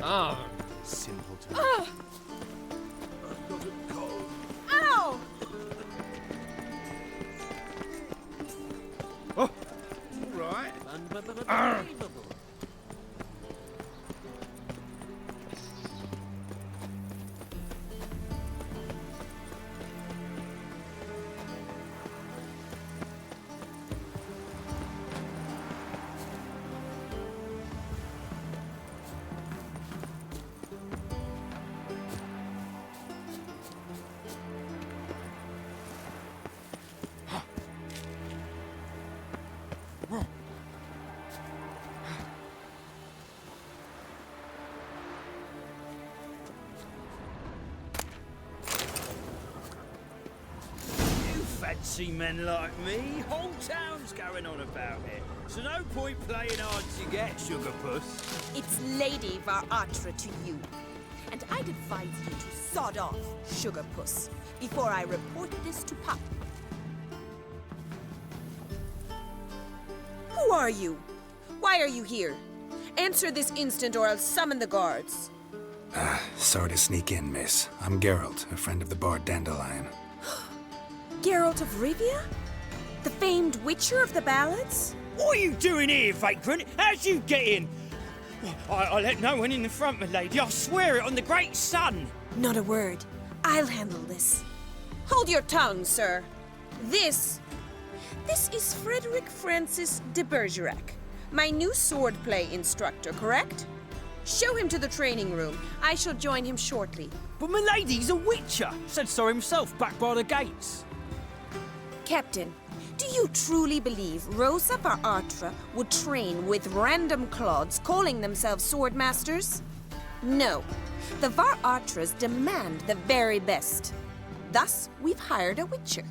Ah. Simpleton. Oh. I've got a cold. Ow! Oh. All right. Unbelievable. Fancy men like me, whole town's going on about it. So no point playing hard to get, sugar puss. It's Lady var Atra to you. And I'd advise you to sod off, sugar puss, before I report this to Pop. Who are you? Why are you here? Answer this instant or I'll summon the guards. Sorry to sneak in, miss. I'm Geralt, a friend of the bard Dandelion. Geralt of Rivia? The famed witcher of the ballads? What are you doing here, vagrant? How'd you get in? I let no one in the front, my lady. I swear it on the great sun. Not a word. I'll handle this. Hold your tongue, sir. This is Frederick Francis de Bergerac, my new swordplay instructor, correct? Show him to the training room. I shall join him shortly. But my lady's a witcher. Said so himself back by the gates. Captain, do you truly believe Rosa var Atra would train with random clods calling themselves swordmasters? No. The var Atras demand the very best. Thus, we've hired a witcher.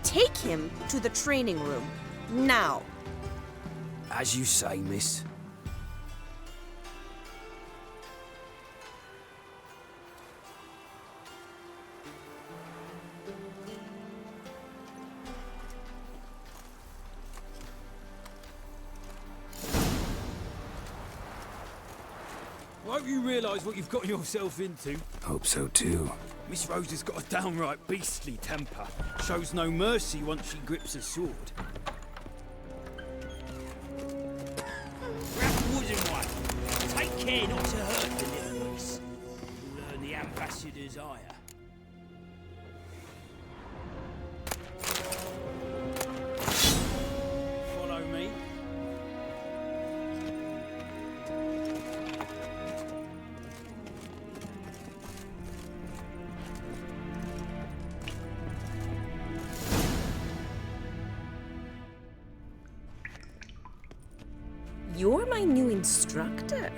Take him to the training room, now. As you say, miss. I hope you realise what you've got yourself into. Hope so too. Miss Rosa's got a downright beastly temper. Shows no mercy once she grips a sword. Grab wooden one. Take care not to hurt the little miss. You'll learn the ambassador's ire. You're my new instructor?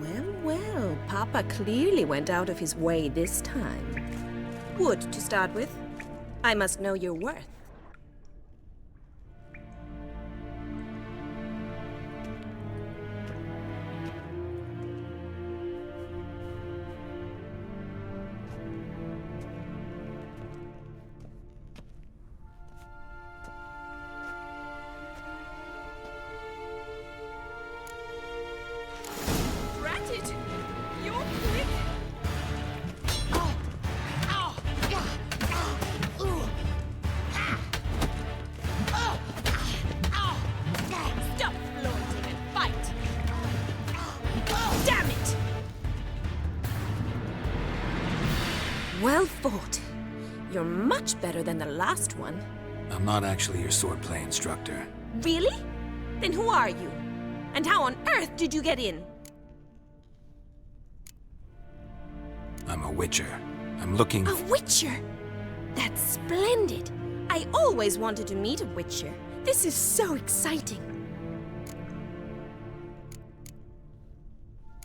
Well, well, Papa clearly went out of his way this time. Wood, to start with. I must know your worth. Well fought. You're much better than the last one. I'm not actually your swordplay instructor. Really? Then who are you? And how on earth did you get in? I'm a witcher. I'm looking... A witcher? That's splendid. I always wanted to meet a witcher. This is so exciting.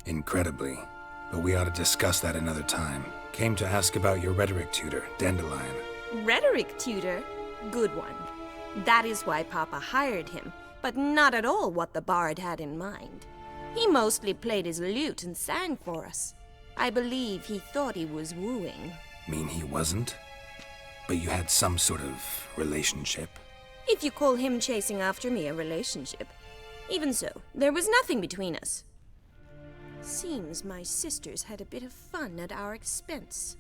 Incredibly. But we ought to discuss that another time. Came to ask about your rhetoric tutor, Dandelion. Rhetoric tutor? Good one. That is why Papa hired him, but not at all what the bard had in mind. He mostly played his lute and sang for us. I believe he thought he was wooing. Mean he wasn't? But you had some sort of relationship? If you call him chasing after me a relationship. Even so, there was nothing between us. Seems my sisters had a bit of fun at our expense.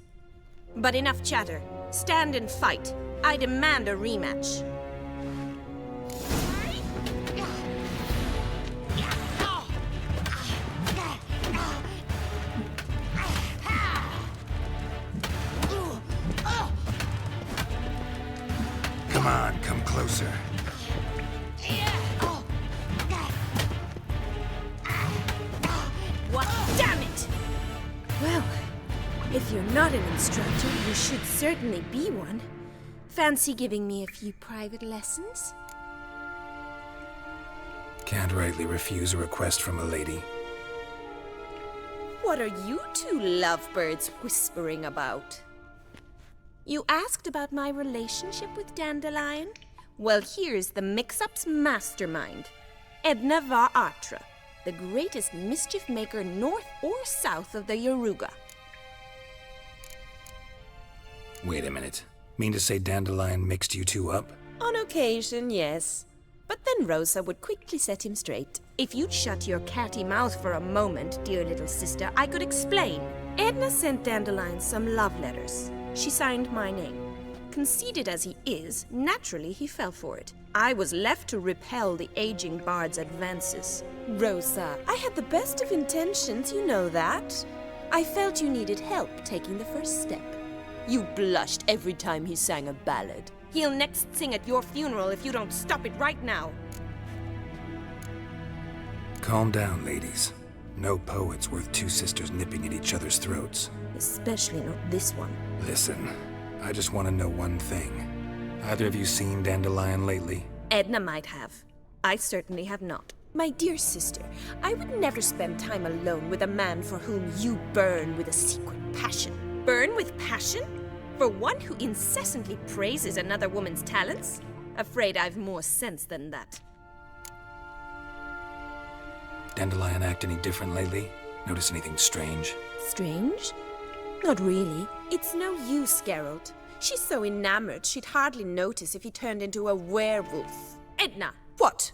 But enough chatter. Stand and fight. I demand a rematch. Come on, come closer. What? Damn it! Well, if you're not an instructor, you should certainly be one. Fancy giving me a few private lessons? Can't rightly refuse a request from a lady. What are you two lovebirds whispering about? You asked about my relationship with Dandelion? Well, here's the mix-up's mastermind. Edna var Atra, the greatest mischief maker north or south of the Yaruga. Wait a minute. Mean to say Dandelion mixed you two up? On occasion, yes. But then Rosa would quickly set him straight. If you'd shut your catty mouth for a moment, dear little sister, I could explain. Edna sent Dandelion some love letters. She signed my name. Conceited as he is, naturally he fell for it. I was left to repel the aging bard's advances. Rosa, I had the best of intentions, you know that. I felt you needed help taking the first step. You blushed every time he sang a ballad. He'll next sing at your funeral if you don't stop it right now. Calm down, ladies. No poet's worth two sisters nipping at each other's throats. Especially not this one. Listen, I just want to know one thing. Either of you seen Dandelion lately? Edna might have. I certainly have not. My dear sister, I would never spend time alone with a man for whom you burn with a secret passion. Burn with passion? For one who incessantly praises another woman's talents? Afraid I've more sense than that. Dandelion act any different lately? Notice anything strange? Strange? Not really. It's no use, Geralt. She's so enamored she'd hardly notice if he turned into a werewolf. Edna! What?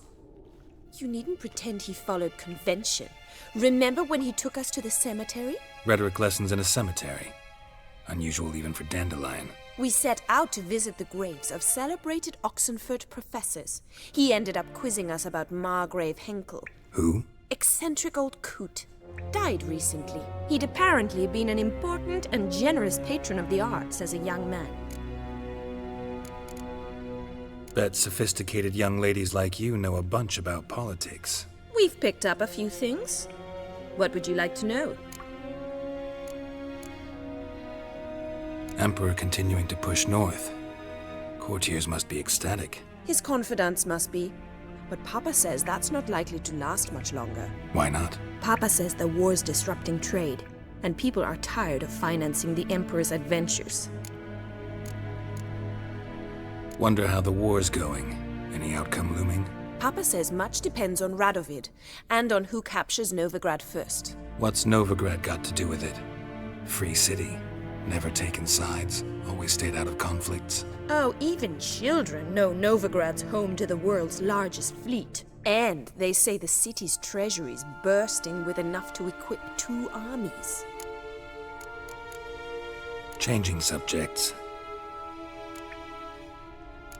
You needn't pretend he followed convention. Remember when he took us to the cemetery? Rhetoric lessons in a cemetery. Unusual even for Dandelion. We set out to visit the graves of celebrated Oxenford professors. He ended up quizzing us about Margrave Henkel. Who? Eccentric old coot. Died recently. He'd apparently been an important and generous patron of the arts as a young man. Bet sophisticated young ladies like you know a bunch about politics. We've picked up a few things. What would you like to know? Emperor continuing to push north. Courtiers must be ecstatic. His confidants must be. But Papa says that's not likely to last much longer. Why not? Papa says the war's disrupting trade, and people are tired of financing the Emperor's adventures. Wonder how the war's going. Any outcome looming? Papa says much depends on Radovid, and on who captures Novigrad first. What's Novigrad got to do with it? Free city. Never taken sides. Always stayed out of conflicts. Oh, even children know Novigrad's home to the world's largest fleet. And they say the city's treasury's bursting with enough to equip 2 armies. Changing subjects.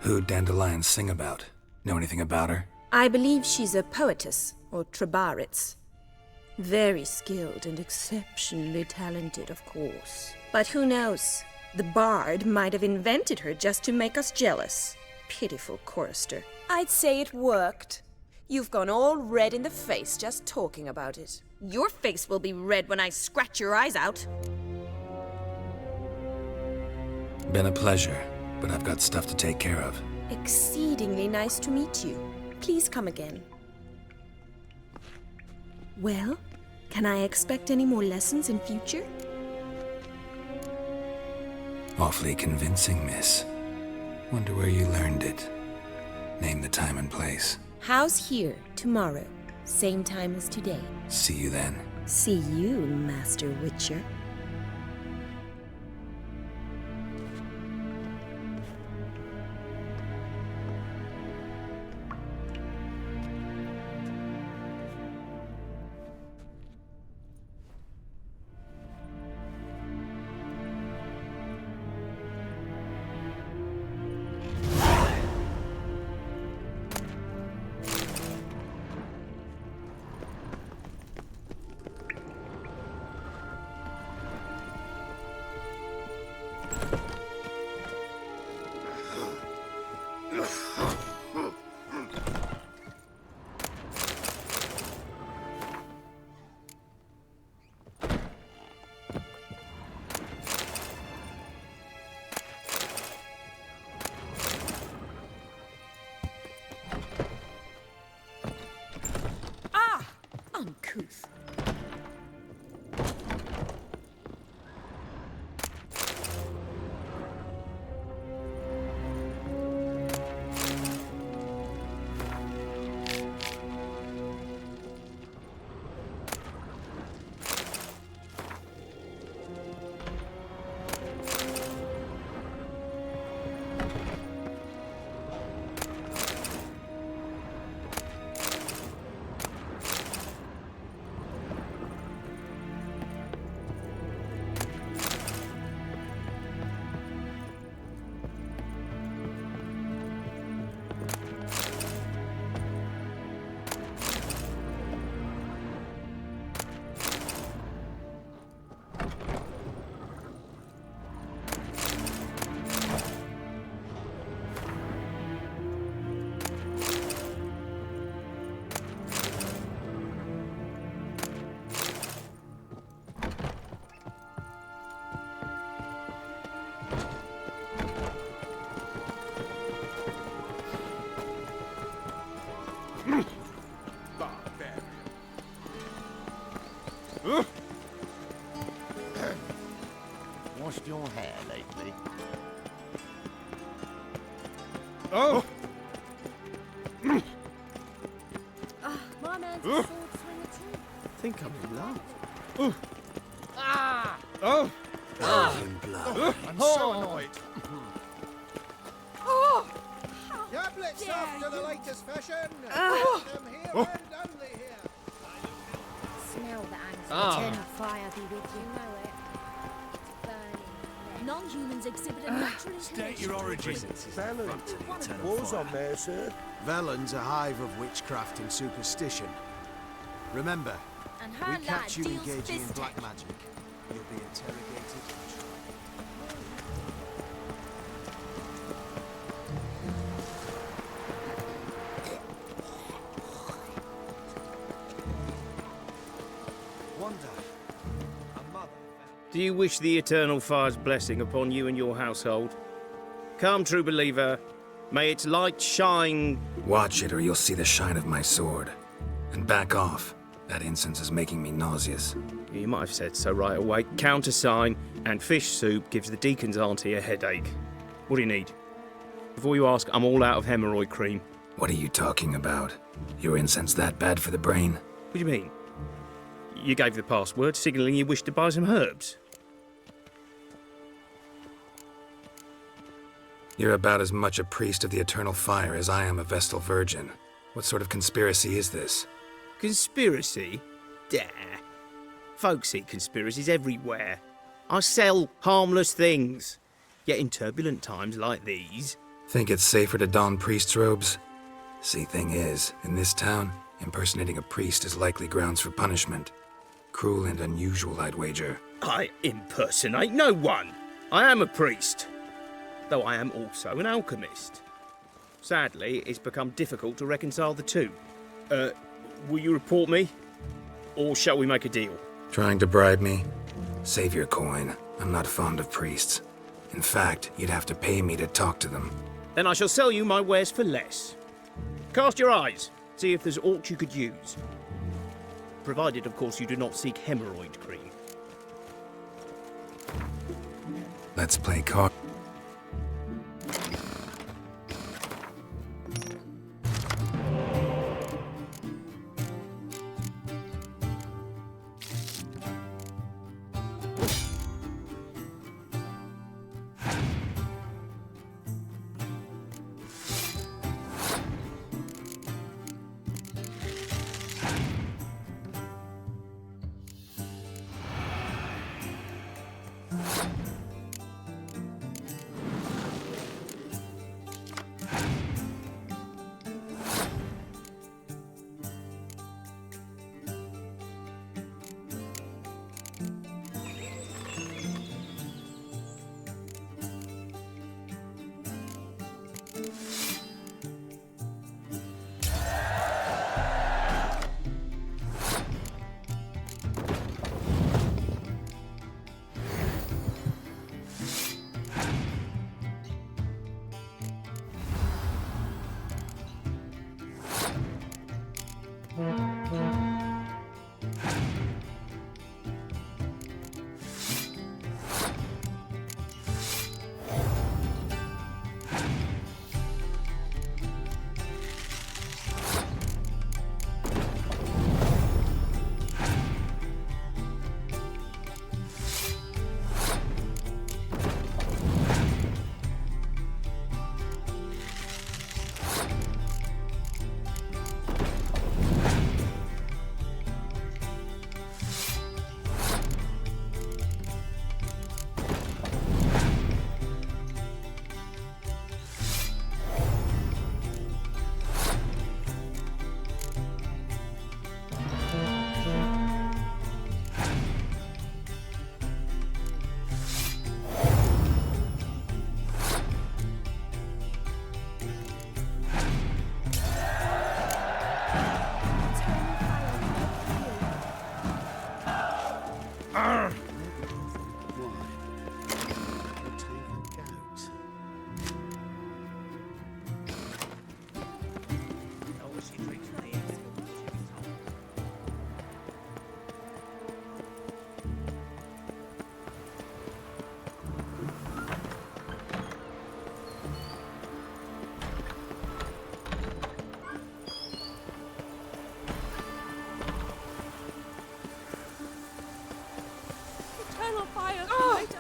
Who'd Dandelion sing about? Know anything about her? I believe she's a poetess, or Trebaritz. Very skilled and exceptionally talented, of course. But who knows? The bard might have invented her just to make us jealous. Pitiful chorister. I'd say it worked. You've gone all red in the face just talking about it. Your face will be red when I scratch your eyes out. Been a pleasure, but I've got stuff to take care of. Exceedingly nice to meet you. Please come again. Well, can I expect any more lessons in future? Awfully convincing, miss. Wonder where you learned it. Name the time and place. House here, tomorrow. Same time as today. See you then. See you, Master Witcher. Uncouth. Washed your hair lately? Oh! My man's a sword swinger too. Think I'm in love. Ah! Oh! Virgin blood. I'm so annoyed. Oh! Tablets after the latest fashion. Oh. Them here and only here. Smell the anger. Ah. Eternal fire be with you. Know it. It's burning. Non-humans exhibit a natural State your origins. Velen. War's on there, sir. Velen's a hive of witchcraft and superstition. Remember, And her we catch you lad deals engaging in fist black tech. magic. You'll be interrogated and tried. Wonder. A mother. Do you wish the Eternal Fire's blessing upon you and your household? Come, true believer. May its light shine... Watch it or you'll see the shine of my sword. And back off. That incense is making me nauseous. You might have said so right away. Countersign and fish soup gives the deacon's auntie a headache. What do you need? Before you ask, I'm all out of hemorrhoid cream. What are you talking about? Your incense that bad for the brain? What do you mean? You gave the password, signalling you wished to buy some herbs. You're about as much a priest of the eternal fire as I am a Vestal Virgin. What sort of conspiracy is this? Conspiracy? Dah. Folks see conspiracies everywhere. I sell harmless things. Yet in turbulent times like these... Think it's safer to don priest's robes? See, thing is, in this town, impersonating a priest is likely grounds for punishment. Cruel and unusual, I'd wager. I impersonate no one. I am a priest. Though I am also an alchemist. Sadly, it's become difficult to reconcile the two. Will you report me? Or shall we make a deal? Trying to bribe me? Save your coin. I'm not fond of priests. In fact, you'd have to pay me to talk to them. Then I shall sell you my wares for less. Cast your eyes. See if there's aught you could use. Provided, of course, you do not seek hemorrhoid cream. Let's play card.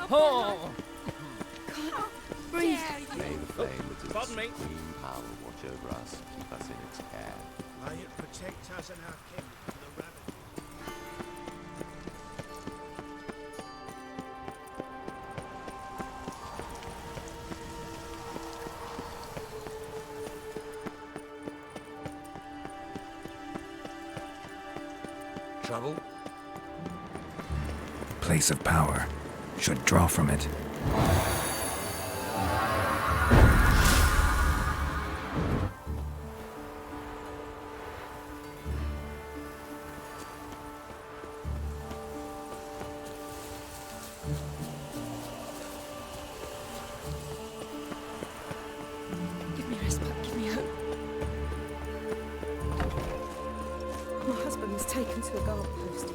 Oh! Breathe. May the flame with its Pardon me. supreme power watch over us, keep us in its care. May it protect us and our kin from the rabbit. Trouble? Place of power. Should draw from it. Give me taken to a guard post.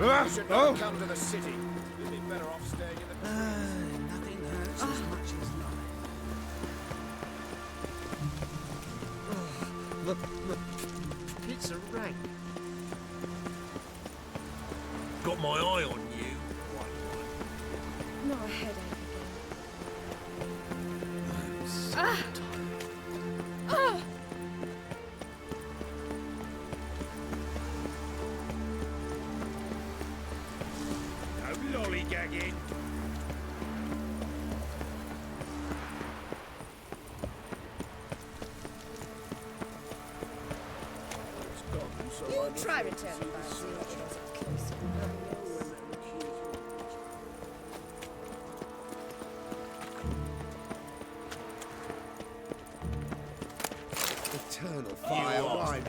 You should never come to the city. You'd be better off staying in the Nothing hurts as much as life. Look, it's a rag. Got my eye on you. Not a headache No lollygagging. You try returning by seeing what it is close. eternal fire why me?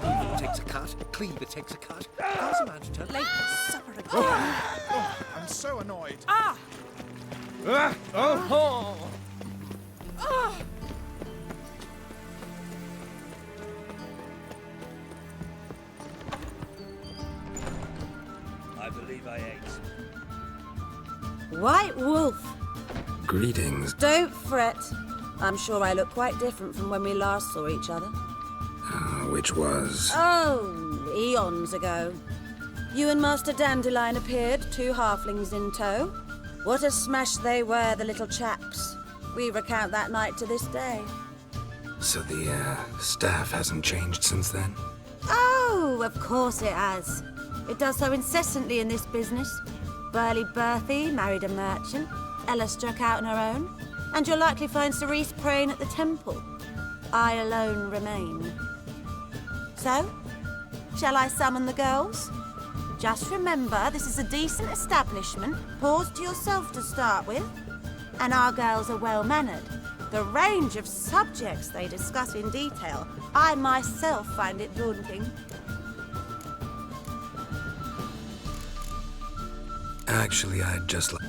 Cleaver takes a cut. Cleaver takes a cut. How's the man's turn? Late supper again. I'm so annoyed. Ah! I believe I ate. White Wolf, Greetings. don't fret. I'm sure I look quite different from when we last saw each other. Which was... Oh, eons ago. You and Master Dandelion appeared, 2 halflings in tow. What a smash they were, the little chaps. We recount that night to this day. So the, staff hasn't changed since then? Oh, of course it has. It does so incessantly in this business. Burly Berthie married a merchant. Ella struck out on her own. And you'll likely find Cerise praying at the temple. I alone remain. So, shall I summon the girls? Just remember, this is a decent establishment. Pause to yourself to start with. And our girls are well-mannered. The range of subjects they discuss in detail, I myself find it daunting. Actually, I'd just like...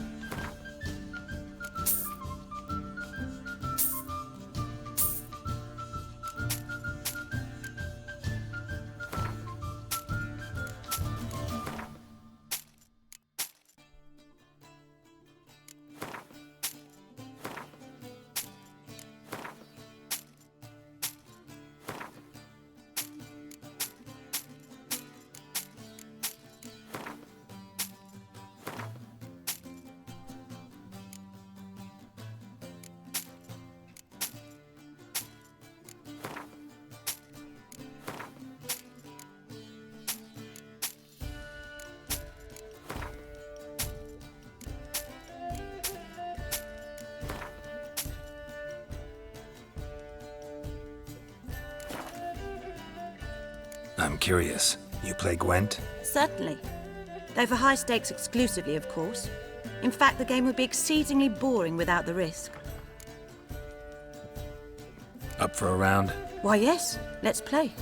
I'm curious. You play Gwent? Certainly. Though for high stakes exclusively, of course. In fact, the game would be exceedingly boring without the risk. Up for a round? Why, yes. Let's play.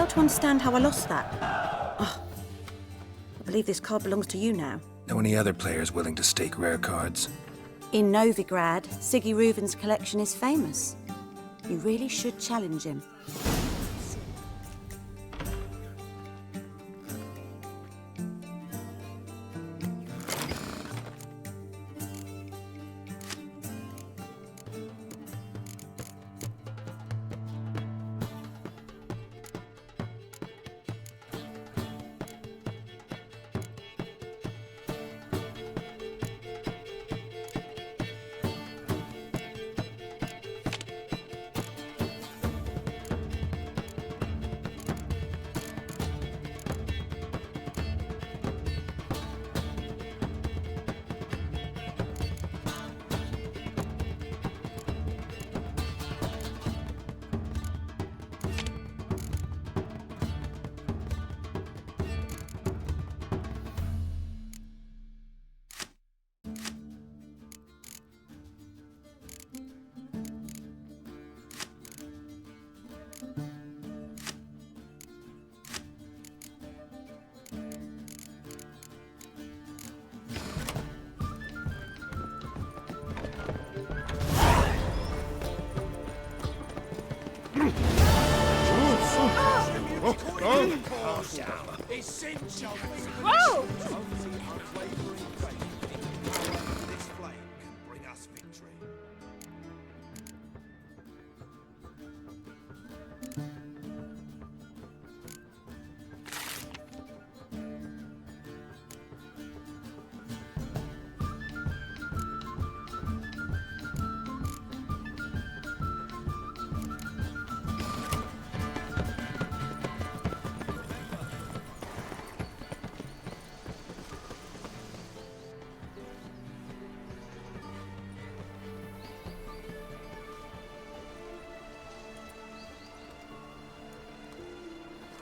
fail to understand how I lost that. Oh, I believe this card belongs to you now. Know any other players willing to stake rare cards? In Novigrad, Siggy Reuven's collection is famous. You really should challenge him. Whoa!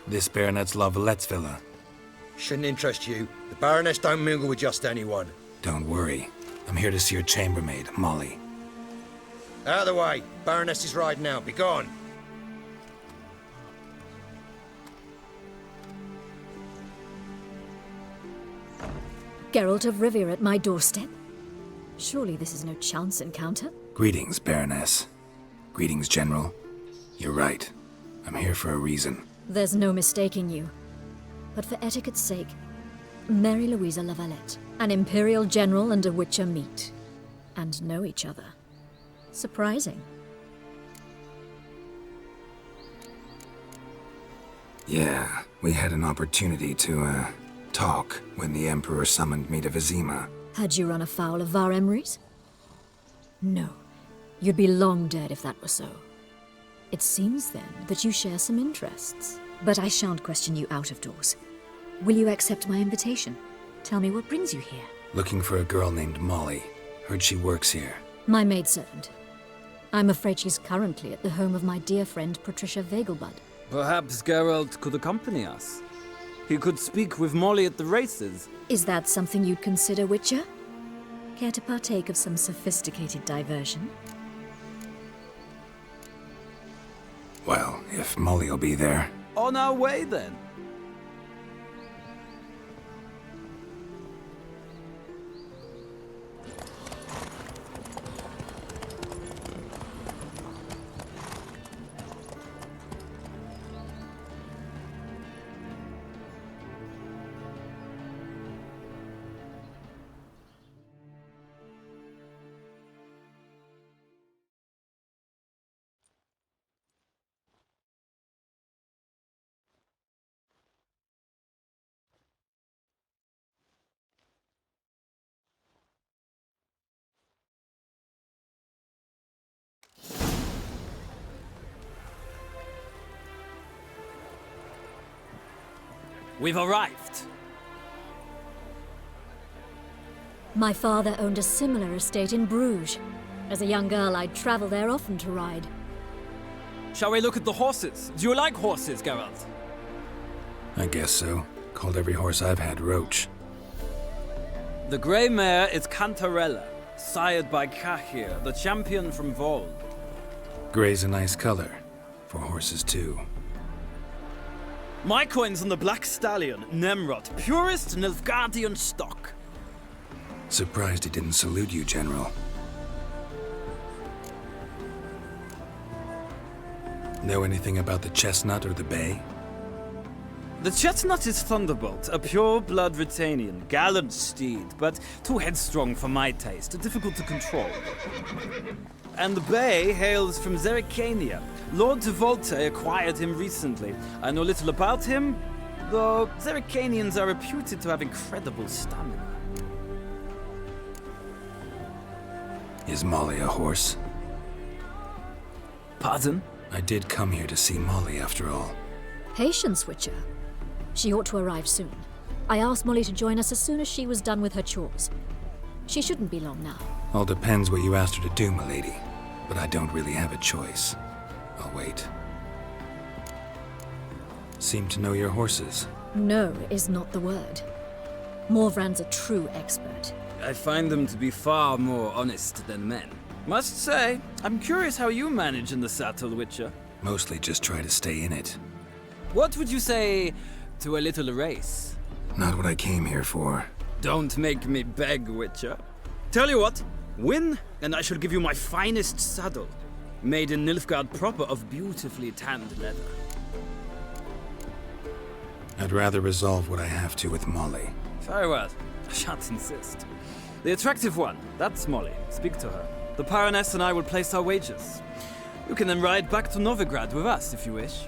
This Baronet's Lavalettes villa. Shouldn't interest you. The Baroness don't mingle with just anyone. Don't worry. I'm here to see your chambermaid, Molly. Out of the way. Baroness is riding out. Be gone. Geralt of Rivia at my doorstep? Surely this is no chance encounter? Greetings, Baroness. Greetings, General. You're right. I'm here for a reason. There's no mistaking you. But for etiquette's sake, Mary Louisa Lavalette, an Imperial General and a Witcher meet. And know each other. Surprising. Yeah, we had an opportunity to, talk when the Emperor summoned me to Vizima. Had you run afoul of Var Emrys? No. You'd be long dead if that were so. It seems, then, that you share some interests. But I shan't question you out of doors. Will you accept my invitation? Tell me what brings you here. Looking for a girl named Molly. Heard she works here. My maidservant. I'm afraid she's currently at the home of my dear friend Patricia Vegelbud. Perhaps Geralt could accompany us. He could speak with Molly at the races. Is that something you'd consider, Witcher? Care to partake of some sophisticated diversion? Well, if Molly'll be there. On our way, then. We've arrived. My father owned a similar estate in Bruges. As a young girl, I'd travel there often to ride. Shall we look at the horses? Do you like horses, Geralt? I guess so. Called every horse I've had Roach. The grey mare is Cantarella, sired by Cahir, the champion from Vold. Grey's a nice color. For horses, too. My coin's on the Black Stallion, Nemrod, purest Nilfgaardian stock. Surprised he didn't salute you, General. Know anything about the chestnut or the bay? The chestnut is Thunderbolt, a pure-blood Retanian, gallant steed, but too headstrong for my taste, difficult to control. And the bay hails from Zerrikania. Lord Volte acquired him recently. I know little about him, though Zerrikanians are reputed to have incredible stamina. Is Molly a horse? Pardon? I did come here to see Molly, after all. Patience, Witcher. She ought to arrive soon. I asked Molly to join us as soon as she was done with her chores. She shouldn't be long now. All depends what you asked her to do, milady. But I don't really have a choice. I'll wait. Seem to know your horses. No is not the word. Morvran's a true expert. I find them to be far more honest than men. Must say, I'm curious how you manage in the saddle, Witcher. Mostly just try to stay in it. What would you say to a little race? Not what I came here for. Don't make me beg, Witcher. Tell you what, win, and I shall give you my finest saddle. Made in Nilfgaard proper of beautifully tanned leather. I'd rather resolve what I have to with Molly. Very well. I shan't insist. The attractive one, that's Molly. Speak to her. The Baroness and I will place our wagers. You can then ride back to Novigrad with us if you wish.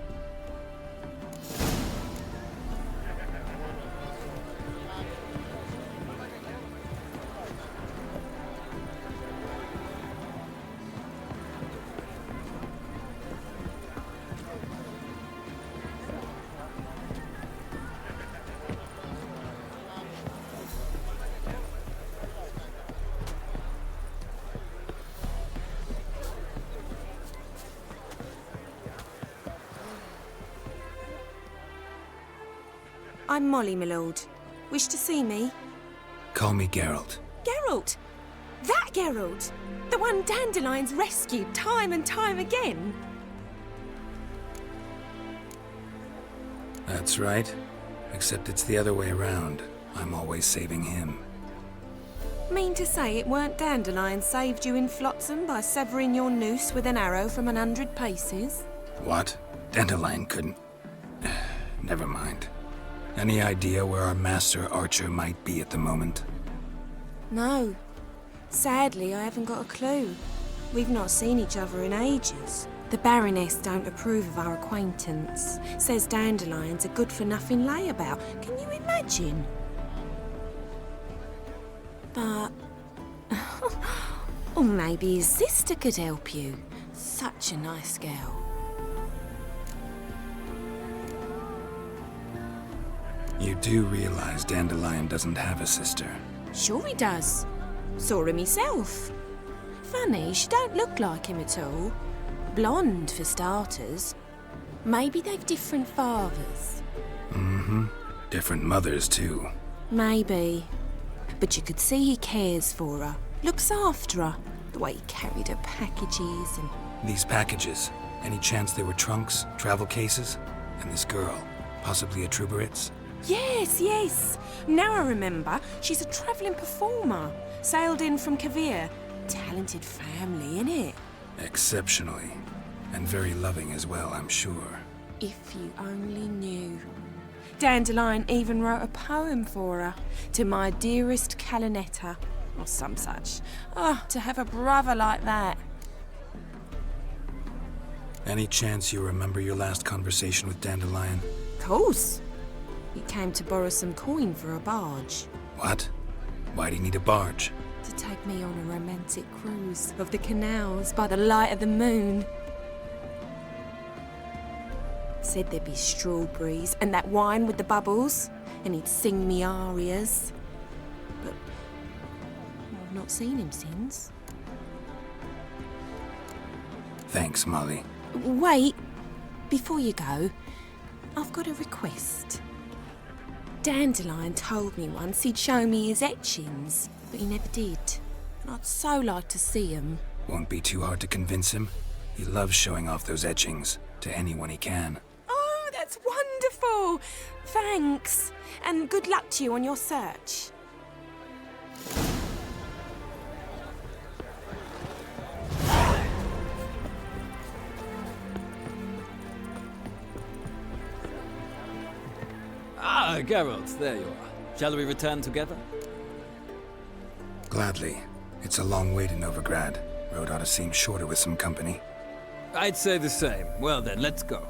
I'm Molly, my lord. Wish to see me? Call me Geralt. Geralt! That Geralt! The one Dandelion's rescued time and time again! That's right. Except it's the other way around. I'm always saving him. Mean to say it weren't Dandelion saved you in Flotsam by severing your noose with an arrow from 100 paces? What? Dandelion couldn't... Never mind. Any idea where our master archer might be at the moment? No. Sadly, I haven't got a clue. We've not seen each other in ages. The Baroness don't approve of our acquaintance. Says Dandelion's a good-for-nothing layabout. Can you imagine? But... or maybe his sister could help you. Such a nice girl. You do realize Dandelion doesn't have a sister? Sure he does. Saw him myself. Funny, she don't look like him at all. Blonde, for starters. Maybe they've different fathers. Mm-hmm. Different mothers, too. Maybe. But you could see he cares for her. Looks after her. The way he carried her packages and... These packages, any chance they were trunks, travel cases? And this girl, possibly a Truberitz? Yes, yes. Now I remember. She's a travelling performer. Sailed in from Kavir. Talented family, innit? Exceptionally. And very loving as well, I'm sure. If you only knew. Dandelion even wrote a poem for her. To my dearest Calinetta. Or some such. Oh, to have a brother like that. Any chance you remember your last conversation with Dandelion? Of course. He came to borrow some coin for a barge. What? Why do you need a barge? To take me on a romantic cruise of the canals by the light of the moon. Said there'd be strawberries and that wine with the bubbles, and he'd sing me arias. But I've not seen him since. Thanks, Molly. Wait, before you go, I've got a request. Dandelion told me once he'd show me his etchings, but he never did. And I'd so like to see them. Won't be too hard to convince him. He loves showing off those etchings to anyone he can. Oh, that's wonderful! Oh, thanks. And good luck to you on your search. Ah, Geralt, there you are. Shall we return together? Gladly. It's a long way to Novigrad. Road ought to seem shorter with some company. I'd say the same. Well then, let's go.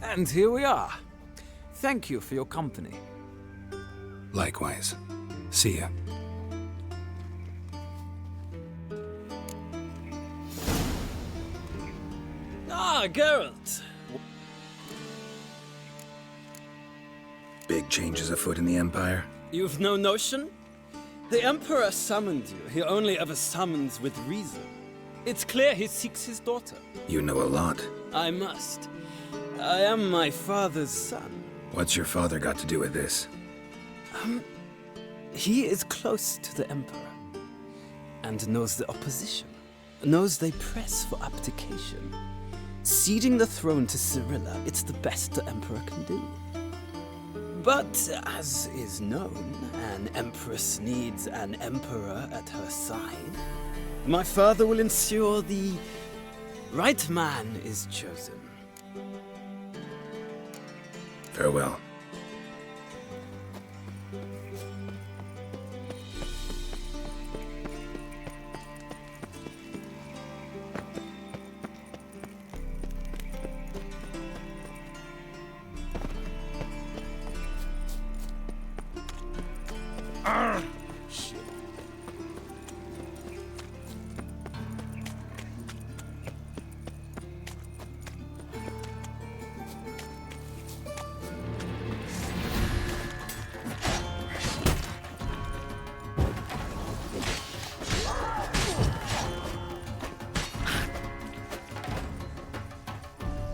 And here we are. Thank you for your company. Likewise. See ya. Ah, Geralt! Big changes afoot in the Empire? You've no notion? The Emperor summoned you. He only ever summons with reason. It's clear he seeks his daughter. You know a lot. I must. I am my father's son. What's your father got to do with this? He is close to the Emperor. And knows the opposition. Knows they press for abdication. Ceding the throne to Cyrilla, it's the best the Emperor can do. But, as is known, an Empress needs an Emperor at her side. My father will ensure the right man is chosen. Farewell. Shit.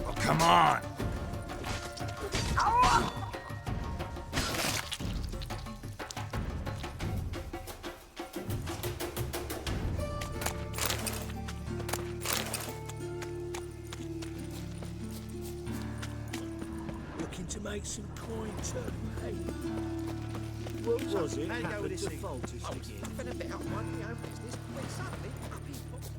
Oh, come on. Looking to make some coin too, hey? What was it? Happened to falter again? Nothing a bit out my own business, when suddenly up he popped.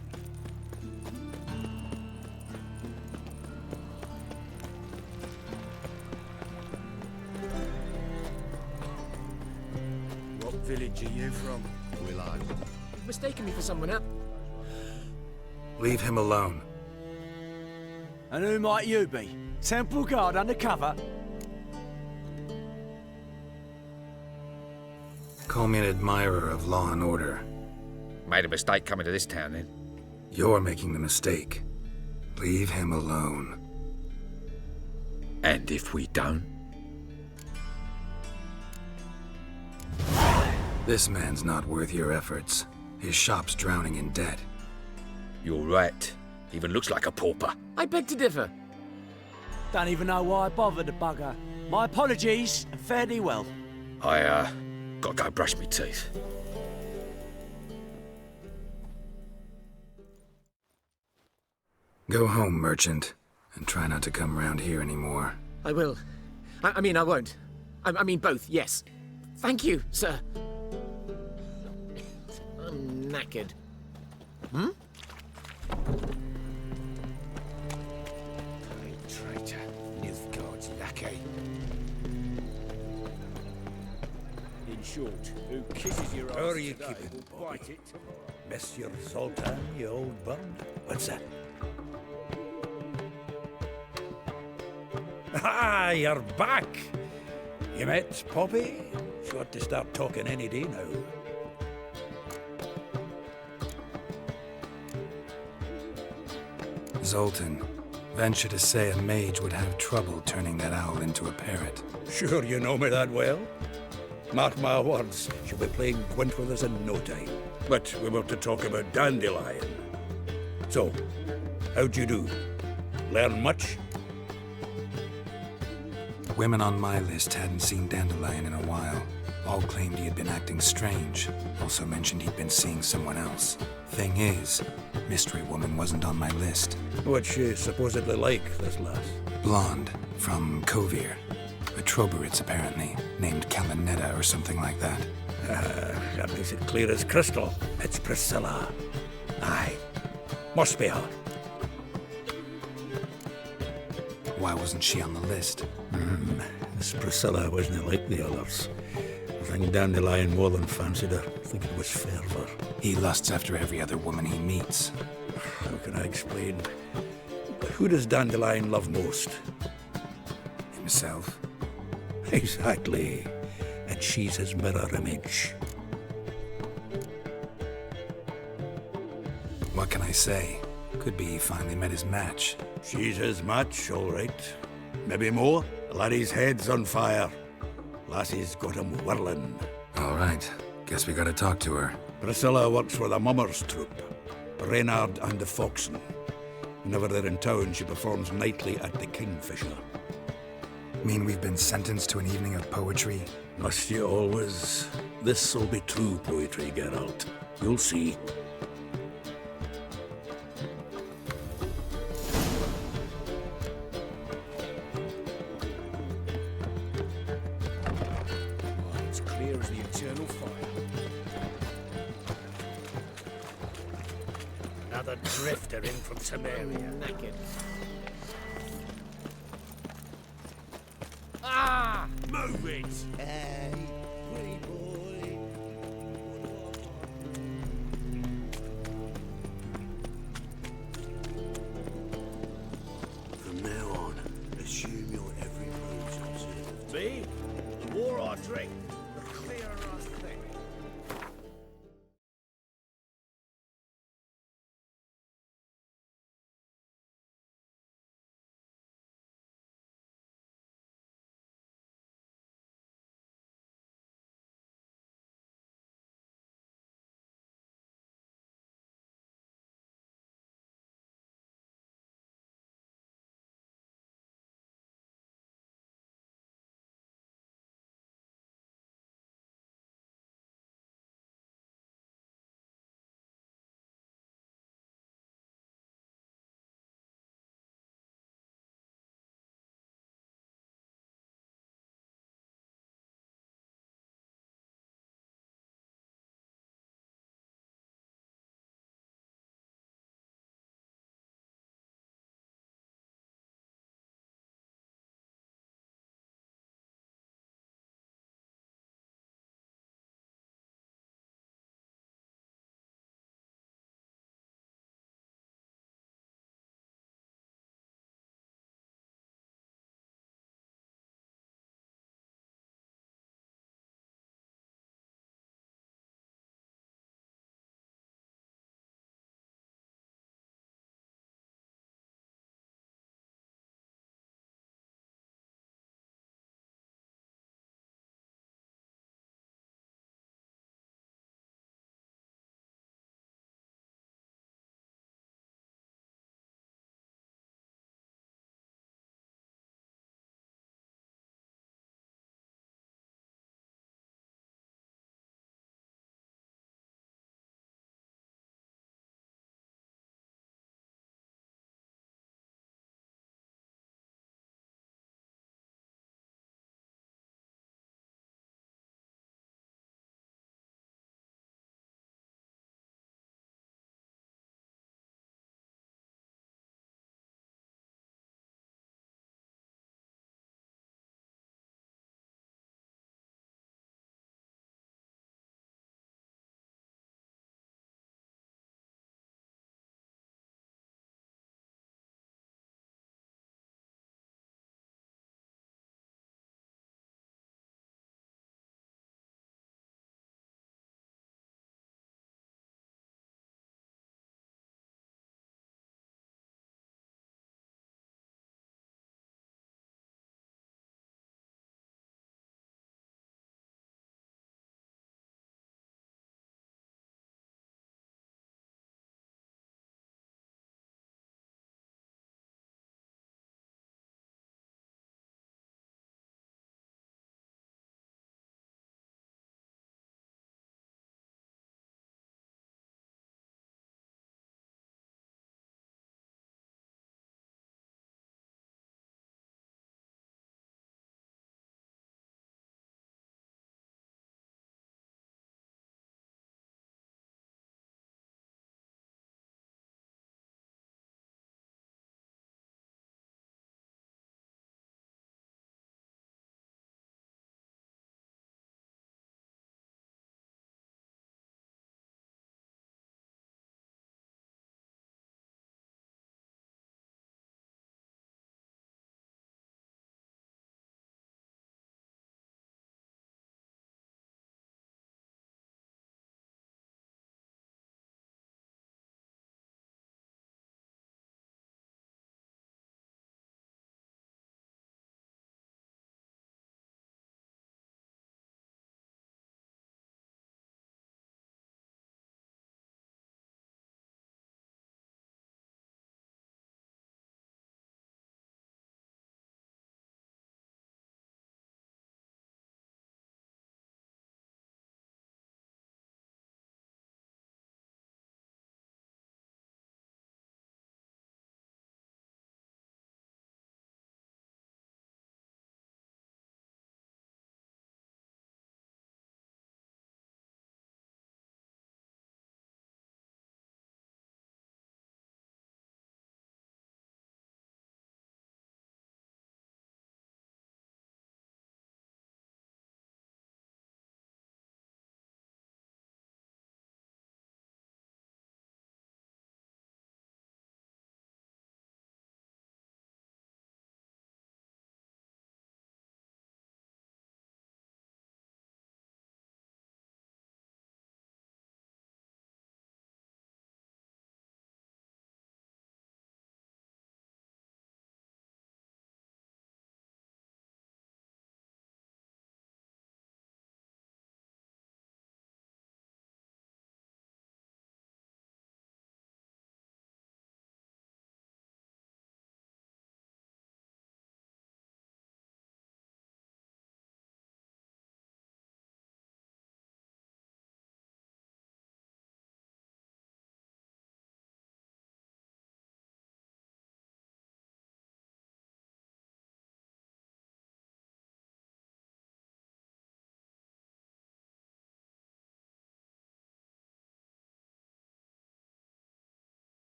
What village are you from? Willow. You've mistaken me for someone else. Leave him alone. And who might you be? Temple Guard undercover? Call me an admirer of law and order. Made a mistake coming to this town then. You're making the mistake. Leave him alone. And if we don't? This man's not worth your efforts. His shop's drowning in debt. You're right. Even looks like a pauper. I beg to differ. Don't even know why I bothered the bugger. My apologies, and fare thee well. I, gotta go brush my teeth. Go home, merchant, and try not to come round here anymore. I will. I mean, I won't. I mean, both, yes. Thank you, sir. I'm knackered. Hmm? Traitor, Nilfgaard's lackey. In short, who kisses your How ass are you today keeping, will Bobby? bite it tomorrow. Monsieur Sultan, you old bum. What's that? Ah, you're back. You met Poppy? She ought to start talking any day now. Zoltan, venture to say a mage would have trouble turning that owl into a parrot. Sure you know me that well? Mark my words, she'll be playing Gwent with us in no time. But we were to talk about Dandelion. So, how'd you do? Learn much? Women on my list hadn't seen Dandelion in a while. All claimed he had been acting strange. Also mentioned he'd been seeing someone else. Thing is, Mystery Woman wasn't on my list. What's she supposedly like, this lass? Blonde, from Kovir. A Troberitz, apparently, named Kalinetta or something like that. That makes it clear as crystal. It's Priscilla. Aye. Must be her. Why wasn't she on the list? This Priscilla wasn't like the others. I think Dandelion more than fancied her. I think it was fervour. He lusts after every other woman he meets. How can I explain? Who does Dandelion love most? Himself. Exactly. And she's his mirror image. What can I say? Could be he finally met his match. She's his match, all right. Maybe more. Laddie's head's on fire. Lassie's got him whirling. All right. Guess we gotta talk to her. Priscilla works for the Mummers troupe. Reynard and the Foxen. Whenever they're in town, she performs nightly at the Kingfisher. Mean we've been sentenced to an evening of poetry? Must you always? This'll be true poetry, Geralt. You'll see. It's clear as the eternal fire. Another drifter in from Samaria. Naked. Ah! Move it! Hey, pretty boy. From now on, assume your every move's observed. Me? The more I drink, the clearer I think.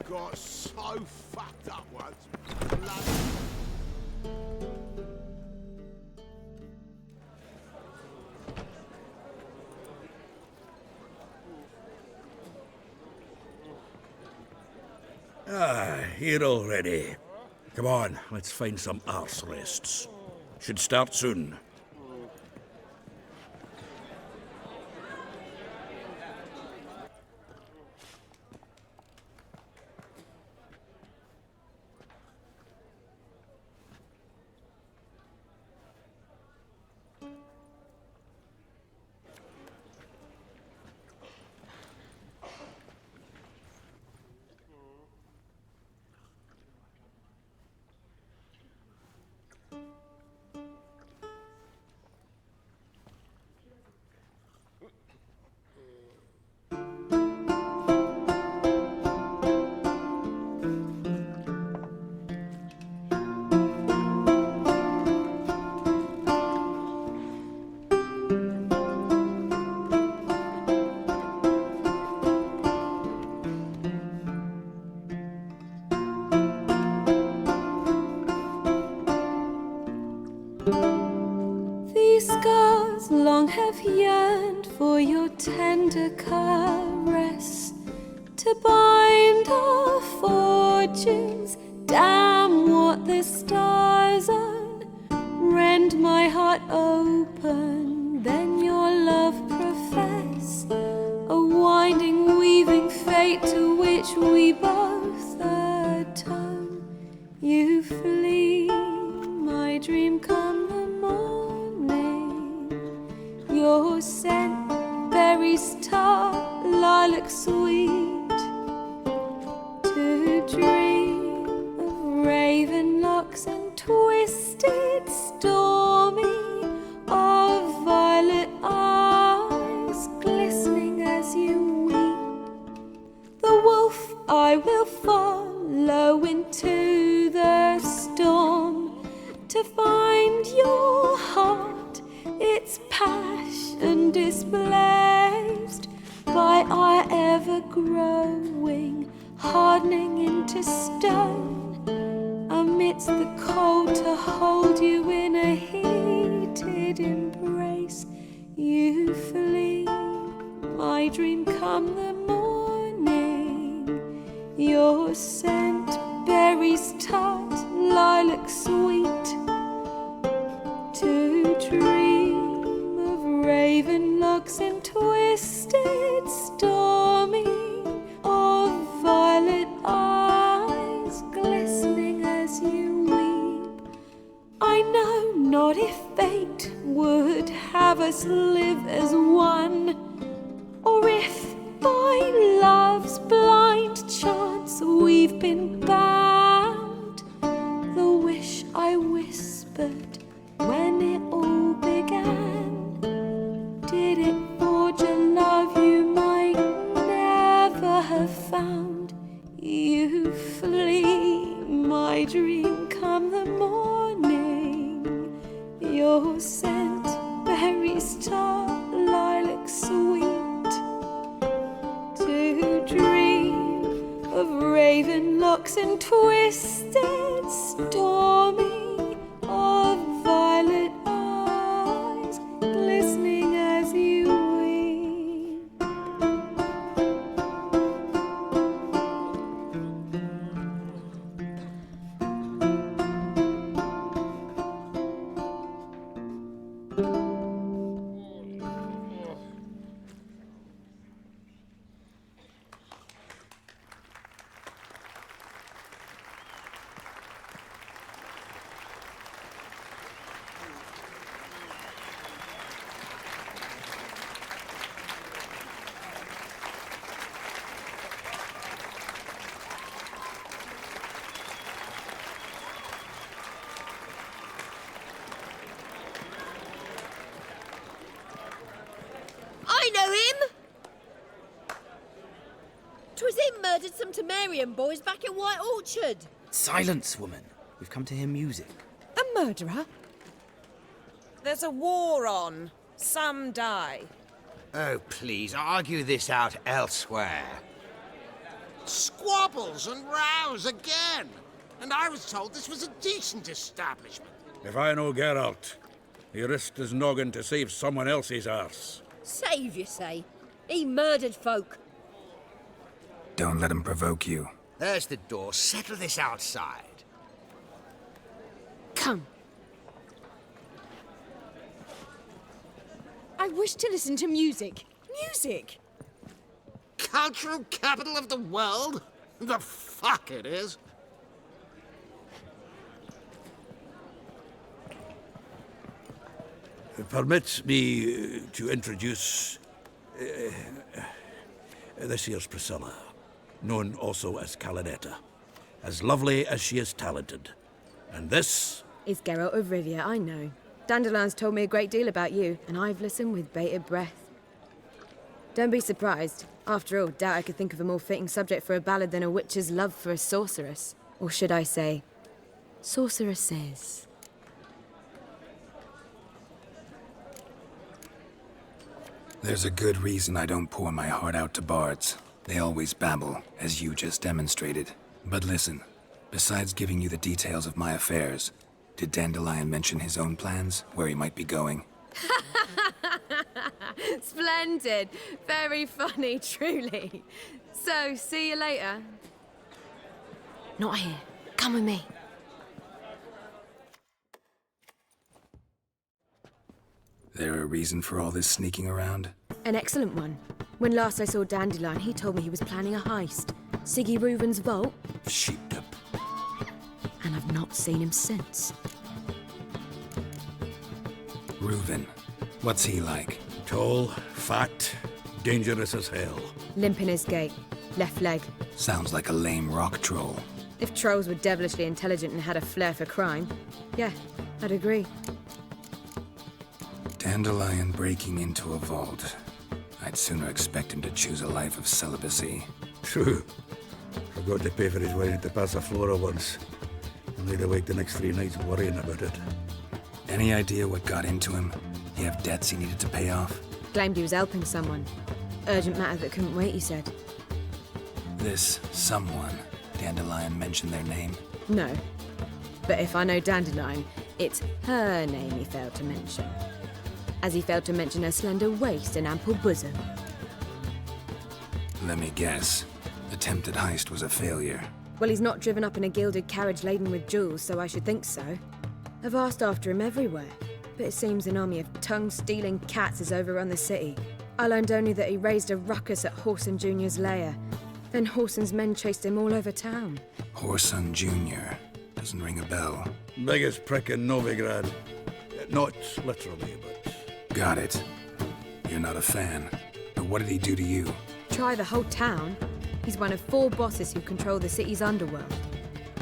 Got so fucked up once. Ah, here already. Come on, let's find some arse rests. Should start soon. These scars long have yearned for your tender caress, to bind our fortunes. Damn what the stars own. Rend my heart open, then your love profess, a winding, weaving fate to which we both atone. You flee, my dream come the morning. Your scent, berries tart, lilac sweet, to dream of raven locks and twisted, stormy, of violet eyes glistening as you weep. The wolf I will follow into the storm, to find your heart, its passion displaced by our ever-growing, hardening into stone, amidst the cold to hold you in a heated embrace. You flee, my dream come the morning, your scent, berries tart, lilac sweet, to dream of raven locks and twisted, stormy, of violet eyes glistening as you weep. I know not if fate would have us live as one, or if by love's blind chance we've been bound. The wish I whispered when it all began, did it forge a love you might never have found? You flee, my dream come the morning, your scent, berries tart, lilac sweet, to dream of raven locks and twisted, stormy, of violet eyes glistening as you weep. I know him! 'Twas him murdered some Temerian boys back in White Orchard. Silence, woman. We've come to hear music. A murderer? There's a war on. Some die. Oh, please, argue this out elsewhere. Squabbles and rows again! And I was told this was a decent establishment. If I know Geralt, he risked his noggin to save someone else's arse. Save, you say? He murdered folk. Don't let him provoke you. There's the door. Settle this outside. Come. I wish to listen to music. Music! Cultural capital of the world? The fuck it is. Permit me to introduce this here's Priscilla, known also as Calinetta. As lovely as she is talented. And this is Geralt of Rivia, I know. Dandelion's told me a great deal about you, and I've listened with bated breath. Don't be surprised. After all, doubt I could think of a more fitting subject for a ballad than a witch's love for a sorceress. Or should I say, sorceresses. There's a good reason I don't pour my heart out to bards. They always babble, as you just demonstrated. But listen, besides giving you the details of my affairs, did Dandelion mention his own plans, where he might be going? Splendid. Very funny, truly. So, see you later. Not here. Come with me. There a reason for all this sneaking around? An excellent one. When last I saw Dandelion, he told me he was planning a heist. Siggy Reuven's vault. Sheepdip. And I've not seen him since. Reuven. What's he like? Tall, fat, dangerous as hell. Limp in his gait. Left leg. Sounds like a lame rock troll. If trolls were devilishly intelligent and had a flair for crime, yeah, I'd agree. Dandelion breaking into a vault. I'd sooner expect him to choose a life of celibacy. True. Forgot to pay for his wedding to Passiflora once. And laid awake the next 3 nights worrying about it. Any idea what got into him? He have debts he needed to pay off? Claimed he was helping someone. Urgent matter that couldn't wait, he said. This someone, Dandelion mentioned their name? No. But if I know Dandelion, it's her name he failed to mention. As he failed to mention her slender waist and ample bosom. Let me guess. Attempted heist was a failure. Well, he's not driven up in a gilded carriage laden with jewels, so I should think so. I've asked after him everywhere, but it seems an army of tongue-stealing cats has overrun the city. I learned only that he raised a ruckus at Whoreson Jr.'s lair. Then Whoreson's men chased him all over town. Whoreson Jr. Doesn't ring a bell. Biggest prick in Novigrad. Not literally, but... Got it. You're not a fan. But what did he do to you? Try the whole town. He's one of 4 bosses who control the city's underworld.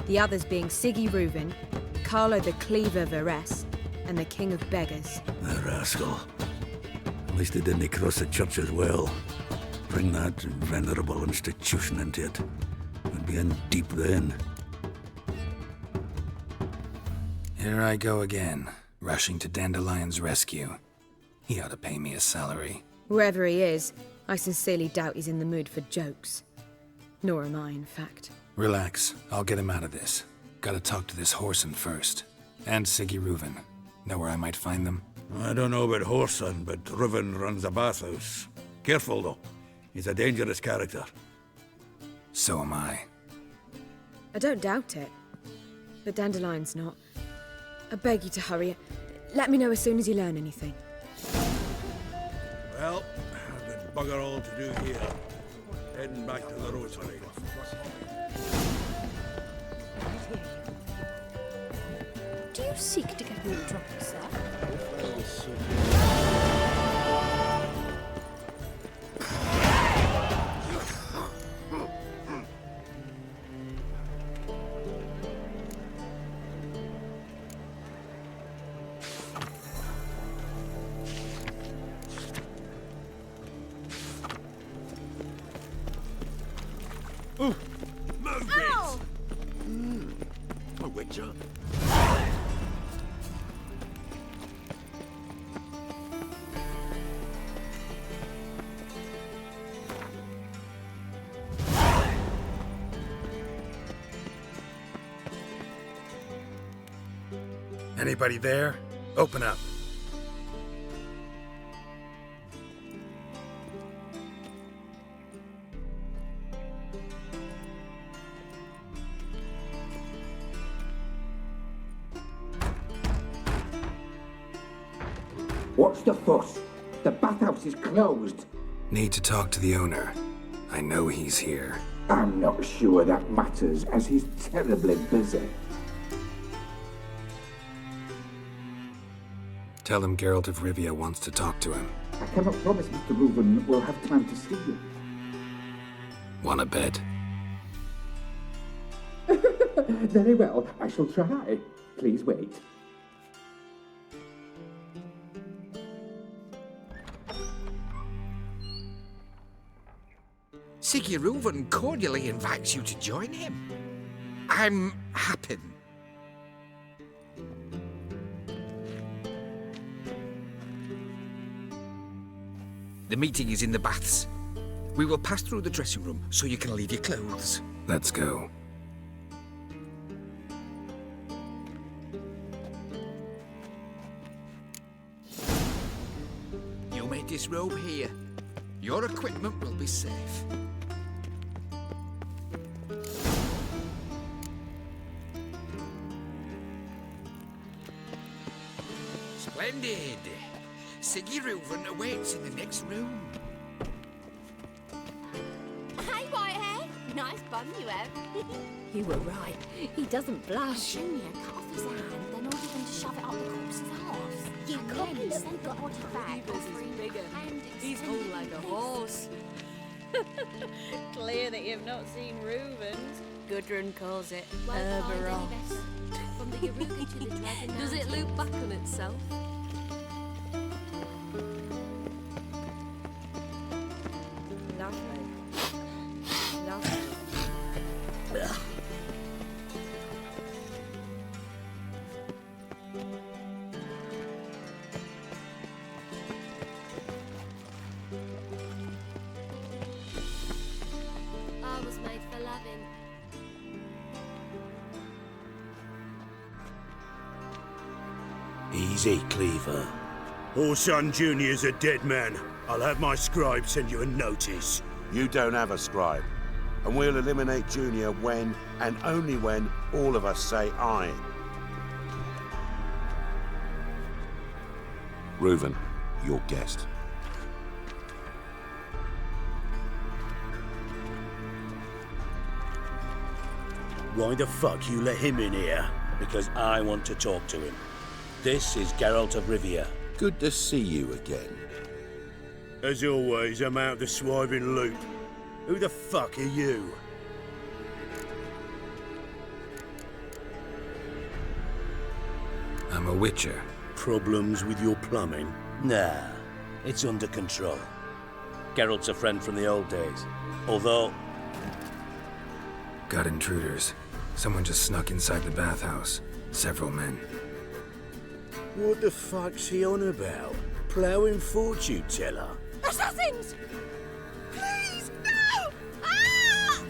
The others being Siggy Reuven, Carlo the Cleaver Varese, and the King of Beggars. The rascal. At least he didn't cross the church as well. Bring that venerable institution into it. We'd be in deep then. Here I go again, rushing to Dandelion's rescue. He ought to pay me a salary. Whoever he is, I sincerely doubt he's in the mood for jokes. Nor am I, in fact. Relax, I'll get him out of this. Gotta talk to this Whoreson first. And Siggy Reuven. Know where I might find them? I don't know about Whoreson, but Reuven runs a bathhouse. Careful, though. He's a dangerous character. So am I. I don't doubt it. But Dandelion's not. I beg you to hurry. Let me know as soon as you learn anything. Well, I've got bugger all to do here. Heading back to the Rosary. Do you seek to get me drunk, sir? Move it! A witcher. Anybody there? Open up. What's the fuss? The bathhouse is closed. Need to talk to the owner. I know he's here. I'm not sure that matters, as he's terribly busy. Tell him Geralt of Rivia wants to talk to him. I cannot promise Mr. Reuven will have time to see you. Want a bed? Very well, I shall try. Please wait. Siggy Reuven cordially invites you to join him. I'm happy. The meeting is in the baths. We will pass through the dressing room so you can leave your clothes. Let's go. You may disrobe here. Your equipment will be safe. Splendid. Siggy Reuven awaits in the next room. Hey, Whitehair. Nice bum you have. You were right. He doesn't blush. Junior cut off his hand, then ordered him to shove it up the corpse's arse. You copy sent the body back, offering hand He's whole like a horse. Clear that you've not seen Reuven's. Gudrun calls it Herberos. From the Yaruga to the Dragon. Does it loop back on itself? Lovely. Lovely. I was made for loving. Easy, Cleaver. Orson Jr.'s a dead man. I'll have my scribe send you a notice. You don't have a scribe. And we'll eliminate Junior when, and only when, all of us say aye. Reuven, your guest. Why the fuck you let him in here? Because I want to talk to him. This is Geralt of Rivia. Good to see you again. As always, I'm out the swiving loop. Who the fuck are you? I'm a witcher. Problems with your plumbing? Nah, it's under control. Geralt's a friend from the old days. Although... Got intruders. Someone just snuck inside the bathhouse. Several men. What the fuck's he on about? Ploughing fortune teller? Assassins! Please, no! Ah!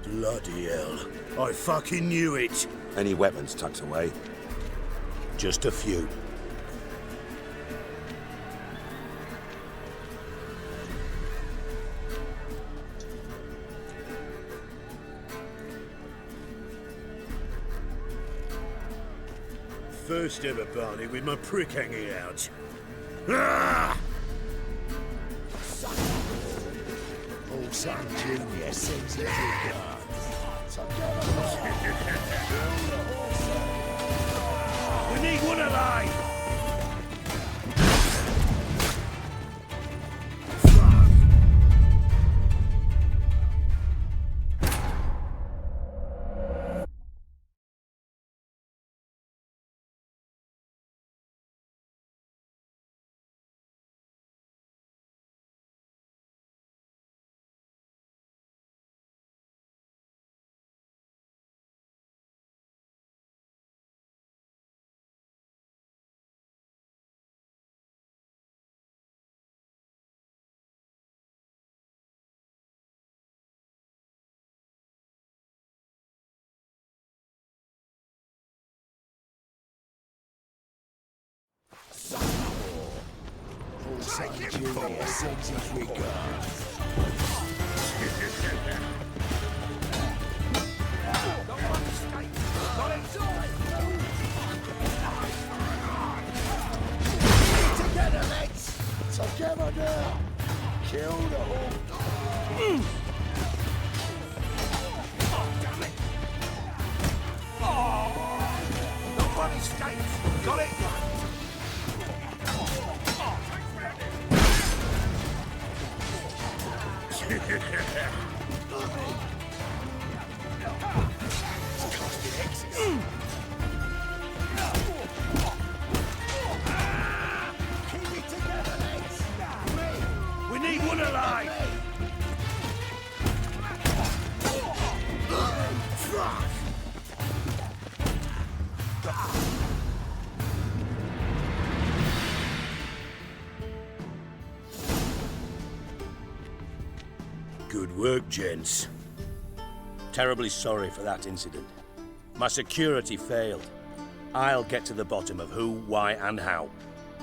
Bloody hell. I fucking knew it. Any weapons tucked away? Just a few. First ever party with my prick hanging out. Ah! Old son Junior sends his regards. We need one alive! Second Junior sends his regards. Together, lads! Together now! Kill the whole... Not one escapes. Got it? Keep it together, lads! We need one alive! Fuck! Good work, gents. Terribly sorry for that incident. My security failed. I'll get to the bottom of who, why, and how.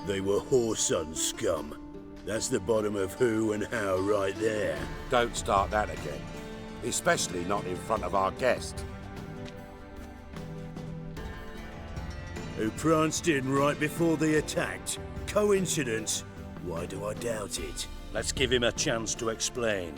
They were whoreson scum. That's the bottom of who and how right there. Don't start that again. Especially not in front of our guest. Who pranced in right before they attacked. Coincidence? Why do I doubt it? Let's give him a chance to explain.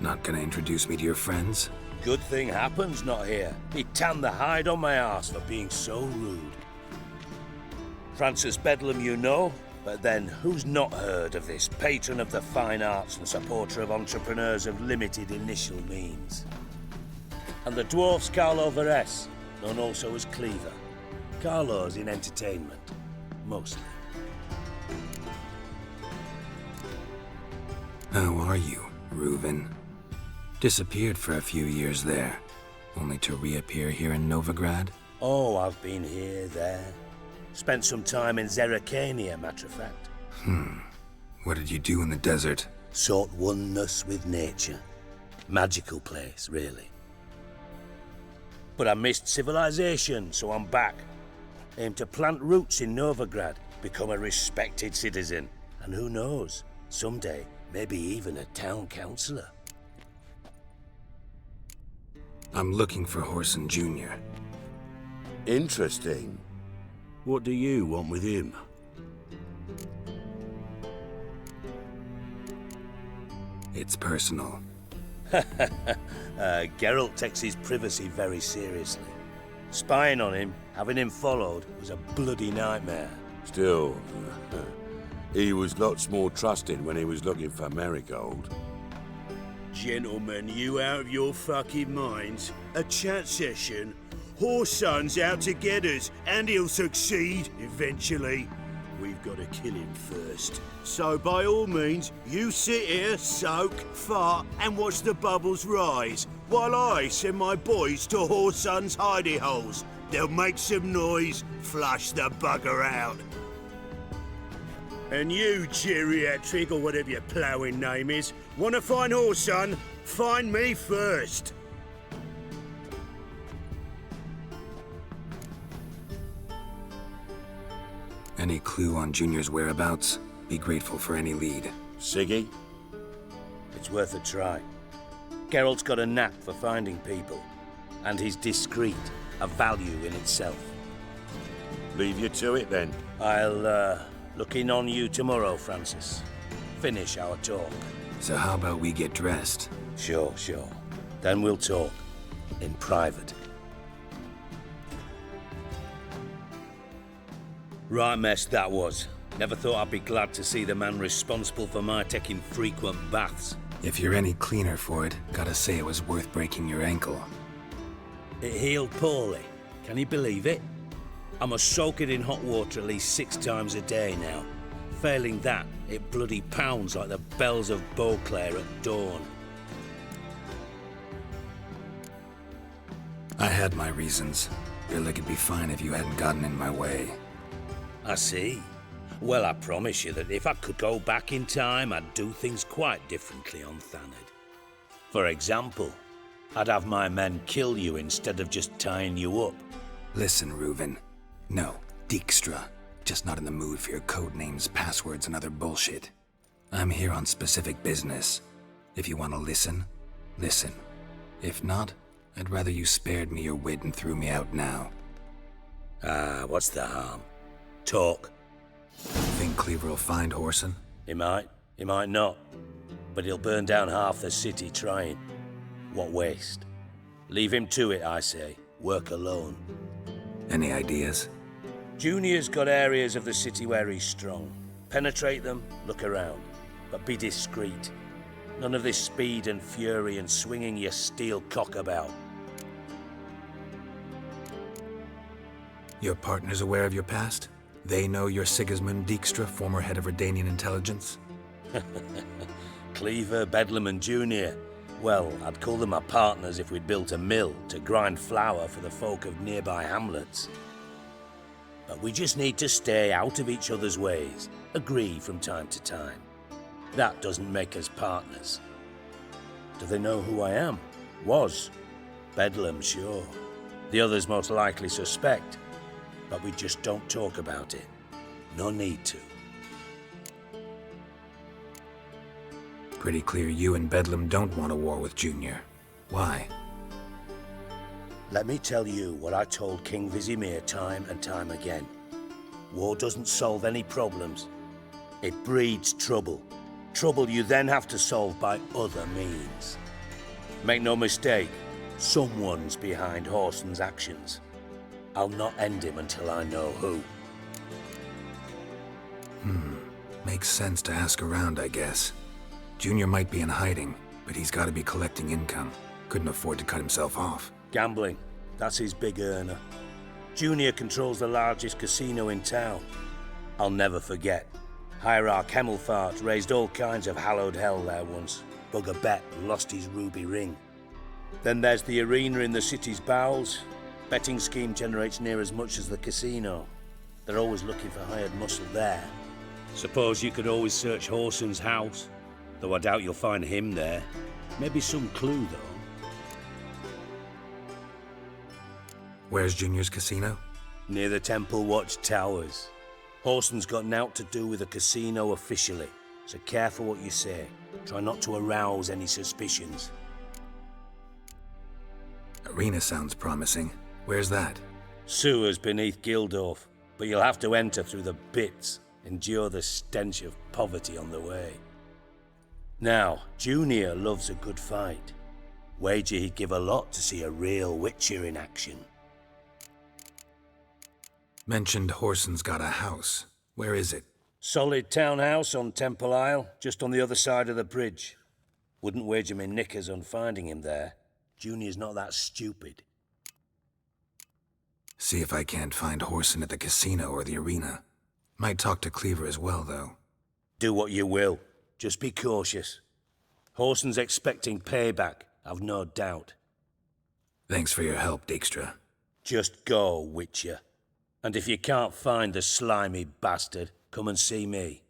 Not gonna introduce me to your friends? Good thing Happen's not here. He tanned the hide on my arse for being so rude. Francis Bedlam you know, but then who's not heard of this patron of the fine arts and supporter of entrepreneurs of limited initial means? And the dwarf's Carlo Veres, known also as Cleaver. Carlo's in entertainment, mostly. How are you, Reuven? Disappeared for a few years there, only to reappear here in Novigrad? Oh, I've been here, there. Spent some time in Zerrikania, matter of fact. What did you do in the desert? Sought oneness with nature. Magical place, really. But I missed civilization, so I'm back. Aim to plant roots in Novigrad, become a respected citizen. And who knows, someday, maybe even a town councillor. I'm looking for Whoreson Jr. Interesting. What do you want with him? It's personal. Geralt takes his privacy very seriously. Spying on him, having him followed, was a bloody nightmare. Still, he was lots more trusted when he was looking for Marigold. Gentlemen, you out of your fucking minds? A chat session? Whoreson's out to get us, and he'll succeed, eventually. We've got to kill him first. So by all means, you sit here, soak, fart, and watch the bubbles rise, while I send my boys to Whoreson's hidey holes. They'll make some noise, flush the bugger out. And you, geriatric, or whatever your ploughing name is, want to find Whoreson? Find me first. Any clue on Junior's whereabouts? Be grateful for any lead. Siggy? It's worth a try. Geralt's got a knack for finding people. And he's discreet, a value in itself. Leave you to it, then. I'll, look in on you tomorrow, Francis. Finish our talk. So how about we get dressed? Sure. Then we'll talk. In private. Right mess that was. Never thought I'd be glad to see the man responsible for my taking frequent baths. If you're any cleaner for it, gotta say it was worth breaking your ankle. It healed poorly. Can you believe it? I must soak it in hot water at least 6 times a day now. Failing that, it bloody pounds like the bells of Beauclair at dawn. I had my reasons. Your leg would be fine if you hadn't gotten in my way. I see. Well, I promise you that if I could go back in time, I'd do things quite differently on Thanedd. For example, I'd have my men kill you instead of just tying you up. Listen, Reuven. No, Dijkstra. Just not in the mood for your code names, passwords, and other bullshit. I'm here on specific business. If you want to listen, listen. If not, I'd rather you spared me your wit and threw me out now. What's the harm? Talk. Think Cleaver will find Whoreson? He might not. But he'll burn down half the city trying. What waste? Leave him to it, I say. Work alone. Any ideas? Junior's got areas of the city where he's strong. Penetrate them, look around. But be discreet. None of this speed and fury and swinging your steel cock about. Your partner's aware of your past? They know you're Sigismund Dijkstra, former head of Redanian intelligence? Cleaver, Bedlam and Junior. Well, I'd call them my partners if we'd built a mill to grind flour for the folk of nearby hamlets. But we just need to stay out of each other's ways, agree from time to time. That doesn't make us partners. Do they know who I am? Was. Bedlam, sure. The others most likely suspect. But we just don't talk about it. No need to. Pretty clear you and Bedlam don't want a war with Junior. Why? Let me tell you what I told King Vizimir time and time again. War doesn't solve any problems. It breeds trouble. Trouble you then have to solve by other means. Make no mistake, someone's behind Whoreson's actions. I'll not end him until I know who. Makes sense to ask around, I guess. Junior might be in hiding, but he's got to be collecting income. Couldn't afford to cut himself off. Gambling, that's his big earner. Junior controls the largest casino in town. I'll never forget. Hierarch Hemmelfart raised all kinds of hallowed hell there once. Bugger bet and lost his ruby ring. Then there's the arena in the city's bowels. Betting scheme generates near as much as the casino. They're always looking for hired muscle there. Suppose you could always search Whoreson's house, though I doubt you'll find him there. Maybe some clue, though. Where's Junior's casino? Near the Temple Watch Towers. Whoreson's got naught to do with the casino officially, so careful what you say. Try not to arouse any suspicions. Arena sounds promising. Where's that? Sewers beneath Gildorf, but you'll have to enter through the bits, endure the stench of poverty on the way. Now, Junior loves a good fight. Wager he'd give a lot to see a real Witcher in action. Mentioned Whoreson's got a house. Where is it? Solid townhouse on Temple Isle, just on the other side of the bridge. Wouldn't wager me knickers on finding him there. Junior's not that stupid. See if I can't find Whoreson at the casino or the arena. Might talk to Cleaver as well, though. Do what you will. Just be cautious. Whoreson's expecting payback, I've no doubt. Thanks for your help, Dijkstra. Just go, Witcher. And if you can't find the slimy bastard, come and see me.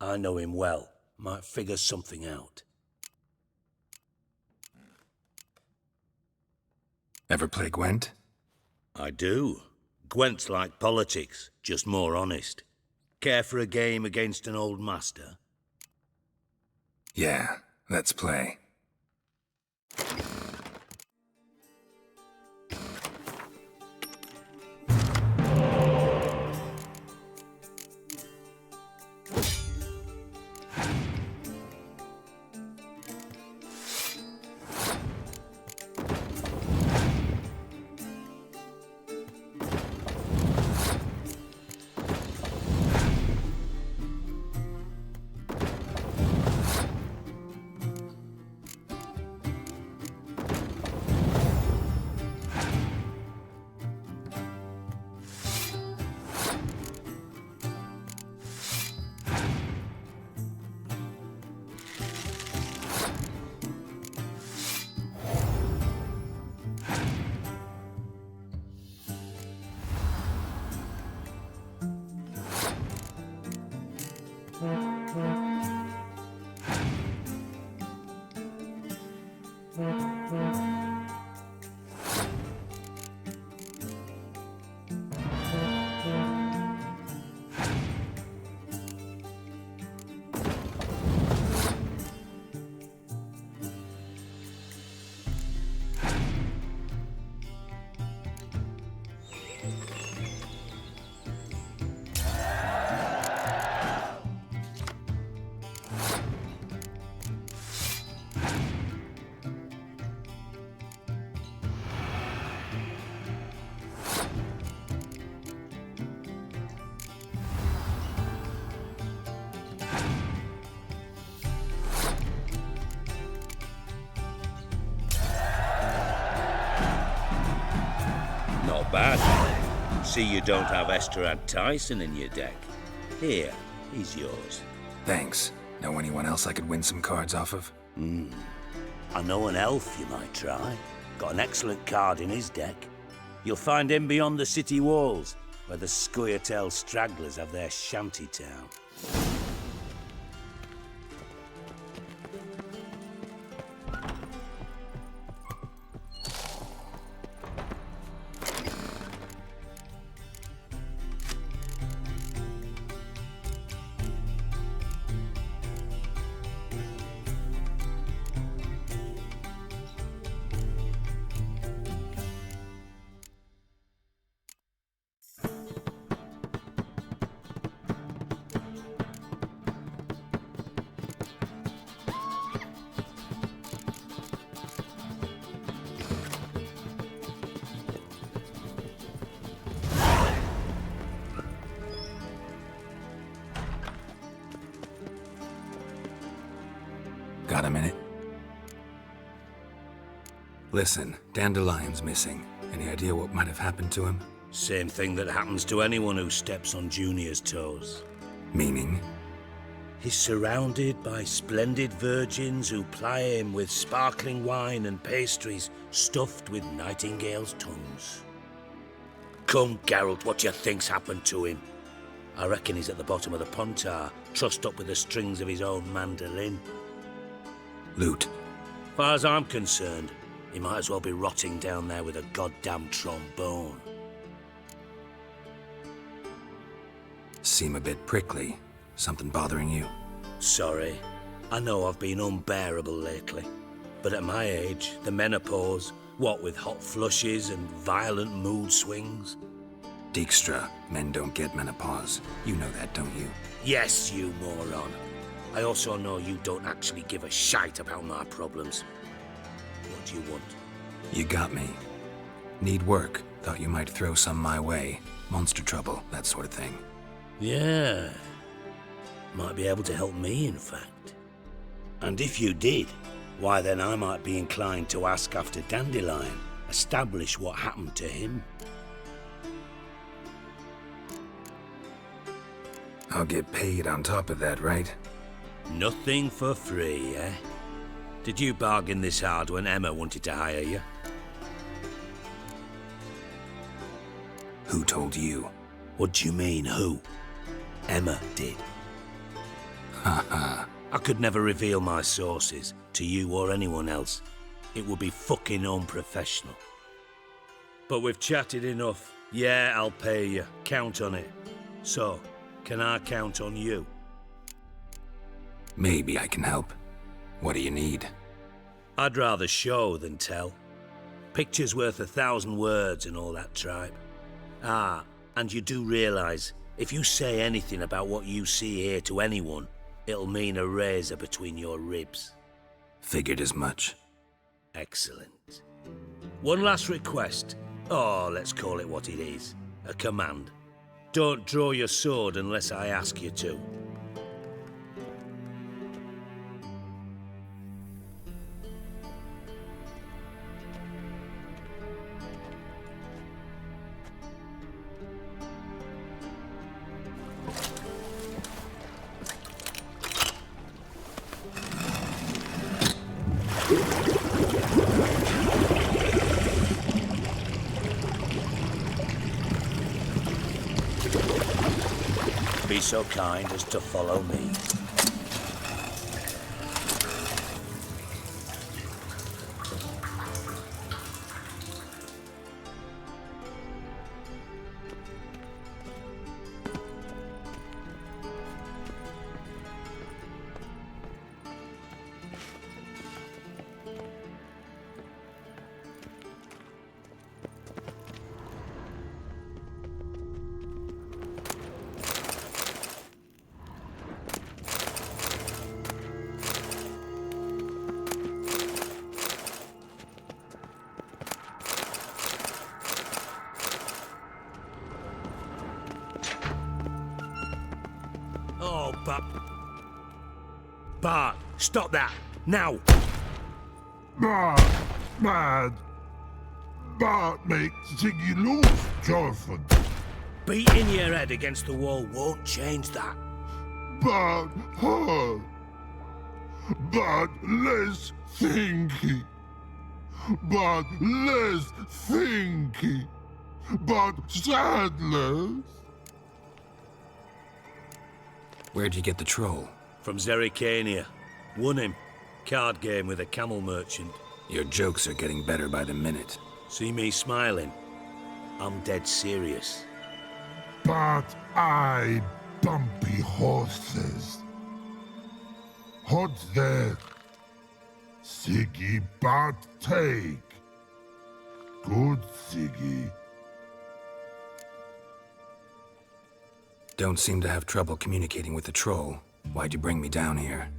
I know him well. Might figure something out. Ever play Gwent? I do. Gwent's like politics, just more honest. Care for a game against an old master? Yeah, let's play. bad. See you don't have Esterad Tyson in your deck. Here, he's yours. Thanks. Know anyone else I could win some cards off of? I know an elf you might try. Got an excellent card in his deck. You'll find him beyond the city walls, where the Scoia'tael stragglers have their shanty town. Got a minute? Listen, Dandelion's missing. Any idea what might have happened to him? Same thing that happens to anyone who steps on Junior's toes. Meaning? He's surrounded by splendid virgins who ply him with sparkling wine and pastries stuffed with nightingales' tongues. Come, Geralt, what do you think's happened to him? I reckon he's at the bottom of the Pontar, trussed up with the strings of his own mandolin. Loot. Far as I'm concerned, he might as well be rotting down there with a goddamn trombone. Seem a bit prickly. Something bothering you? Sorry. I know I've been unbearable lately. But at my age, the menopause, what with hot flushes and violent mood swings. Dijkstra, men don't get menopause. You know that, don't you? Yes, you moron. I also know you don't actually give a shite about my problems. What do you want? You got me. Need work. Thought you might throw some my way. Monster trouble, that sort of thing. Yeah. Might be able to help me, in fact. And if you did, why then I might be inclined to ask after Dandelion, establish what happened to him. I'll get paid on top of that, right? Nothing for free, eh? Did you bargain this hard when Emma wanted to hire you? Who told you? What do you mean, who? Emma did. Haha. I could never reveal my sources to you or anyone else. It would be fucking unprofessional. But we've chatted enough. Yeah, I'll pay you. Count on it. So, can I count on you? Maybe I can help. What do you need? I'd rather show than tell. Picture's worth 1,000 words and all that tripe. Ah, and you do realise, if you say anything about what you see here to anyone, it'll mean a razor between your ribs. Figured as much. Excellent. One last request. Oh, let's call it what it is. A command. Don't draw your sword unless I ask you to. Be so kind as to follow me. Oh, Bart, stop that! Now! Bart make Ziggy lose, Jorfin. Beating your head against the wall won't change that. But hard. But less thinky. But less thinky. But sadless. Where'd you get the troll? From Zerrikania. Won him. Card game with a camel merchant. Your jokes are getting better by the minute. See me smiling? I'm dead serious. But I bumpy horses. Hot there. Siggy but take. Good Siggy. Don't seem to have trouble communicating with the troll. Why'd you bring me down here?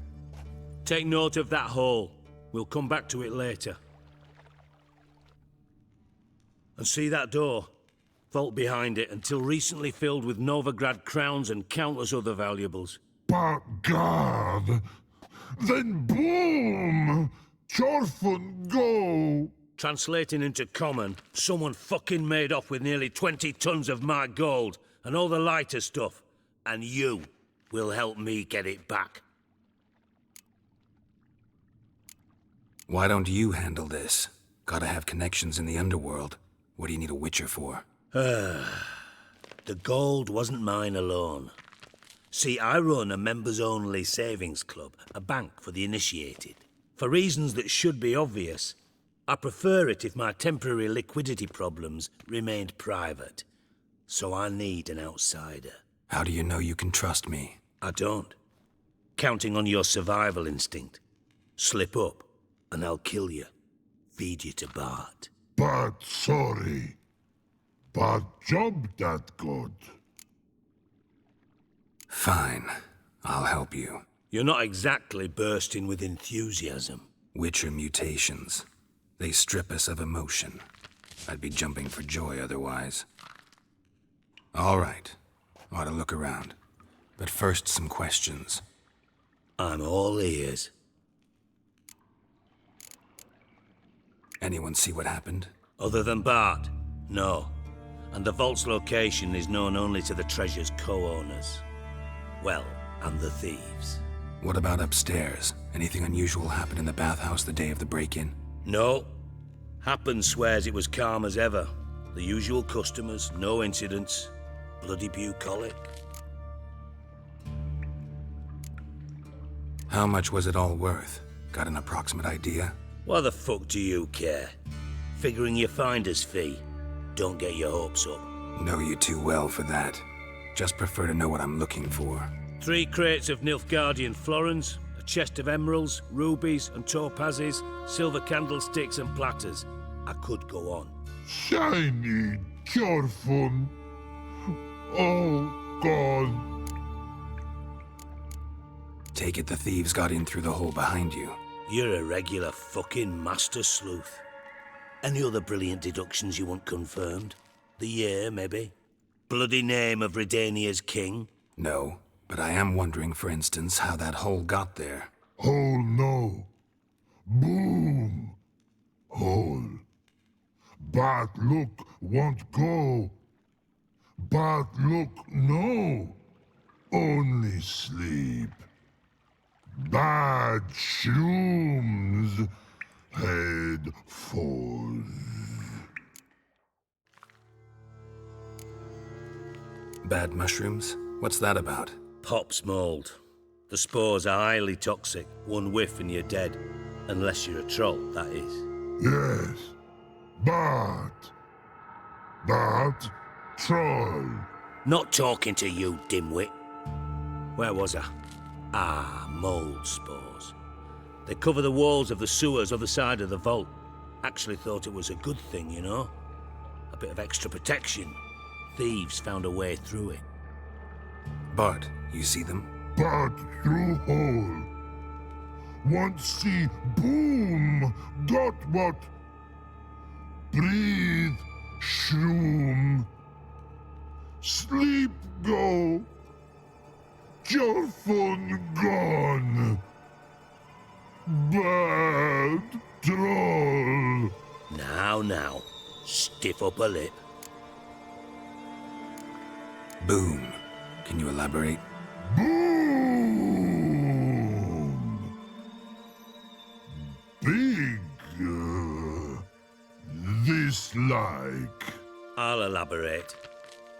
Take note of that hole. We'll come back to it later. And see that door? Vault behind it, until recently filled with Novigrad crowns and countless other valuables. But God! Then boom! Chorfun go! Translating into common, someone fucking made off with nearly 20 tons of my gold and all the lighter stuff. And you will help me get it back. Why don't you handle this? Gotta have connections in the underworld. What do you need a witcher for? The gold wasn't mine alone. See, I run a members-only savings club, a bank for the initiated. For reasons that should be obvious, I prefer it if my temporary liquidity problems remained private. So I need an outsider. How do you know you can trust me? I don't. Counting on your survival instinct. Slip up, and I'll kill you. Feed you to Bart. But sorry. But job that good. Fine. I'll help you. You're not exactly bursting with enthusiasm. Witcher mutations. They strip us of emotion. I'd be jumping for joy otherwise. All right. Ought to look around. But first, some questions. I'm all ears. Anyone see what happened? Other than Bart? No. And the vault's location is known only to the treasure's co-owners. Well, and the thieves. What about upstairs? Anything unusual happen in the bathhouse the day of the break-in? No. Happen swears it was calm as ever. The usual customers, no incidents. Bloody bucolic. How much was it all worth? Got an approximate idea? Why the fuck do you care? Figuring your finder's fee. Don't get your hopes up. Know you too well for that. Just prefer to know what I'm looking for. 3 crates of Nilfgaardian florins, a chest of emeralds, rubies and topazes, silver candlesticks and platters. I could go on. Shiny, Chorfun. Oh, God. Take it the thieves got in through the hole behind you. You're a regular fucking master sleuth. Any other brilliant deductions you want confirmed? The year, maybe? Bloody name of Redania's king? No, but I am wondering, for instance, how that hole got there. Hole no. Boom. Hole. But look won't go. But look no. Only sleep. Bad shrooms. Head falls. Bad mushrooms? What's that about? Pop's mold. The spores are highly toxic. One whiff and you're dead. Unless you're a troll, that is. Yes. But troll. Not talking to you, dimwit. Where was I? Ah, mold spores. They cover the walls of the sewers other side of the vault. Actually thought it was a good thing, you know? A bit of extra protection. Thieves found a way through it. Bart, you see them? But through hole. Want see boom. Got what? Breathe. Shroom. Sleep go. Jorfun gone. Bad troll. Now. Stiff upper lip. Boom. Can you elaborate? Boom! Big, this like. I'll elaborate.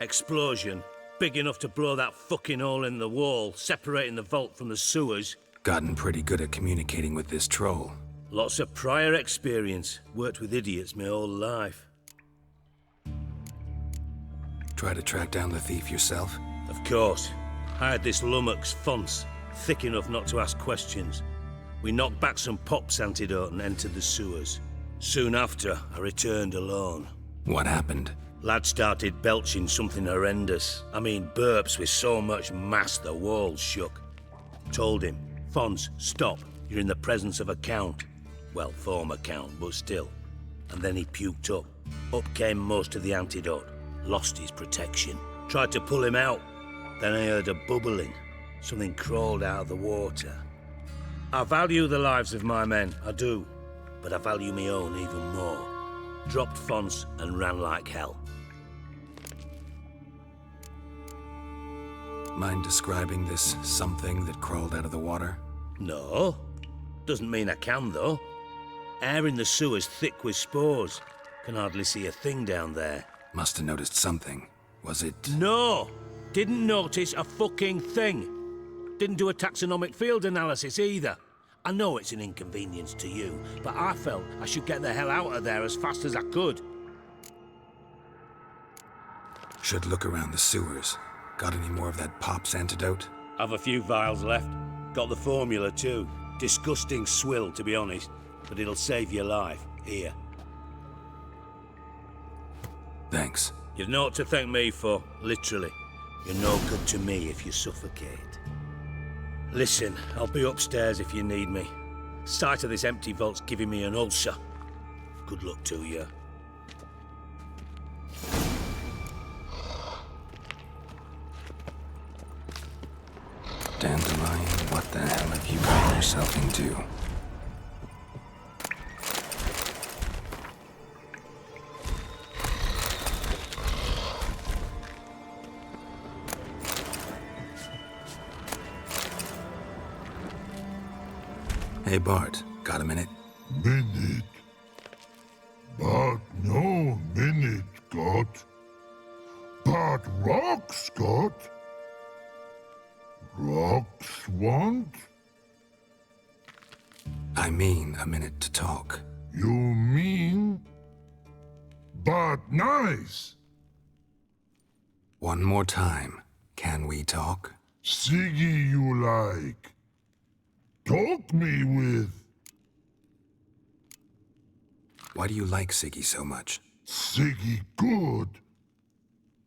Explosion. Big enough to blow that fucking hole in the wall, separating the vault from the sewers. Gotten pretty good at communicating with this troll. Lots of prior experience. Worked with idiots my whole life. Try to track down the thief yourself? Of course. I had this lummox, Fonce, thick enough not to ask questions. We knocked back some Pop's antidote and entered the sewers. Soon after, I returned alone. What happened? Lad started belching something horrendous. I mean, burps with so much mass the walls shook. Told him, Fonce, stop. You're in the presence of a count. Well, former count, but still. And then he puked up. Up came most of the antidote. Lost his protection. Tried to pull him out. Then I heard a bubbling. Something crawled out of the water. I value the lives of my men, I do. But I value my own even more. Dropped Fonce and ran like hell. Mind describing this something that crawled out of the water? No. Doesn't mean I can, though. Air in the sewer's thick with spores. Can hardly see a thing down there. Must have noticed something. Was it... No! Didn't notice a fucking thing. Didn't do a taxonomic field analysis either. I know it's an inconvenience to you, but I felt I should get the hell out of there as fast as I could. Should look around the sewers. Got any more of that Pop's antidote? I've a few vials left. Got the formula too. Disgusting swill, to be honest. But it'll save your life. Here. Thanks. You've naught to thank me for, literally. You're no good to me if you suffocate. Listen, I'll be upstairs if you need me. Sight of this empty vault's giving me an ulcer. Good luck to you. Dandelion, what the hell have you gotten yourself into? Hey Bart, got a minute? Minute. But no minute got. But rocks got. Rocks want? I mean a minute to talk. You mean? But nice. One more time. Can we talk? Siggy you like. Talk me with. Why do you like Siggy so much? Siggy good.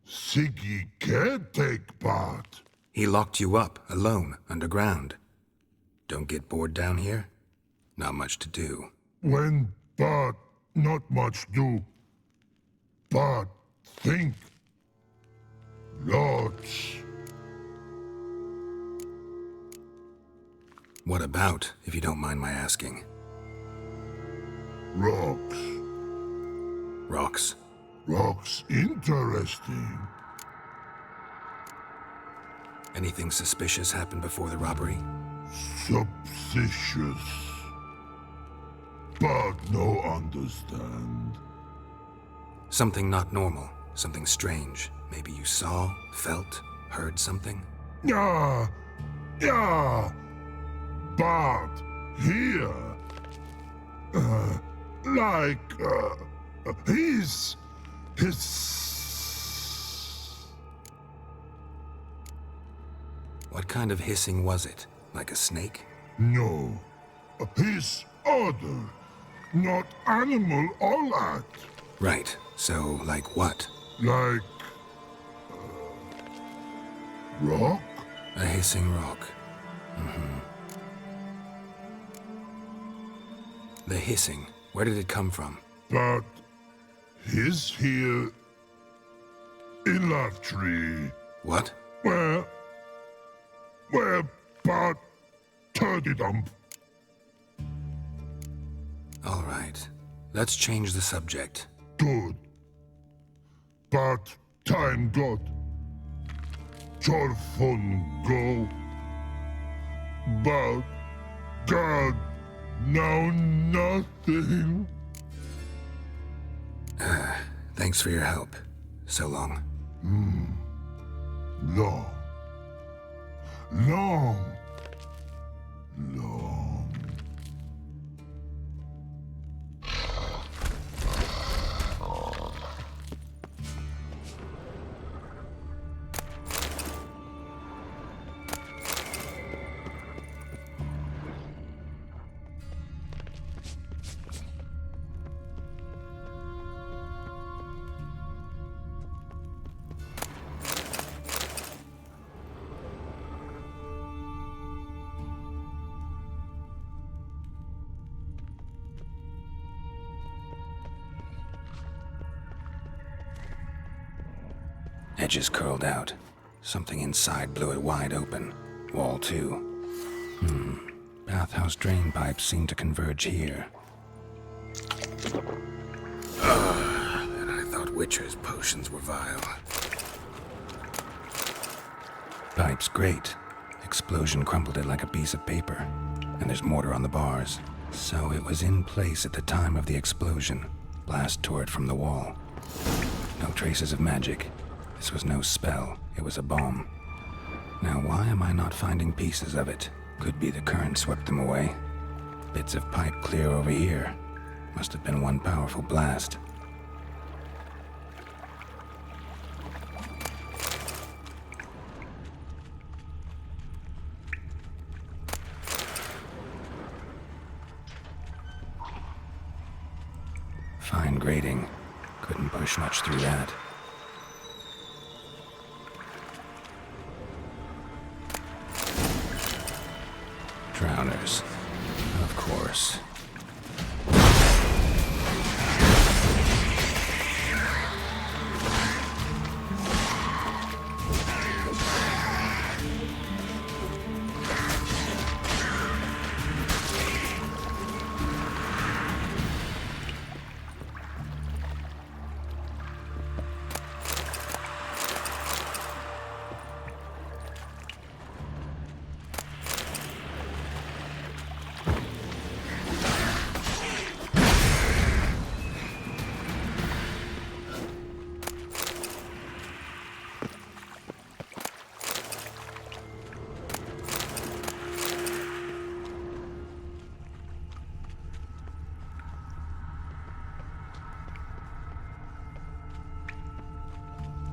Siggy can't take part. He locked you up, alone, underground. Don't get bored down here? Not much to do. When but not much do. But think. Lots. What about, if you don't mind my asking? Rocks. Rocks? Rocks interesting. Anything suspicious happened before the robbery? Suspicious. But no understand. Something not normal, something strange. Maybe you saw, felt, heard something? Yeah. But here, his. What kind of hissing was it? Like a snake? No, his other, not animal all that. Right. So, like what? Like rock. A hissing rock. The hissing, where did it come from? But his here in love tree. What? Where but turdy dump. All right. Let's change the subject. Good. But time got Chorfun go. But God, now nothing. Thanks for your help. So long. Long. Long. Long. Edges curled out. Something inside blew it wide open. Wall 2. Bathhouse drain pipes seem to converge here. And I thought Witcher's potions were vile. Pipes great. Explosion crumpled it like a piece of paper. And there's mortar on the bars. So it was in place at the time of the explosion. Blast tore it from the wall. No traces of magic. This was no spell, it was a bomb. Now why am I not finding pieces of it? Could be the current swept them away. Bits of pipe clear over here. Must have been one powerful blast. Fine grating. Couldn't push much through that. Drowners. Of course.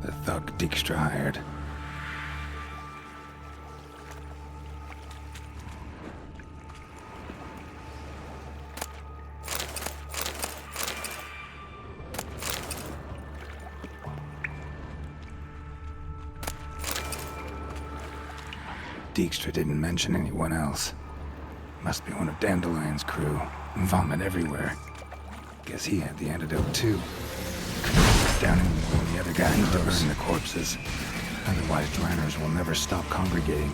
The thug Dijkstra hired. Dijkstra didn't mention anyone else. Must be one of Dandelion's crew. Vomit everywhere. Guess he had the antidote too. Down in the other guy to burn the corpses. Otherwise, drowners will never stop congregating.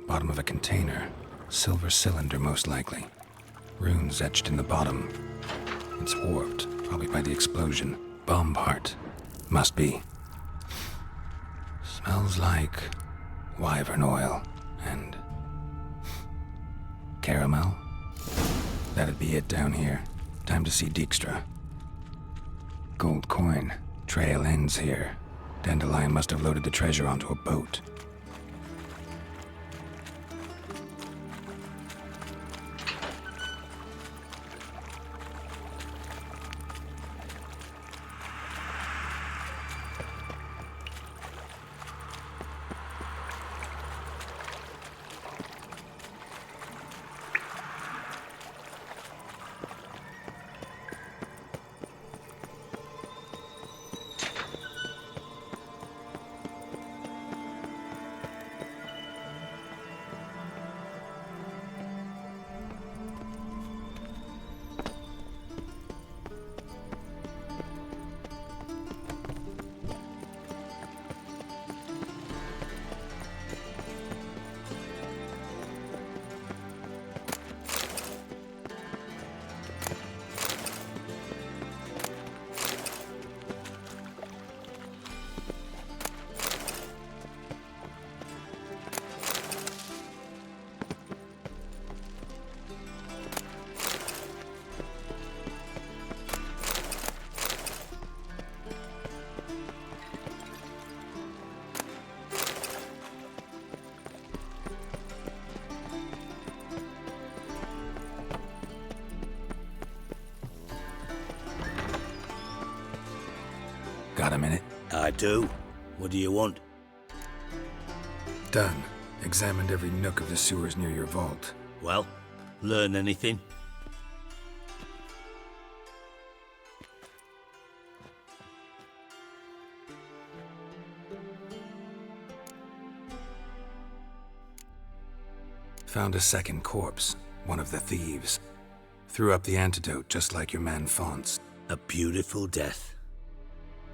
Bottom of a container. Silver cylinder, most likely. Runes etched in the bottom. It's warped, probably by the explosion. Bomb part. Must be. Smells like wyvern oil and caramel. That'd be it down here. Time to see Dijkstra. Gold coin. Trail ends here. Dandelion must have loaded the treasure onto a boat. Got a minute? I do. What do you want? Done. Examined every nook of the sewers near your vault. Well, learn anything? Found a second corpse, one of the thieves. Threw up the antidote just like your man Faunt's. A beautiful death.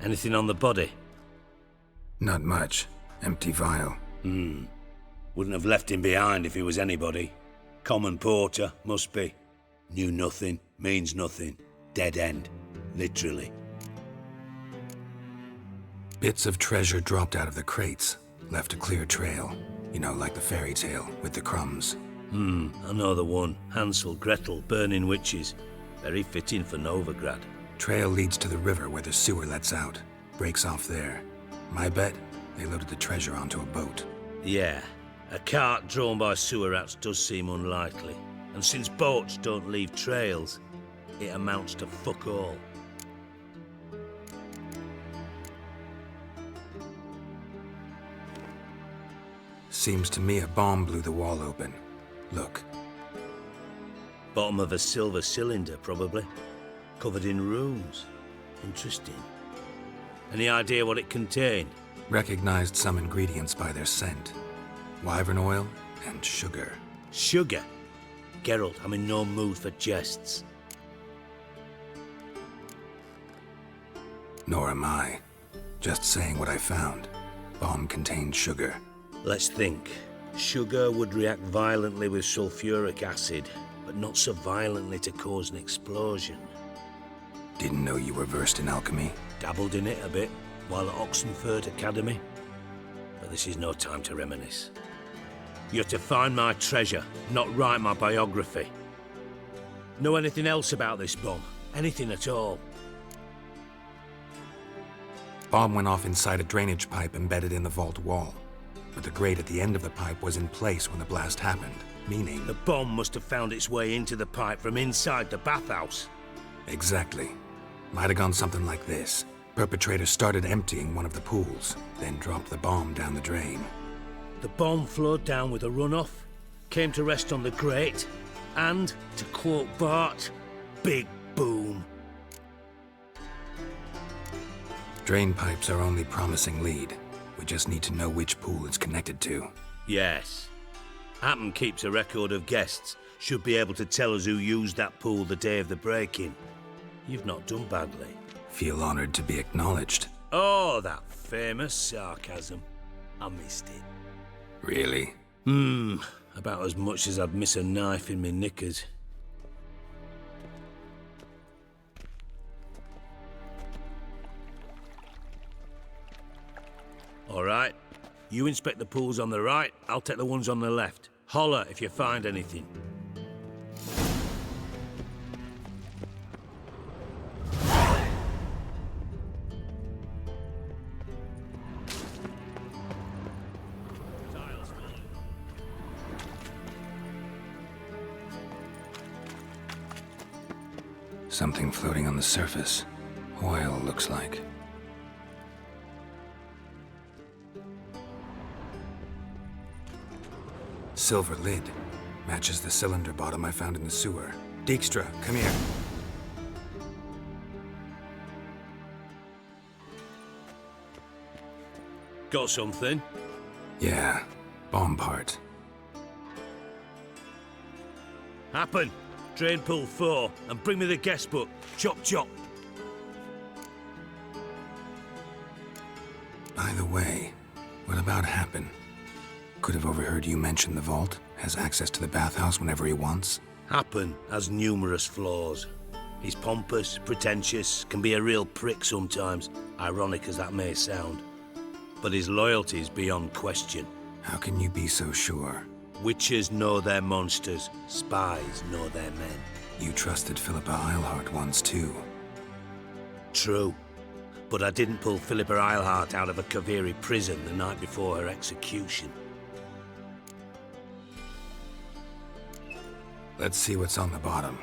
Anything on the body? Not much. Empty vial. Wouldn't have left him behind if he was anybody. Common porter, must be. Knew nothing, means nothing. Dead end. Literally. Bits of treasure dropped out of the crates. Left a clear trail. You know, like the fairy tale, with the crumbs. I know the one. Hansel, Gretel, burning witches. Very fitting for Novigrad. Trail leads to the river where the sewer lets out. Breaks off there. My bet, they loaded the treasure onto a boat. Yeah. A cart drawn by sewer rats does seem unlikely. And since boats don't leave trails, it amounts to fuck all. Seems to me a bomb blew the wall open. Look. Bottom of a silver cylinder, probably. Covered in runes. Interesting. Any idea what it contained? Recognized some ingredients by their scent. Wyvern oil and sugar. Sugar? Geralt, I'm in no mood for jests. Nor am I. Just saying what I found. Bomb contained sugar. Let's think. Sugar would react violently with sulfuric acid, but not so violently to cause an explosion. Didn't know you were versed in alchemy. Dabbled in it a bit, while at Oxenford Academy. But this is no time to reminisce. You're to find my treasure, not write my biography. Know anything else about this bomb? Anything at all? Bomb went off inside a drainage pipe embedded in the vault wall. But the grate at the end of the pipe was in place when the blast happened, meaning... The bomb must have found its way into the pipe from inside the bathhouse. Exactly. Might have gone something like this. Perpetrator started emptying one of the pools, then dropped the bomb down the drain. The bomb flowed down with a runoff, came to rest on the grate, and, to quote Bart, big boom. Drain pipes are only promising lead. We just need to know which pool it's connected to. Yes. Hammond keeps a record of guests. Should be able to tell us who used that pool the day of the break-in. You've not done badly. Feel honored to be acknowledged. Oh, that famous sarcasm. I missed it. Really? About as much as I'd miss a knife in my knickers. All right. You inspect the pools on the right, I'll take the ones on the left. Holler if you find anything. Something floating on the surface. Oil, looks like. Silver lid. Matches the cylinder bottom I found in the sewer. Dijkstra, come here. Got something? Yeah, bomb part. Happen. Drain pool 4, and bring me the guest book. Chop chop. By the way, what about Happen? Could have overheard you mention the vault. Has access to the bathhouse whenever he wants. Happen has numerous flaws. He's pompous, pretentious, can be a real prick sometimes, ironic as that may sound. But his loyalty is beyond question. How can you be so sure? Witches know their monsters, spies know their men. You trusted Philippa Eilhart once too. True. But I didn't pull Philippa Eilhart out of a Kaviri prison the night before her execution. Let's see what's on the bottom.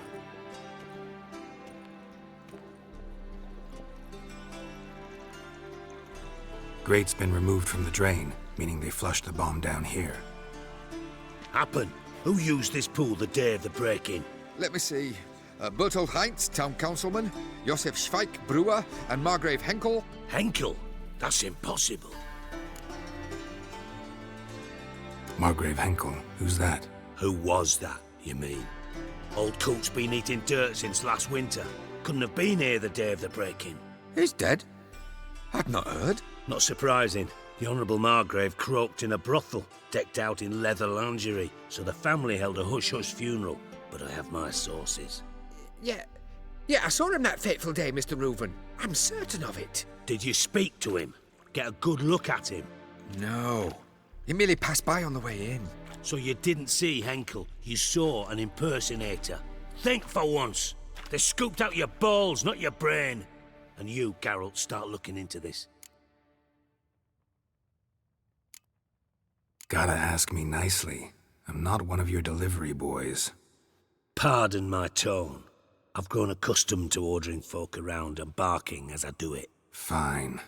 Grate's been removed from the drain, meaning they flushed the bomb down here. Happen. Who used this pool the day of the break-in? Let me see. Bertolt Heinz, town councilman, Josef Schweik, brewer, and Margrave Henkel. Henkel? That's impossible. Margrave Henkel? Who's that? Who was that, you mean? Old coot's been eating dirt since last winter. Couldn't have been here the day of the break-in. He's dead? I'd not heard. Not surprising. The Honourable Margrave croaked in a brothel, decked out in leather lingerie, so the family held a hush-hush funeral. But I have my sources. Yeah, I saw him that fateful day, Mr. Reuven. I'm certain of it. Did you speak to him? Get a good look at him? No. He merely passed by on the way in. So you didn't see Henkel, you saw an impersonator. Think for once. They scooped out your balls, not your brain. And you, Geralt, start looking into this. Gotta ask me nicely. I'm not one of your delivery boys. Pardon my tone. I've grown accustomed to ordering folk around and barking as I do it. Fine.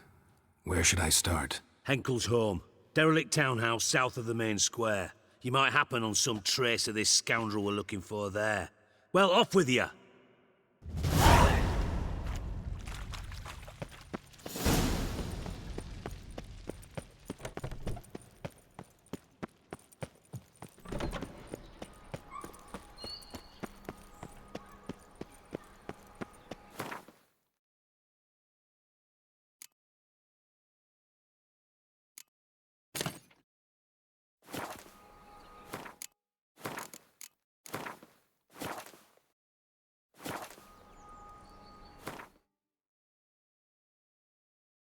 Where should I start? Henkel's home. Derelict townhouse south of the main square. You might happen on some trace of this scoundrel we're looking for there. Well, off with you!